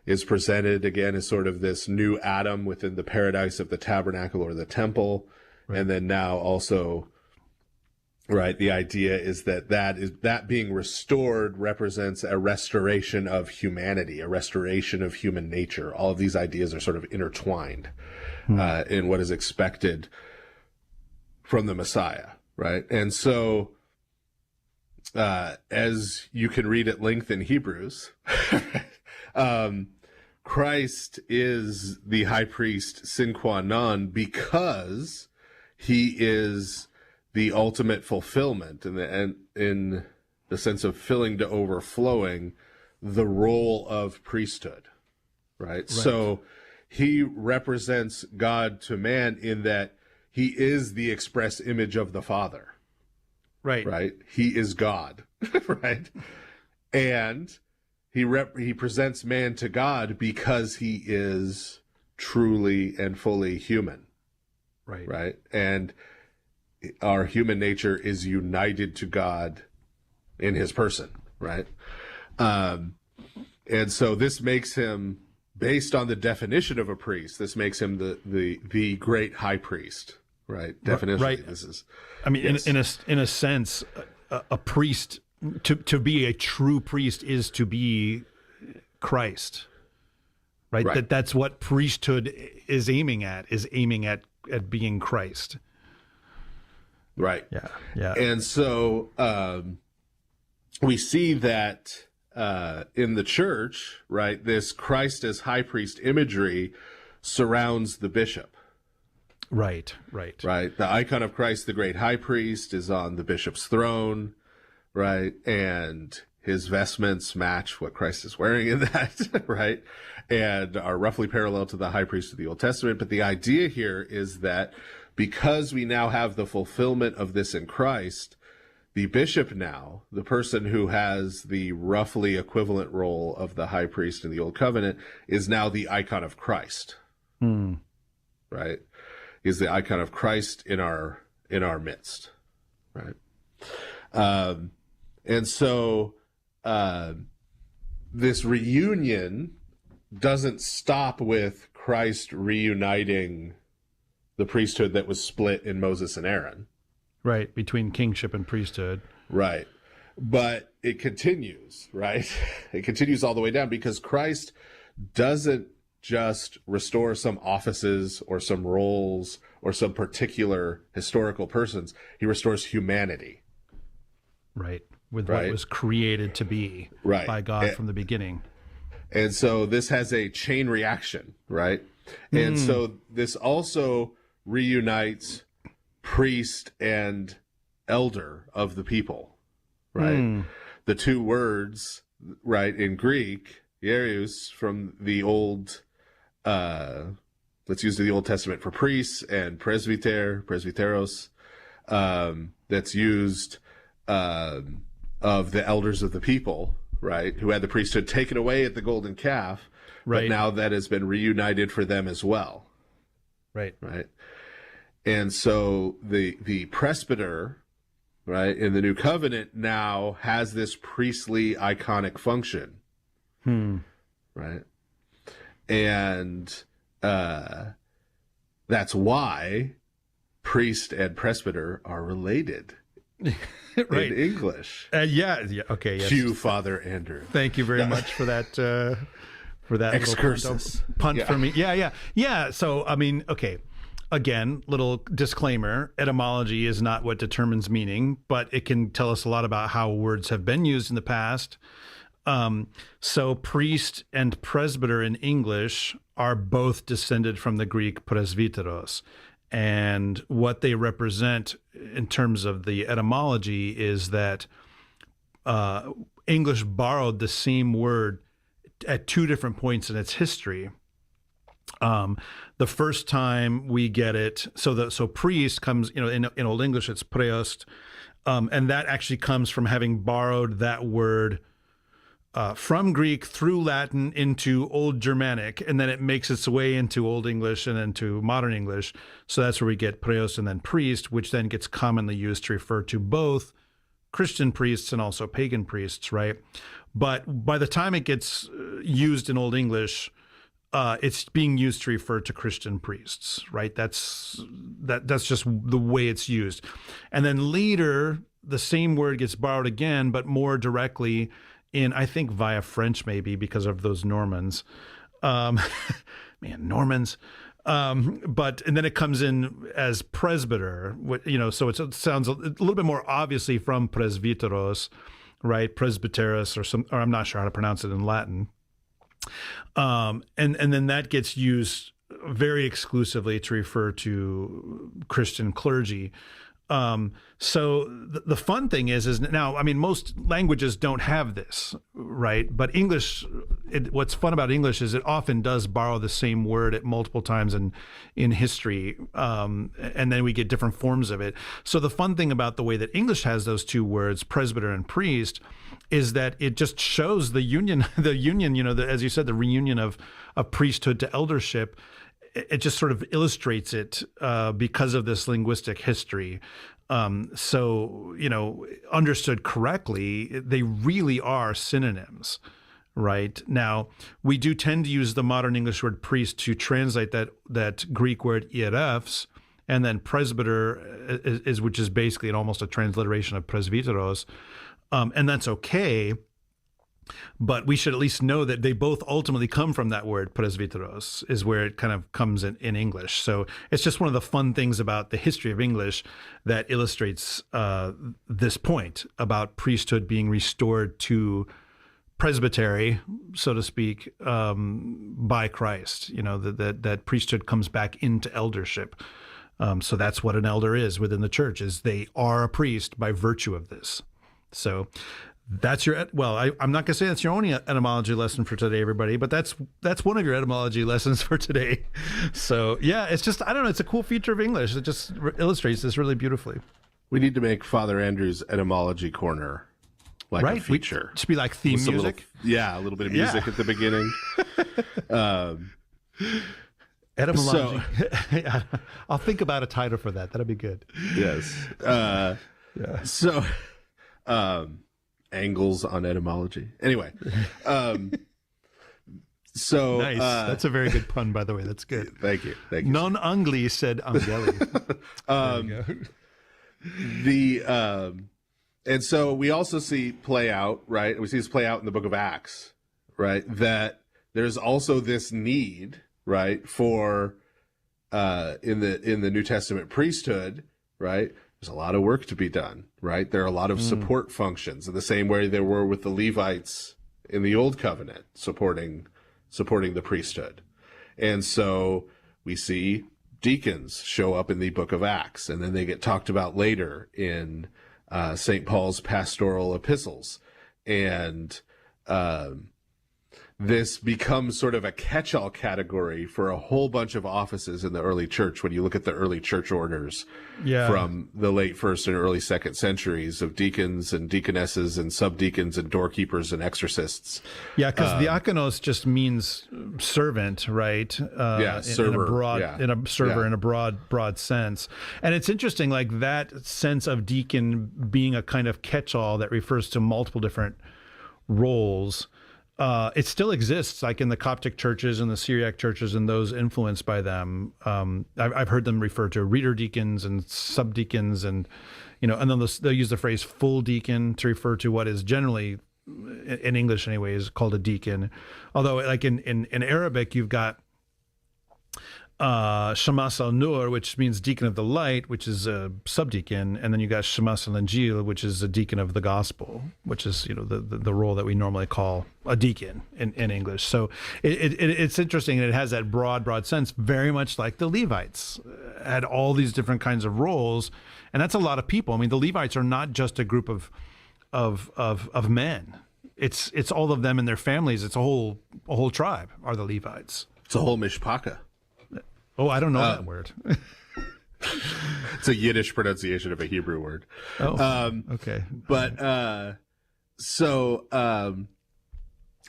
is presented again as sort of this new Adam within the paradise of the tabernacle or the temple. Right. And then now also, right, the idea is that being restored represents a restoration of humanity, a restoration of human nature. All of these ideas are sort of intertwined in what is expected from the Messiah, right? And so, as you can read at length in Hebrews, Christ is the high priest sine qua non because he is the ultimate fulfillment and in the sense of filling to overflowing the role of priesthood, right? So he represents God to man in that he is the express image of the Father. Right. He is God, right? And he presents man to God because he is truly and fully human. Right. And our human nature is united to God in his person, right? And so this makes him, based on the definition of a priest, this makes him the great high priest, right? Definitionally, right. This is. I mean, yes. in a sense, a priest to be a true priest is to be Christ, right? That's what priesthood is aiming at being Christ. Right. Yeah. And so we see that in the church, right, this Christ as high priest imagery surrounds the bishop. Right. The icon of Christ, the great high priest, is on the bishop's throne, right? And his vestments match what Christ is wearing in that, right? And are roughly parallel to the high priest of the Old Testament. But the idea here is that because we now have the fulfillment of this in Christ, the bishop now, the person who has the roughly equivalent role of the high priest in the Old Covenant, is now the icon of Christ, right? Is the icon of Christ in our midst, right? And so this reunion doesn't stop with Christ reuniting the priesthood that was split in Moses and Aaron. Right, between kingship and priesthood. Right. But it continues, right? It continues all the way down because Christ doesn't just restore some offices or some roles or some particular historical persons. He restores humanity. Right. With what was created to be by God from the beginning. And so this has a chain reaction, right? And so this also reunites priest and elder of the people, right? The two words, right, in Greek, hieros, from the old, let's use the Old Testament for priests, and presbyteros, that's used of the elders of the people, right, who had the priesthood taken away at the golden calf, but now that has been reunited for them as well. Right. And so the presbyter, right, in the New Covenant now has this priestly iconic function. Right. And that's why priest and presbyter are related. Right. In English. Okay. Yes. Cue Father Andrew. Thank you very much for that. For that excursus punt for me. Yeah. So, I mean, okay. Again, little disclaimer, etymology is not what determines meaning, but it can tell us a lot about how words have been used in the past. So priest and presbyter in English are both descended from the Greek presbyteros. And what they represent in terms of the etymology is that English borrowed the same word at two different points in its history. The first time we get it, so priest comes, in Old English it's preost, and that actually comes from having borrowed that word from Greek through Latin into Old Germanic, and then it makes its way into Old English and then to modern English. So that's where we get preost and then priest, which then gets commonly used to refer to both Christian priests and also pagan priests, right? But by the time it gets used in Old English, it's being used to refer to Christian priests, right? That's just the way it's used. And then later, the same word gets borrowed again, but more directly I think via French, maybe because of those Normans. Normans. And then it comes in as presbyter, so it sounds a little bit more obviously from presbyteros, right? Presbyteros or I'm not sure how to pronounce it in Latin. And then that gets used very exclusively to refer to Christian clergy. So the fun thing is now, I mean, most languages don't have this, right? But English, what's fun about English is it often does borrow the same word at multiple times in history. And then we get different forms of it. So the fun thing about the way that English has those two words, presbyter and priest, is that it just shows the union, as you said, the reunion of priesthood to eldership. It just sort of illustrates it because of this linguistic history. So, understood correctly, they really are synonyms, right? Now, we do tend to use the modern English word priest to translate that Greek word hierarchs, And then presbyter is which is basically almost a transliteration of presbyteros. And that's okay. But we should at least know that they both ultimately come from that word presbyteros, is where it kind of comes in English. So it's just one of the fun things about the history of English that illustrates this point about priesthood being restored to presbytery, so to speak, by Christ. You know, that priesthood comes back into eldership. So that's what an elder is within the church, is they are a priest by virtue of this. So that's your, well, I'm not going to say that's your only etymology lesson for today, everybody, but that's one of your etymology lessons for today. So yeah, it's just, I don't know, it's a cool feature of English. It just illustrates this really beautifully. We need to make Father Andrew's etymology corner like a feature. It should be like theme music. A little bit of music at the beginning. Etymology. So, I'll think about a title for that. That'd be good. Yes. So, angles on etymology. Anyway, so nice. That's a very good pun, by the way. That's good. Thank you. Non angli sed angeli. And so we also see play out, right? We see this play out in the book of Acts, right? That there's also this need, right, for in the New Testament priesthood, right? There's a lot of work to be done, right? There are a lot of support functions in the same way there were with the Levites in the Old Covenant supporting the priesthood. And so we see deacons show up in the book of Acts, and then they get talked about later in St. Paul's pastoral epistles. And this becomes sort of a catch-all category for a whole bunch of offices in the early church when you look at the early church orders from the late first and early second centuries of deacons and deaconesses and subdeacons and doorkeepers and exorcists. Yeah, because diakonos just means servant, right? Server. In a broad sense. And it's interesting, like that sense of deacon being a kind of catch-all that refers to multiple different roles. It still exists, like in the Coptic churches and the Syriac churches and those influenced by them. I've heard them refer to reader deacons and subdeacons, and and then they'll use the phrase full deacon to refer to what is generally, in English anyway, is called a deacon. Although, like in Arabic, you've got Shamas al-Nur, which means deacon of the light, which is a subdeacon, and then you got Shamas al-Injil, which is a deacon of the gospel, which is the role that we normally call a deacon in English. So it's interesting, and it has that broad sense, very much like the Levites had all these different kinds of roles, and that's a lot of people. I mean, the Levites are not just a group of men. It's all of them and their families. It's a whole tribe are the Levites. It's a whole mishpacha. Oh, I don't know that word. It's a Yiddish pronunciation of a Hebrew word. Okay. But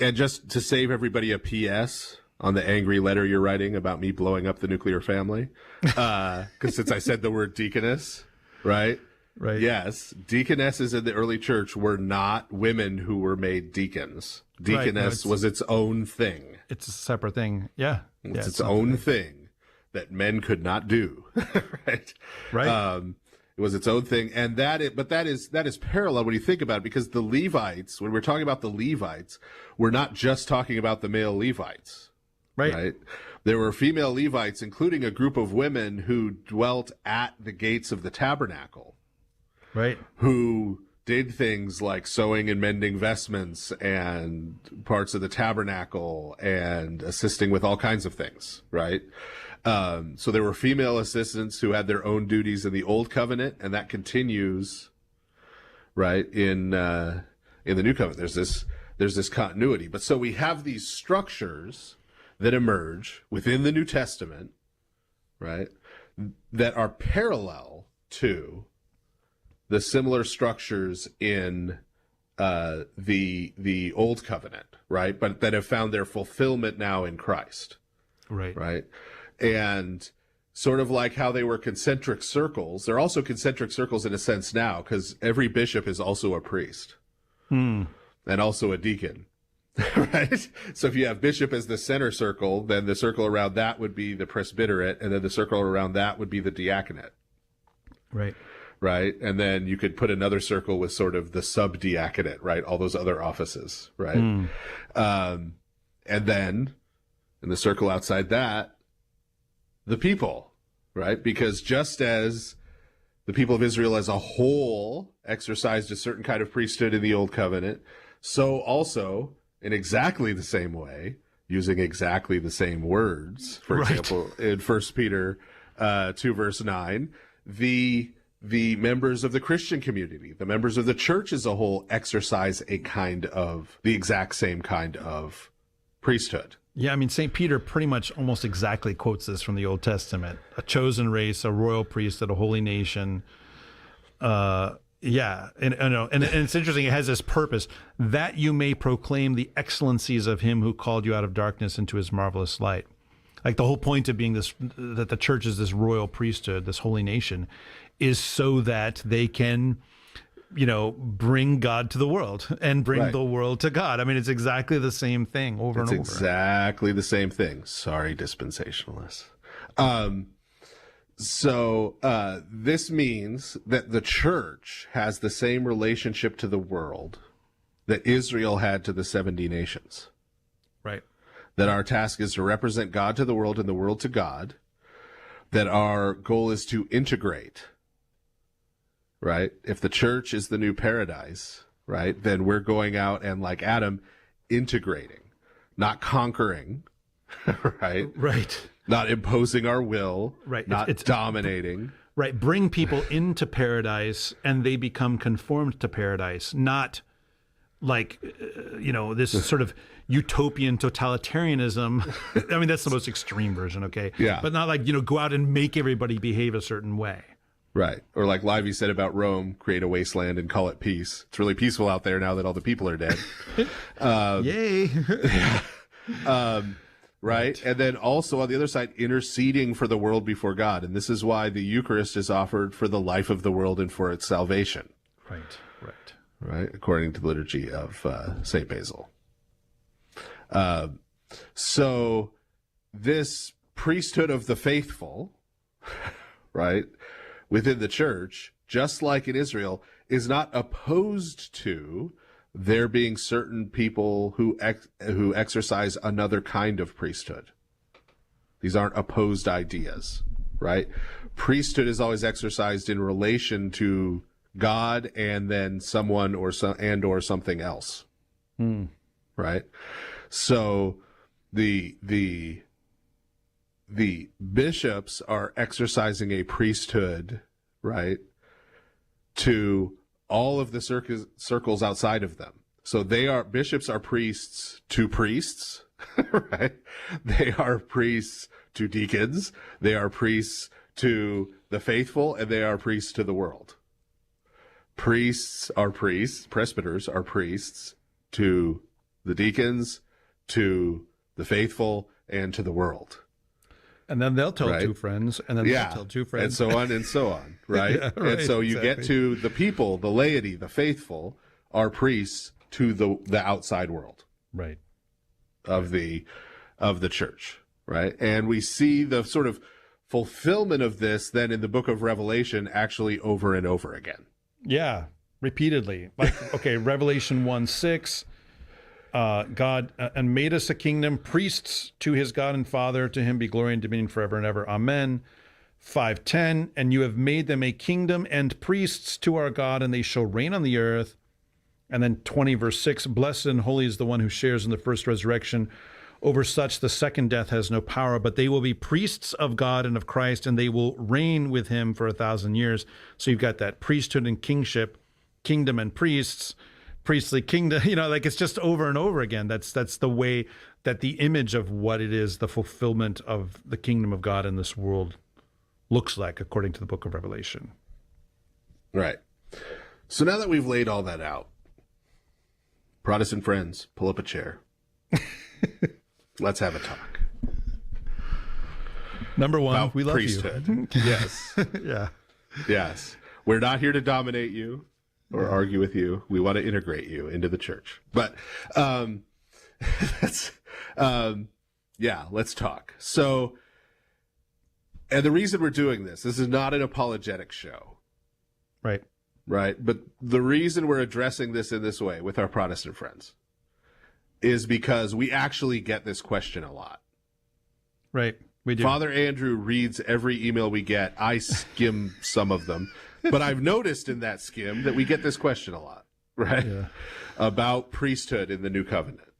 and just to save everybody a PS on the angry letter you're writing about me blowing up the nuclear family, because since I said the word deaconess, right? Right. Yes, deaconesses in the early church were not women who were made deacons. Deaconess was its own thing. It's a separate thing. Yeah. It's its own thing that men could not do, right? It was its own thing, and that is parallel when you think about it, because the Levites, when we're talking about the Levites, we're not just talking about the male Levites, right? There were female Levites, including a group of women who dwelt at the gates of the tabernacle, right? Who did things like sewing and mending vestments and parts of the tabernacle and assisting with all kinds of things, right? So there were female assistants who had their own duties in the Old Covenant, and that continues, right, in the New Covenant. There's this continuity. But so we have these structures that emerge within the New Testament, right, that are parallel to the similar structures in the Old Covenant, right, but that have found their fulfillment now in Christ, right. And sort of like how they were concentric circles, they're also concentric circles in a sense now, because every bishop is also a priest and also a deacon. Right? So if you have bishop as the center circle, then the circle around that would be the presbyterate, and then the circle around that would be the diaconate. Right. Right? And then you could put another circle with sort of the sub-diaconate, right? All those other offices, right? And then in the circle outside that, the people, right? Because just as the people of Israel as a whole exercised a certain kind of priesthood in the Old Covenant, so also, in exactly the same way, using exactly the same words, for example, in 1 Peter 2, verse 9, the members of the Christian community, the members of the church as a whole, exercise the exact same kind of priesthood. Yeah, I mean, St. Peter pretty much almost exactly quotes this from the Old Testament. A chosen race, a royal priesthood, a holy nation. Yeah, and it's interesting. It has this purpose that you may proclaim the excellencies of him who called you out of darkness into his marvelous light. Like the whole point of being that the church is this royal priesthood, this holy nation, is so that they can, bring God to the world and bring the world to God. I mean, it's exactly the same thing over and over. It's exactly the same thing. Sorry, dispensationalists. So this means that the church has the same relationship to the world that Israel had to the 70 nations. Right. That our task is to represent God to the world and the world to God. That our goal is to integrate. Right? If the church is the new paradise, right, then we're going out and, like Adam, integrating, not conquering, right? Right. Not imposing our will, right? Not dominating. Right. Bring people into paradise and they become conformed to paradise, not like, this sort of utopian totalitarianism. I mean, that's the most extreme version, okay? Yeah. But not like, go out and make everybody behave a certain way. Right. Or like Livy said about Rome, create a wasteland and call it peace. It's really peaceful out there now that all the people are dead. Yay. Right. And then also on the other side, interceding for the world before God. And this is why the Eucharist is offered for the life of the world and for its salvation. Right. According to the liturgy of St. Basil. So this priesthood of the faithful, right, within the church, just like in Israel, is not opposed to there being certain people who exercise another kind of priesthood. These aren't opposed ideas, right? Priesthood is always exercised in relation to God and then someone or something else, right? So the bishops are exercising a priesthood, right, to all of the circles outside of them. So bishops are priests to priests, right? They are priests to deacons. They are priests to the faithful, and they are priests to the world. Priests are priests. Presbyters are priests to the deacons, to the faithful, and to the world. And then they'll tell two friends, and then they'll tell two friends. And so on and so on, right? And so you get to the people, the laity, the faithful, are priests to the outside world. Right. Of the church, right? And we see the sort of fulfillment of this then in the book of Revelation actually over and over again. Yeah, repeatedly. Like, okay, Revelation 1:6. God and made us a kingdom, priests to his God and Father. To him be glory and dominion forever and ever. Amen. 5:10. And you have made them a kingdom and priests to our God, and they shall reign on the earth. And then 20 verse 6. Blessed and holy is the one who shares in the first resurrection. Over such the second death has no power, but they will be priests of God and of Christ, and they will reign with him for 1,000 years. So you've got that priesthood and kingship, kingdom and priests, priestly kingdom, like it's just over and over again. That's the way that the image of what it is, the fulfillment of the kingdom of God in this world looks like, according to the book of Revelation. Right. So now that we've laid all that out, Protestant friends, pull up a chair. Let's have a talk. Number one, about we love priesthood. You. Yes. Yeah. Yes. We're not here to dominate you or argue with you. We want to integrate you into the church. But That's, yeah, let's talk. So, and the reason we're doing this is not an apologetic show. Right. Right. But the reason we're addressing this in this way with our Protestant friends is because we actually get this question a lot. Right. We do. Father Andrew reads every email we get. I skim some of them. But I've noticed in that skim that we get this question a lot, right? Yeah. About priesthood in the New Covenant,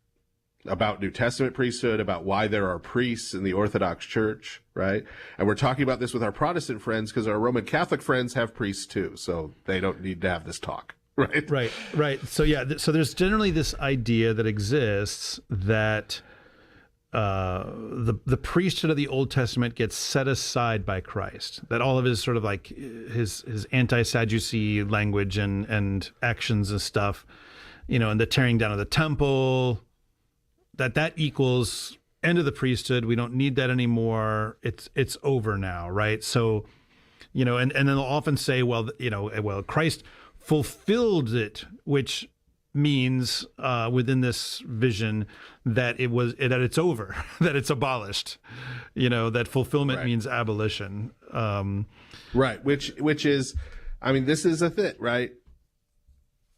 about New Testament priesthood, about why there are priests in the Orthodox Church, right? And we're talking about this with our Protestant friends because our Roman Catholic friends have priests too, so they don't need to have this talk, right? Right. So yeah, so there's generally this idea that exists that the priesthood of the Old Testament gets set aside by Christ, that all of his sort of like his anti-Sadducee language and actions and stuff, you know, and the tearing down of the temple, that equals end of the priesthood. We don't need that anymore. It's over now, right? So, you know, and then they'll often say, well, you know, well, Christ fulfilled it, which means within this vision that it's over, that it's abolished, you know, that fulfillment means abolition. Right. Which is, I mean, this is a thing, right?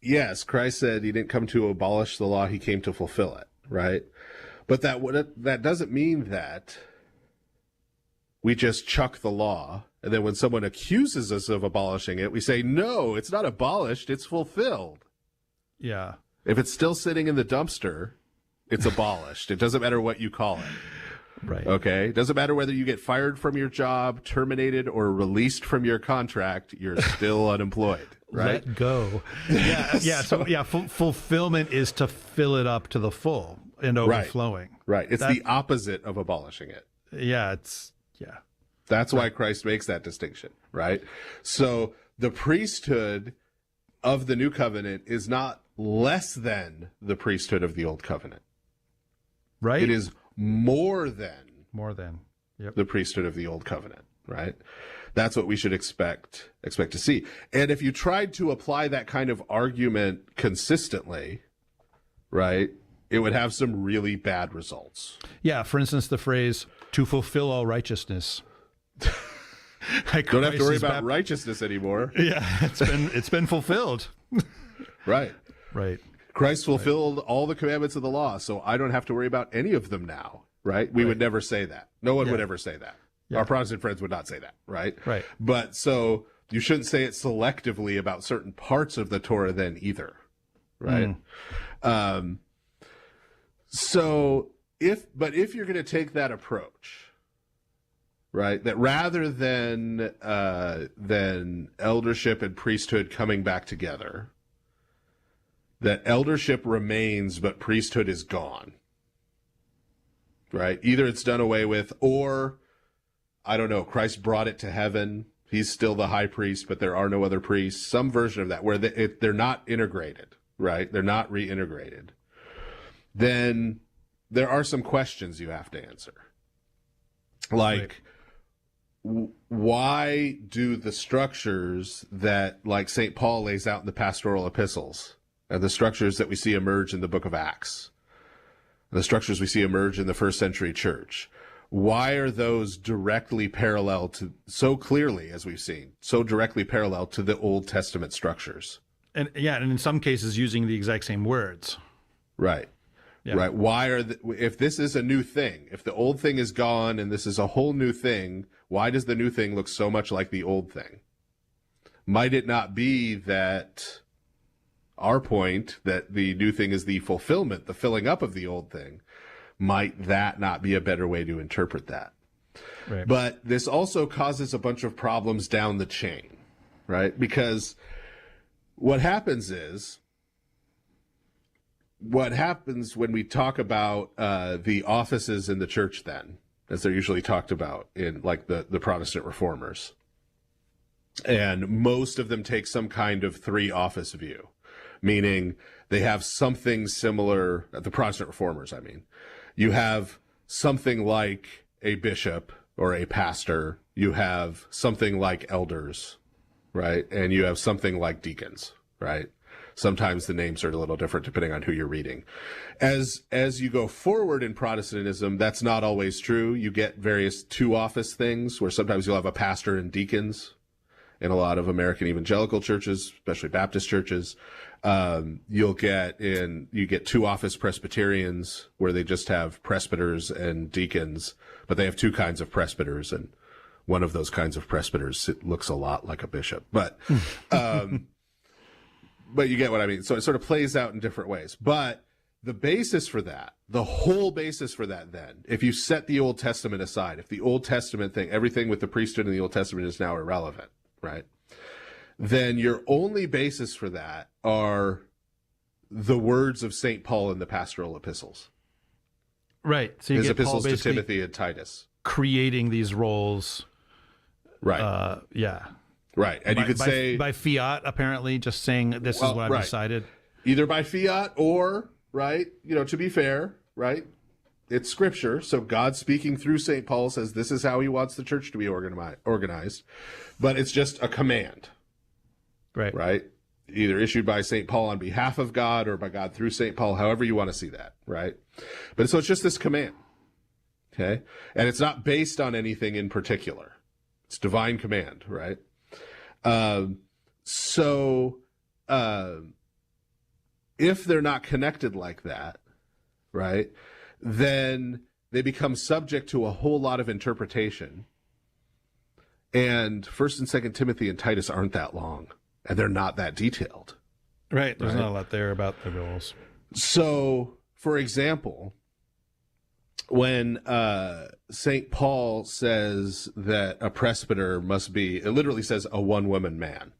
Yes, Christ said he didn't come to abolish the law, he came to fulfill it, right? But that doesn't mean that we just chuck the law, and then when someone accuses us of abolishing it, we say, no, it's not abolished, it's fulfilled. Yeah. If it's still sitting in the dumpster, it's abolished. It doesn't matter what you call it. Right. Okay? It doesn't matter whether you get fired from your job, terminated, or released from your contract, you're still unemployed. Right? Let go. Yeah. So fulfillment is to fill it up to the full and overflowing. Right. It's the opposite of abolishing it. Yeah. That's why Christ makes that distinction, right? So the priesthood of the New Covenant is not less than the priesthood of the Old Covenant. Right. It is more than the priesthood of the Old Covenant, right? That's what we should expect to see. And if you tried to apply that kind of argument consistently, right, it would have some really bad results. Yeah. For instance, the phrase "to fulfill all righteousness." Don't have to worry about righteousness anymore. Yeah, it's been fulfilled. Right. Christ fulfilled all the commandments of the law, so I don't have to worry about any of them now. Right? We would never say that. No one would ever say that. Yeah. Our Protestant friends would not say that, right? Right. But so you shouldn't say it selectively about certain parts of the Torah then either, right? So if you're going to take that approach, right, that rather than eldership and priesthood coming back together, that eldership remains but priesthood is gone, right? Either it's done away with, or I don't know, Christ brought it to heaven. He's still the high priest, but there are no other priests. Some version of that where they're not integrated, right? They're not reintegrated. Then there are some questions you have to answer. Like, why do the structures that, like St. Paul lays out in the pastoral epistles, and the structures that we see emerge in the book of Acts, the structures we see emerge in the first century church, why are those directly parallel to, so clearly, as we've seen, so directly parallel to the Old Testament structures? And in some cases using the exact same words. Right. Yeah. Right. Why if this is a new thing, if the old thing is gone and this is a whole new thing, why does the new thing look so much like the old thing? Might it not be that our point that the new thing is the fulfillment, the filling up of the old thing? Might that not be a better way to interpret that? Right. But this also causes a bunch of problems down the chain, right? Because what happens when we talk about the offices in the church then, as they're usually talked about in like the Protestant reformers, and most of them take some kind of three office view, meaning they have something similar, the Protestant reformers, I mean. You have something like a bishop or a pastor. You have something like elders, right? And you have something like deacons, right? Sometimes the names are a little different depending on who you're reading. As you go forward in Protestantism, that's not always true. You get various two-office things where sometimes you'll have a pastor and deacons in a lot of American evangelical churches, especially Baptist churches. You get two-office Presbyterians where they just have presbyters and deacons, but they have two kinds of presbyters, and one of those kinds of presbyters, it looks a lot like a bishop, but you get what I mean. So it sort of plays out in different ways. But the basis for that, the whole basis for that then, if you set the Old Testament aside, if the Old Testament thing, everything with the priesthood in the Old Testament is now irrelevant, right? Then your only basis for that are the words of St. Paul in the pastoral epistles. Right. So you his get epistles Paul to Timothy and Titus. Creating these roles. Right. Yeah. Right. And you could say by fiat, apparently, just saying this is what I've decided. Either by fiat or, right, to be fair, right, it's scripture. So God speaking through St. Paul says this is how he wants the church to be organized. But it's just a command. Right. Right. Either issued by St. Paul on behalf of God or by God through St. Paul, however you want to see that. Right. But so it's just this command. Okay. And it's not based on anything in particular. It's divine command. Right. If they're not connected like that, right, then they become subject to a whole lot of interpretation. And 1st and 2nd Timothy and Titus aren't that long, and they're not that detailed. Right. There's not a lot there about the roles. So, for example, when St. Paul says that a presbyter must be, it literally says a one-woman man.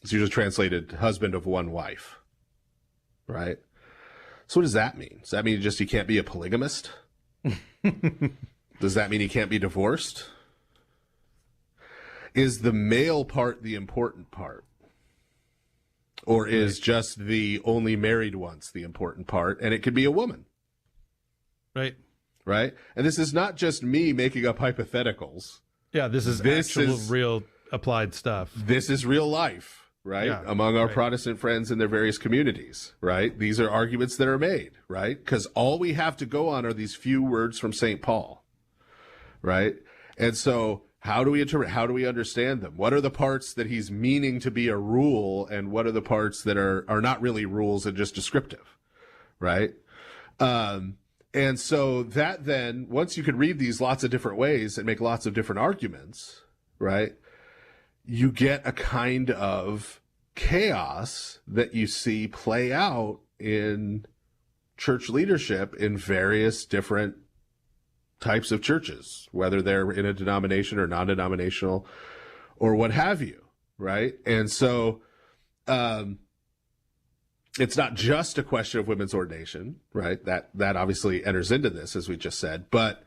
It's usually translated husband of one wife, right? So what does that mean? Does that mean just he can't be a polygamist? Does that mean he can't be divorced? Is the male part the important part? Or is just the only married once the important part, and it could be a woman? Right. Right? And this is not just me making up hypotheticals. Yeah, this is real applied stuff. This is real life, right? Yeah, among our Protestant friends in their various communities, right? These are arguments that are made, right? Because all we have to go on are these few words from St. Paul, right? And so how do we interpret, how do we understand them? What are the parts that he's meaning to be a rule, and what are the parts that are not really rules and just descriptive, right? And so that then, once you could read these lots of different ways and make lots of different arguments, right, you get a kind of chaos that you see play out in church leadership in various different types of churches, whether they're in a denomination or non-denominational or what have you, right? And so it's not just a question of women's ordination, right? That obviously enters into this, as we just said, but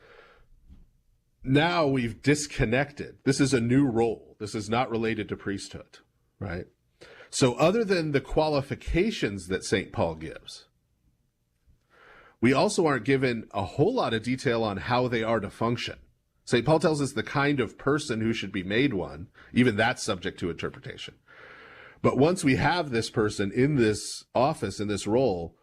now we've disconnected. This is a new role. This is not related to priesthood, right? So other than the qualifications that St. Paul gives, we also aren't given a whole lot of detail on how they are to function. St. Paul tells us the kind of person who should be made one, even that's subject to interpretation. But once we have this person in this office, in this role,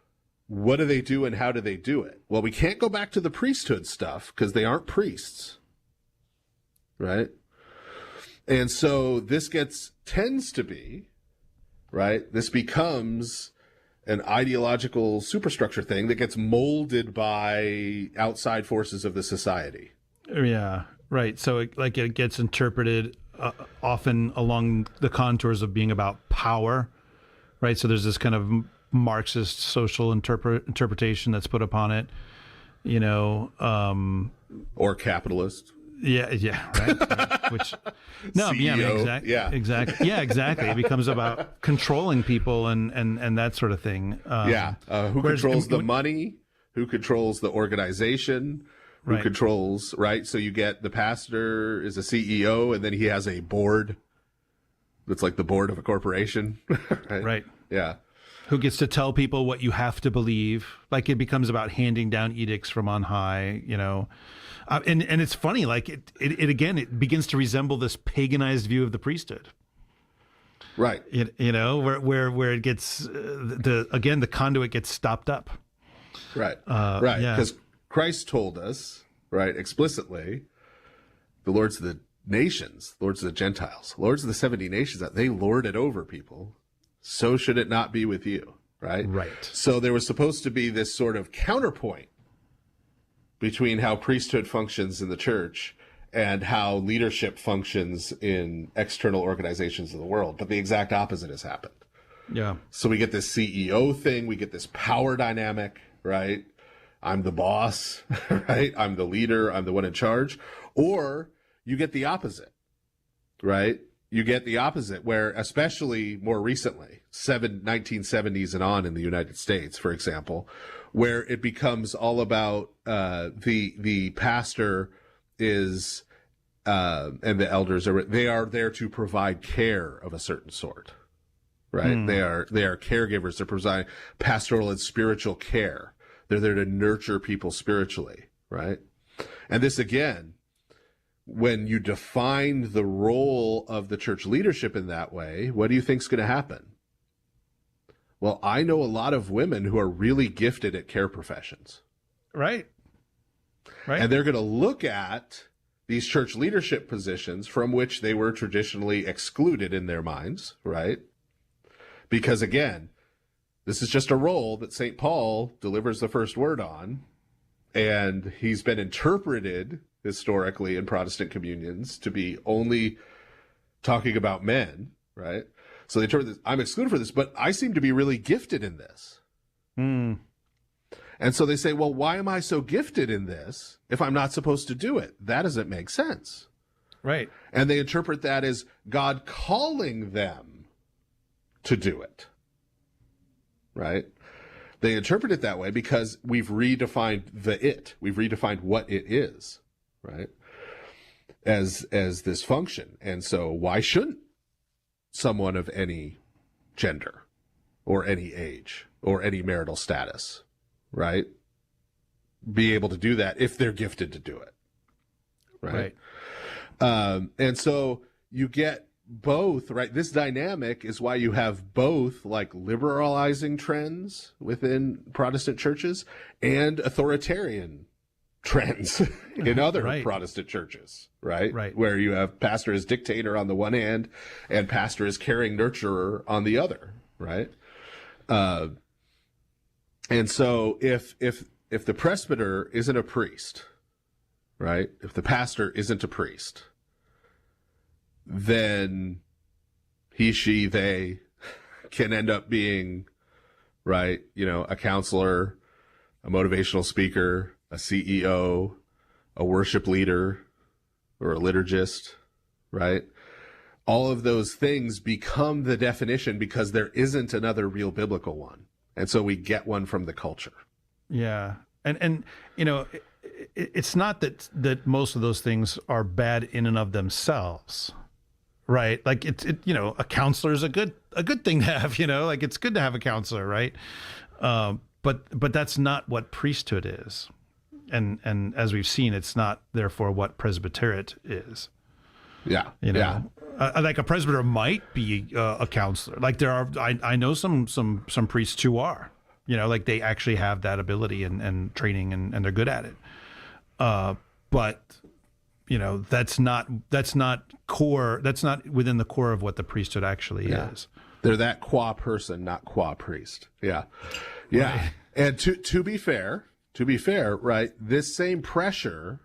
what do they do and how do they do it? Well, we can't go back to the priesthood stuff because they aren't priests, right? And so this tends to be, right? This becomes an ideological superstructure thing that gets molded by outside forces of the society. Yeah, right. So it gets interpreted often along the contours of being about power, right? So there's this kind of Marxist social interpretation that's put upon it, or capitalist. Yeah, right. Which no, CEO, exactly. It becomes about controlling people and that sort of thing. Who controls the money? Who controls the organization? Who controls, right? So you get the pastor is a CEO, and then he has a board that's like the board of a corporation. Right. Yeah. Who gets to tell people what you have to believe. Like it becomes about handing down edicts from on high, and it's funny, like it again, it begins to resemble this paganized view of the priesthood. Right. You know, where it gets the conduit gets stopped up. Right. Right. Yeah. Because Christ told us, right, explicitly, the lords of the nations, lords of the Gentiles, lords of the 70 nations, that they lord it over people. So should it not be with you. Right. Right. So there was supposed to be this sort of counterpoint between how priesthood functions in the church and how leadership functions in external organizations of the world. But the exact opposite has happened. Yeah. So we get this CEO thing, we get this power dynamic, right? I'm the boss, right? I'm the leader, I'm the one in charge. Or you get the opposite, right? You get the opposite where, especially more recently, 1970s and on in the United States, for example, where it becomes all about the pastor is and the elders they are there to provide care of a certain sort, right? They are caregivers. They're providing pastoral and spiritual care. They're there to nurture people spiritually, right? And this again, when you define the role of the church leadership in that way, what do you think is going to happen? Well, I know a lot of women who are really gifted at care professions. Right. Right. And they're going to look at these church leadership positions from which they were traditionally excluded in their minds, right? Because again, this is just a role that St. Paul delivers the first word on, and he's been interpreted historically in Protestant communions to be only talking about men, right? So they interpret this, I'm excluded for this, but I seem to be really gifted in this. And so they say, well, why am I so gifted in this if I'm not supposed to do it? That doesn't make sense. Right. And they interpret that as God calling them to do it. Right? They interpret it that way because we've redefined we've redefined what it is, right? As this function. And so why shouldn't someone of any gender or any age or any marital status, right, be able to do that if they're gifted to do it? Right. And so you get both, right? This dynamic is why you have both like liberalizing trends within Protestant churches and authoritarian trends in other Protestant churches, right? Right. Where you have pastor as dictator on the one hand and pastor as caring nurturer on the other, right? And so if the presbyter isn't a priest, right? If the pastor isn't a priest, then he, she, they can end up being, right, you know, a counselor, a motivational speaker, a CEO, a worship leader, or a liturgist, right? All of those things become the definition because there isn't another real biblical one. And so we get one from the culture. Yeah. And you know, it's not that most of those things are bad in and of themselves. Right. Like you know, a counselor is a good thing to have, you know, like it's good to have a counselor. Right. But that's not what priesthood is. And as we've seen, it's not therefore what presbyterate is. Yeah. You know, like a presbyter might be a counselor. Like there are, I know some priests who are, you know, like they actually have that ability and training and they're good at it. But you know, that's not core. That's not within the core of what the priesthood actually is. They're that qua person, not qua priest. Yeah. Yeah. Right. And to be fair, right, this same pressure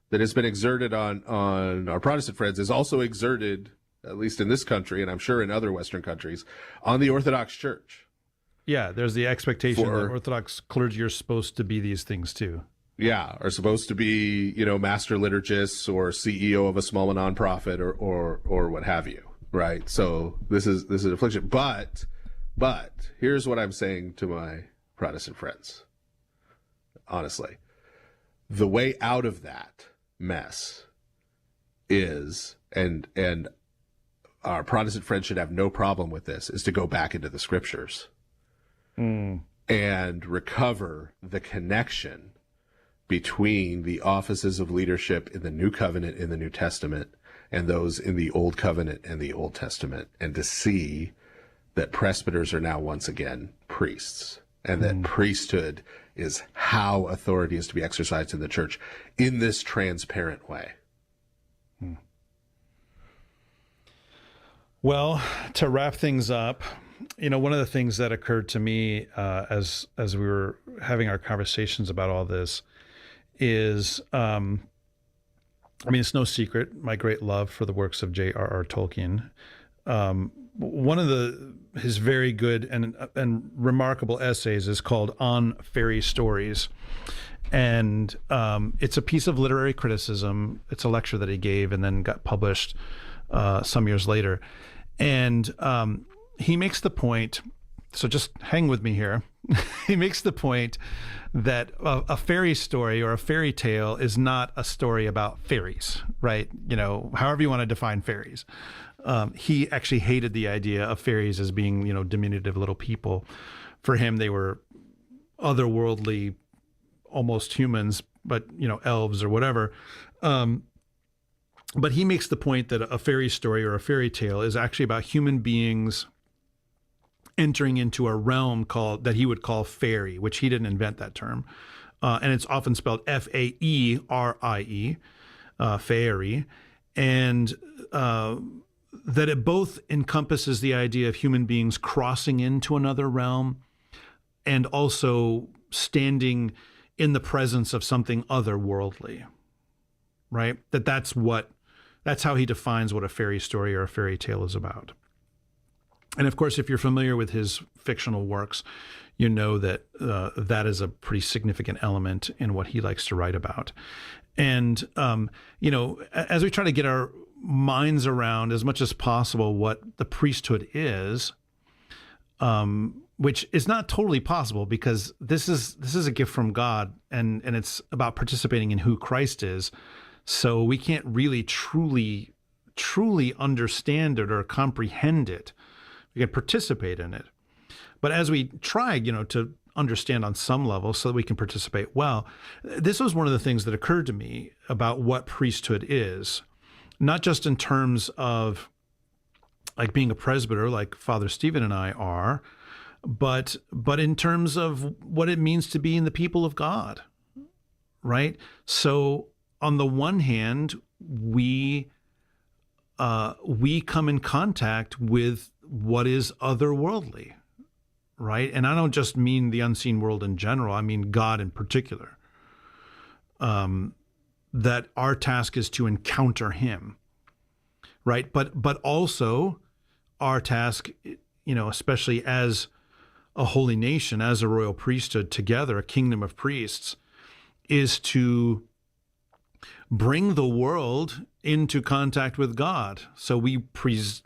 that has been exerted on our Protestant friends is also exerted, at least in this country, and I'm sure in other Western countries, on the Orthodox Church. Yeah, there's the expectation that Orthodox clergy are supposed to be these things too. Yeah, are supposed to be, you know, master liturgists or CEO of a small nonprofit or what have you, right? So this is affliction. But here's what I'm saying to my Protestant friends. Honestly, the way out of that mess is, and our Protestant friends should have no problem with this, is to go back into the scriptures and recover the connection between the offices of leadership in the New Covenant, in the New Testament, and those in the Old Covenant and the Old Testament, and to see that presbyters are now once again priests, and that priesthood is how authority is to be exercised in the church in this transparent way. Well, to wrap things up, one of the things that occurred to me as we were having our conversations about all this is, it's no secret, my great love for the works of J.R.R. Tolkien. One of his very good and remarkable essays is called On Fairy Stories. And it's a piece of literary criticism. It's a lecture that he gave and then got published some years later. And he makes the point, so just hang with me here. He makes the point that a fairy story or a fairy tale is not a story about fairies, right? However you want to define fairies. He actually hated the idea of fairies as being, diminutive little people. For him, they were otherworldly, almost humans, but, elves or whatever. But he makes the point that a fairy story or a fairy tale is actually about human beings entering into a realm that he would call fairy, which he didn't invent that term. And it's often spelled F-A-E-R-I-E, fairy. And that it both encompasses the idea of human beings crossing into another realm and also standing in the presence of something otherworldly, right? That's how he defines what a fairy story or a fairy tale is about. And of course, if you're familiar with his fictional works, you know that that is a pretty significant element in what he likes to write about. And, as we try to get our minds around as much as possible what the priesthood is, which is not totally possible because this is a gift from God and it's about participating in who Christ is. So we can't really truly understand it or comprehend it. We can participate in it. But as we try, to understand on some level so that we can participate well, this was one of the things that occurred to me about what priesthood is, not just in terms of like being a presbyter like Father Stephen and I are, but in terms of what it means to be in the people of God, right? So on the one hand, we come in contact with what is otherworldly, right? And I don't just mean the unseen world in general. I mean God in particular. That our task is to encounter him, right? But also our task, especially as a holy nation, as a royal priesthood together, a kingdom of priests, is to bring the world into contact with God. So we present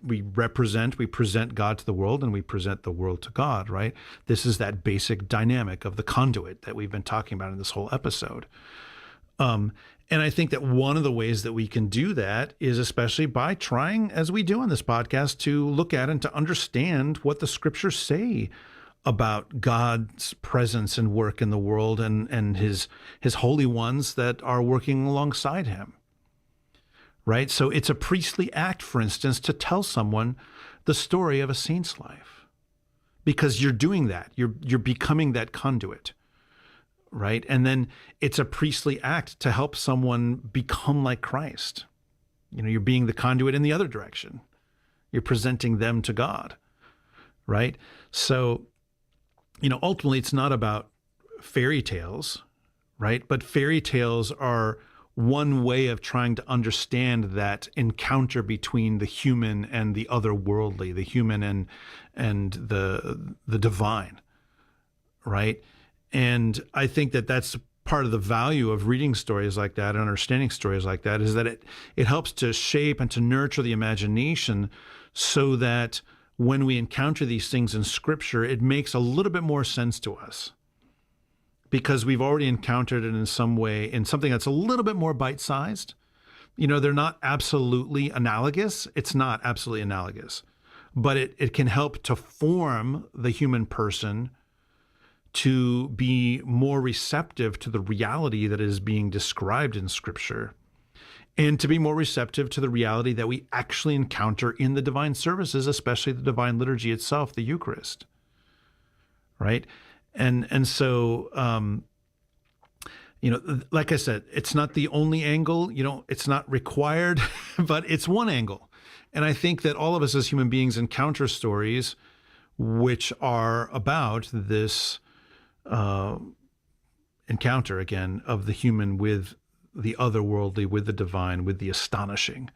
God to the world and we present the world to God, right? This is that basic dynamic of the conduit that we've been talking about in this whole episode. And I think that one of the ways that we can do that is especially by trying, as we do on this podcast, to look at and to understand what the scriptures say about God's presence and work in the world and his holy ones that are working alongside him, right? So it's a priestly act, for instance, to tell someone the story of a saint's life, because you're doing that. You're becoming that conduit, right? And then it's a priestly act to help someone become like Christ. You're being the conduit in the other direction. You're presenting them to God, right? So ultimately it's not about fairy tales, right? But fairy tales are one way of trying to understand that encounter between the human and the otherworldly, the human and the divine, right? And I think that that's part of the value of reading stories like that and understanding stories like that, is that it helps to shape and to nurture the imagination so that when we encounter these things in Scripture, it makes a little bit more sense to us because we've already encountered it in some way, in something that's a little bit more bite-sized. They're not absolutely analogous. It's not absolutely analogous, but it can help to form the human person to be more receptive to the reality that is being described in Scripture and to be more receptive to the reality that we actually encounter in the divine services, especially the divine liturgy itself, the Eucharist. Right? And so, like I said, it's not the only angle, it's not required, but it's one angle. And I think that all of us as human beings encounter stories which are about this encounter, again, of the human with the otherworldly, with the divine, with the astonishing.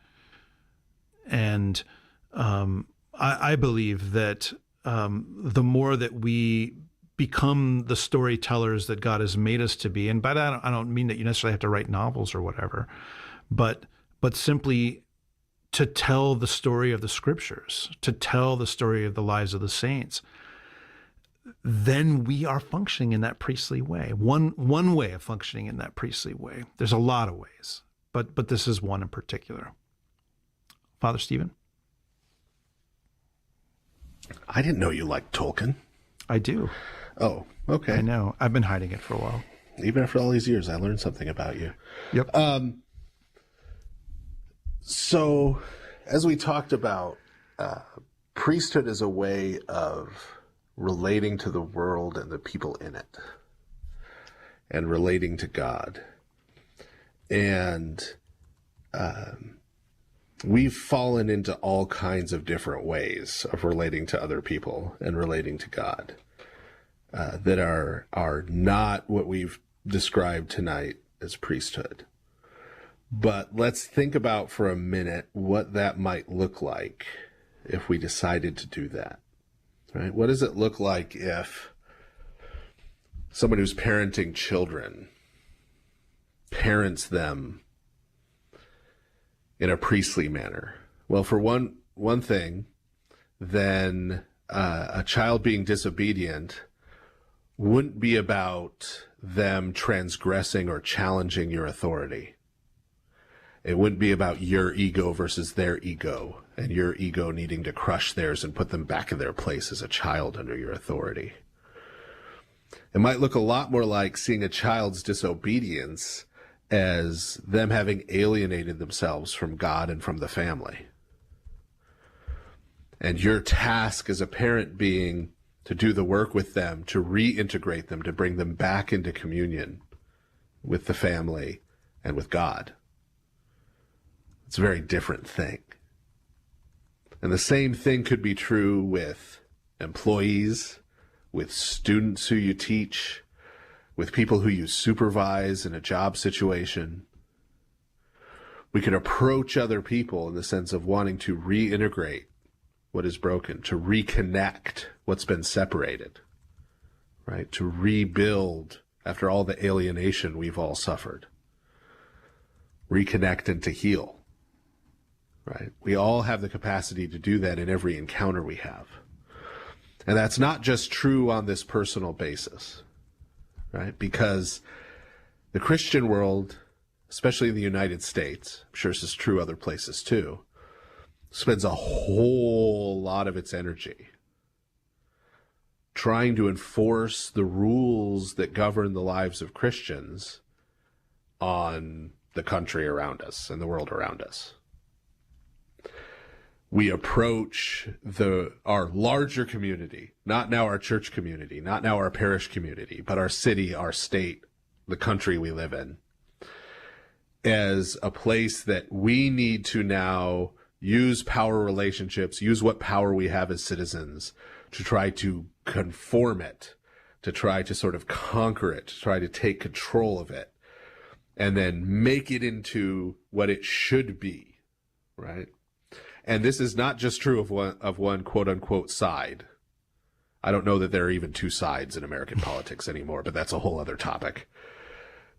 And I believe that the more that we become the storytellers that God has made us to be, and by that I don't mean that you necessarily have to write novels or whatever, but simply to tell the story of the scriptures, to tell the story of the lives of the saints, then we are functioning in that priestly way. One way of functioning in that priestly way. There's a lot of ways, but this is one in particular. Father Stephen? I didn't know you liked Tolkien. I do. Oh, okay. I know. I've been hiding it for a while. Even after all these years, I learned something about you. Yep. So, as we talked about, priesthood is a way of relating to the world and the people in it, and relating to God. And we've fallen into all kinds of different ways of relating to other people and relating to God that are not what we've described tonight as priesthood. But let's think about for a minute what that might look like if we decided to do that, right? What does it look like if someone who's parenting children parents them in a priestly manner? Well, for one thing, then a child being disobedient wouldn't be about them transgressing or challenging your authority. It wouldn't be about your ego versus their ego, and your ego needing to crush theirs and put them back in their place as a child under your authority. It might look a lot more like seeing a child's disobedience as them having alienated themselves from God and from the family. And your task as a parent being to do the work with them, to reintegrate them, to bring them back into communion with the family and with God. It's a very different thing. And the same thing could be true with employees, with students who you teach, with people who you supervise in a job situation. We could approach other people in the sense of wanting to reintegrate what is broken, to reconnect what's been separated, right? To rebuild after all the alienation we've all suffered. Reconnect and to heal. Right? We all have the capacity to do that in every encounter we have. And that's not just true on this personal basis, right? Because the Christian world, especially in the United States, I'm sure this is true other places too, spends a whole lot of its energy trying to enforce the rules that govern the lives of Christians on the country around us and the world around us. We approach our larger community, not now our church community, not now our parish community, but our city, our state, the country we live in, as a place that we need to now use power relationships, use what power we have as citizens to try to conform it, to try to sort of conquer it, to try to take control of it, and then make it into what it should be, right? And this is not just true of one quote unquote side. I don't know that there are even two sides in American politics anymore, but that's a whole other topic.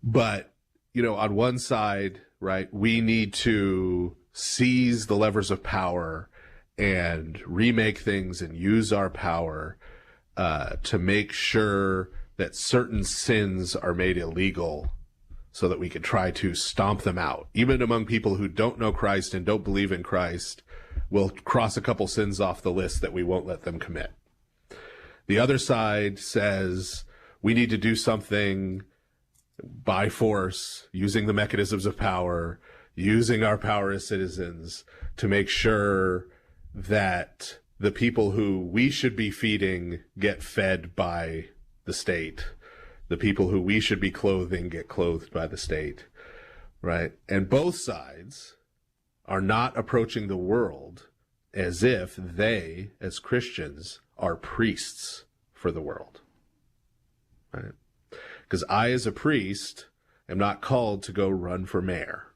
But, on one side, right, we need to seize the levers of power and remake things and use our power to make sure that certain sins are made illegal so that we can try to stomp them out. Even among people who don't know Christ and don't believe in Christ, we'll cross a couple sins off the list that we won't let them commit. The other side says we need to do something by force, using the mechanisms of power, using our power as citizens to make sure that the people who we should be feeding get fed by the state. The people who we should be clothing get clothed by the state, right? And both sides are not approaching the world as if they, as Christians, are priests for the world, right? Because I, as a priest, am not called to go run for mayor.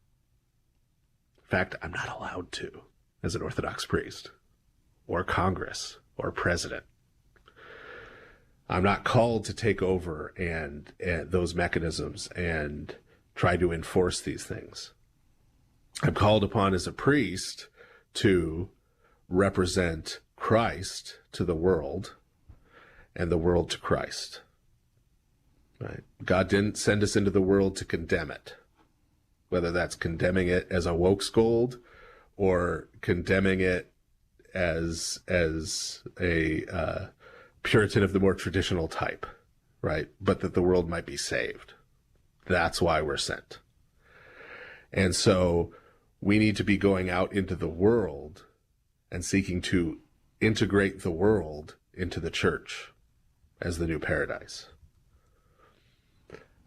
In fact, I'm not allowed to as an Orthodox priest, or Congress, or president. I'm not called to take over and those mechanisms and try to enforce these things. I'm called upon as a priest to represent Christ to the world and the world to Christ. Right? God didn't send us into the world to condemn it, whether that's condemning it as a woke scold or condemning it as a Puritan of the more traditional type, right? But that the world might be saved. That's why we're sent. And so we need to be going out into the world and seeking to integrate the world into the church as the new paradise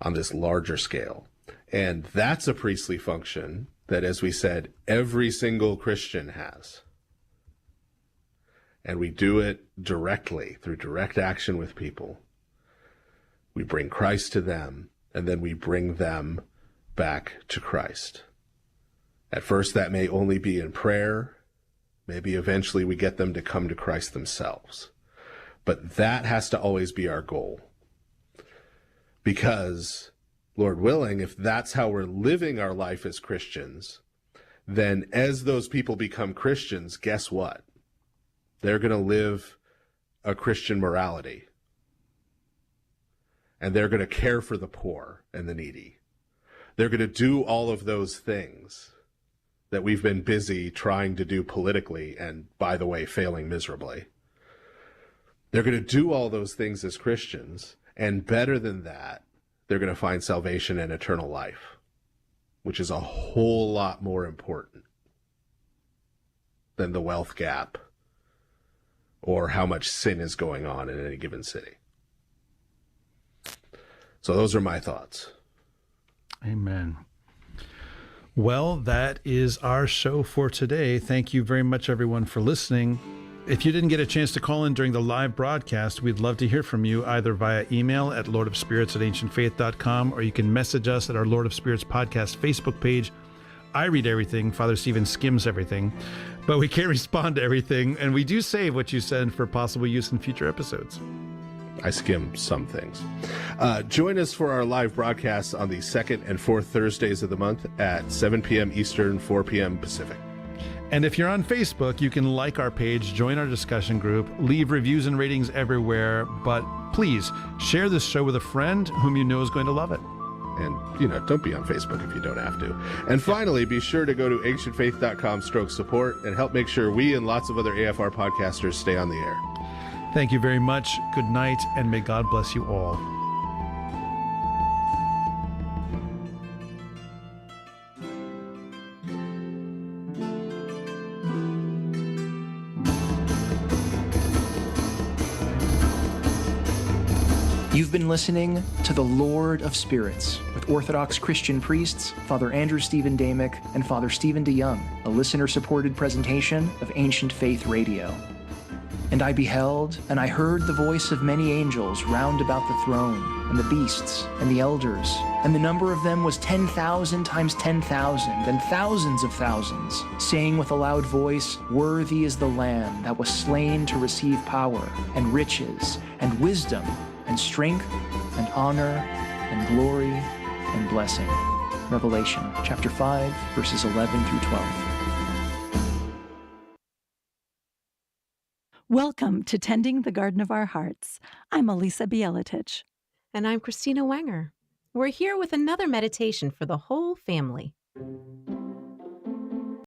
on this larger scale. And that's a priestly function that, as we said, every single Christian has. And we do it directly, through direct action with people. We bring Christ to them, and then we bring them back to Christ. At first, that may only be in prayer. Maybe eventually we get them to come to Christ themselves. But that has to always be our goal. Because, Lord willing, if that's how we're living our life as Christians, then as those people become Christians, guess what? They're going to live a Christian morality. And they're going to care for the poor and the needy. They're going to do all of those things that we've been busy trying to do politically and, by the way, failing miserably. They're going to do all those things as Christians, and better than that, they're going to find salvation and eternal life, which is a whole lot more important than the wealth gap or how much sin is going on in any given city. So those are my thoughts. Amen. Well, that is our show for today. Thank you very much, everyone, for listening. If you didn't get a chance to call in during the live broadcast, we'd love to hear from you either via email at lordofspirits@ancientfaith.com, or you can message us at our Lord of Spirits podcast Facebook page. I read everything. Father Stephen skims everything, but we can't respond to everything. And we do save what you send for possible use in future episodes. I skim some things. Join us for our live broadcasts on the second and fourth Thursdays of the month at 7 p.m. Eastern, 4 p.m. Pacific. And if you're on Facebook, you can like our page, join our discussion group, leave reviews and ratings everywhere. But please share this show with a friend whom you know is going to love it. And, don't be on Facebook if you don't have to. And finally, be sure to go to ancientfaith.com/support and help make sure we and lots of other AFR podcasters stay on the air. Thank you very much. Good night, and may God bless you all. You've been listening to The Lord of Spirits with Orthodox Christian priests, Father Andrew Stephen Damick and Father Stephen DeYoung, a listener-supported presentation of Ancient Faith Radio. And I beheld, and I heard the voice of many angels round about the throne, and the beasts, and the elders, and the number of them was 10,000 times 10,000, and thousands of thousands, saying with a loud voice, "Worthy is the Lamb that was slain to receive power, and riches, and wisdom, and strength, and honor, and glory, and blessing." Revelation chapter 5, verses 11 through 12. Welcome to Tending the Garden of Our Hearts. I'm Elisa Bieletich. And I'm Christina Wenger. We're here with another meditation for the whole family.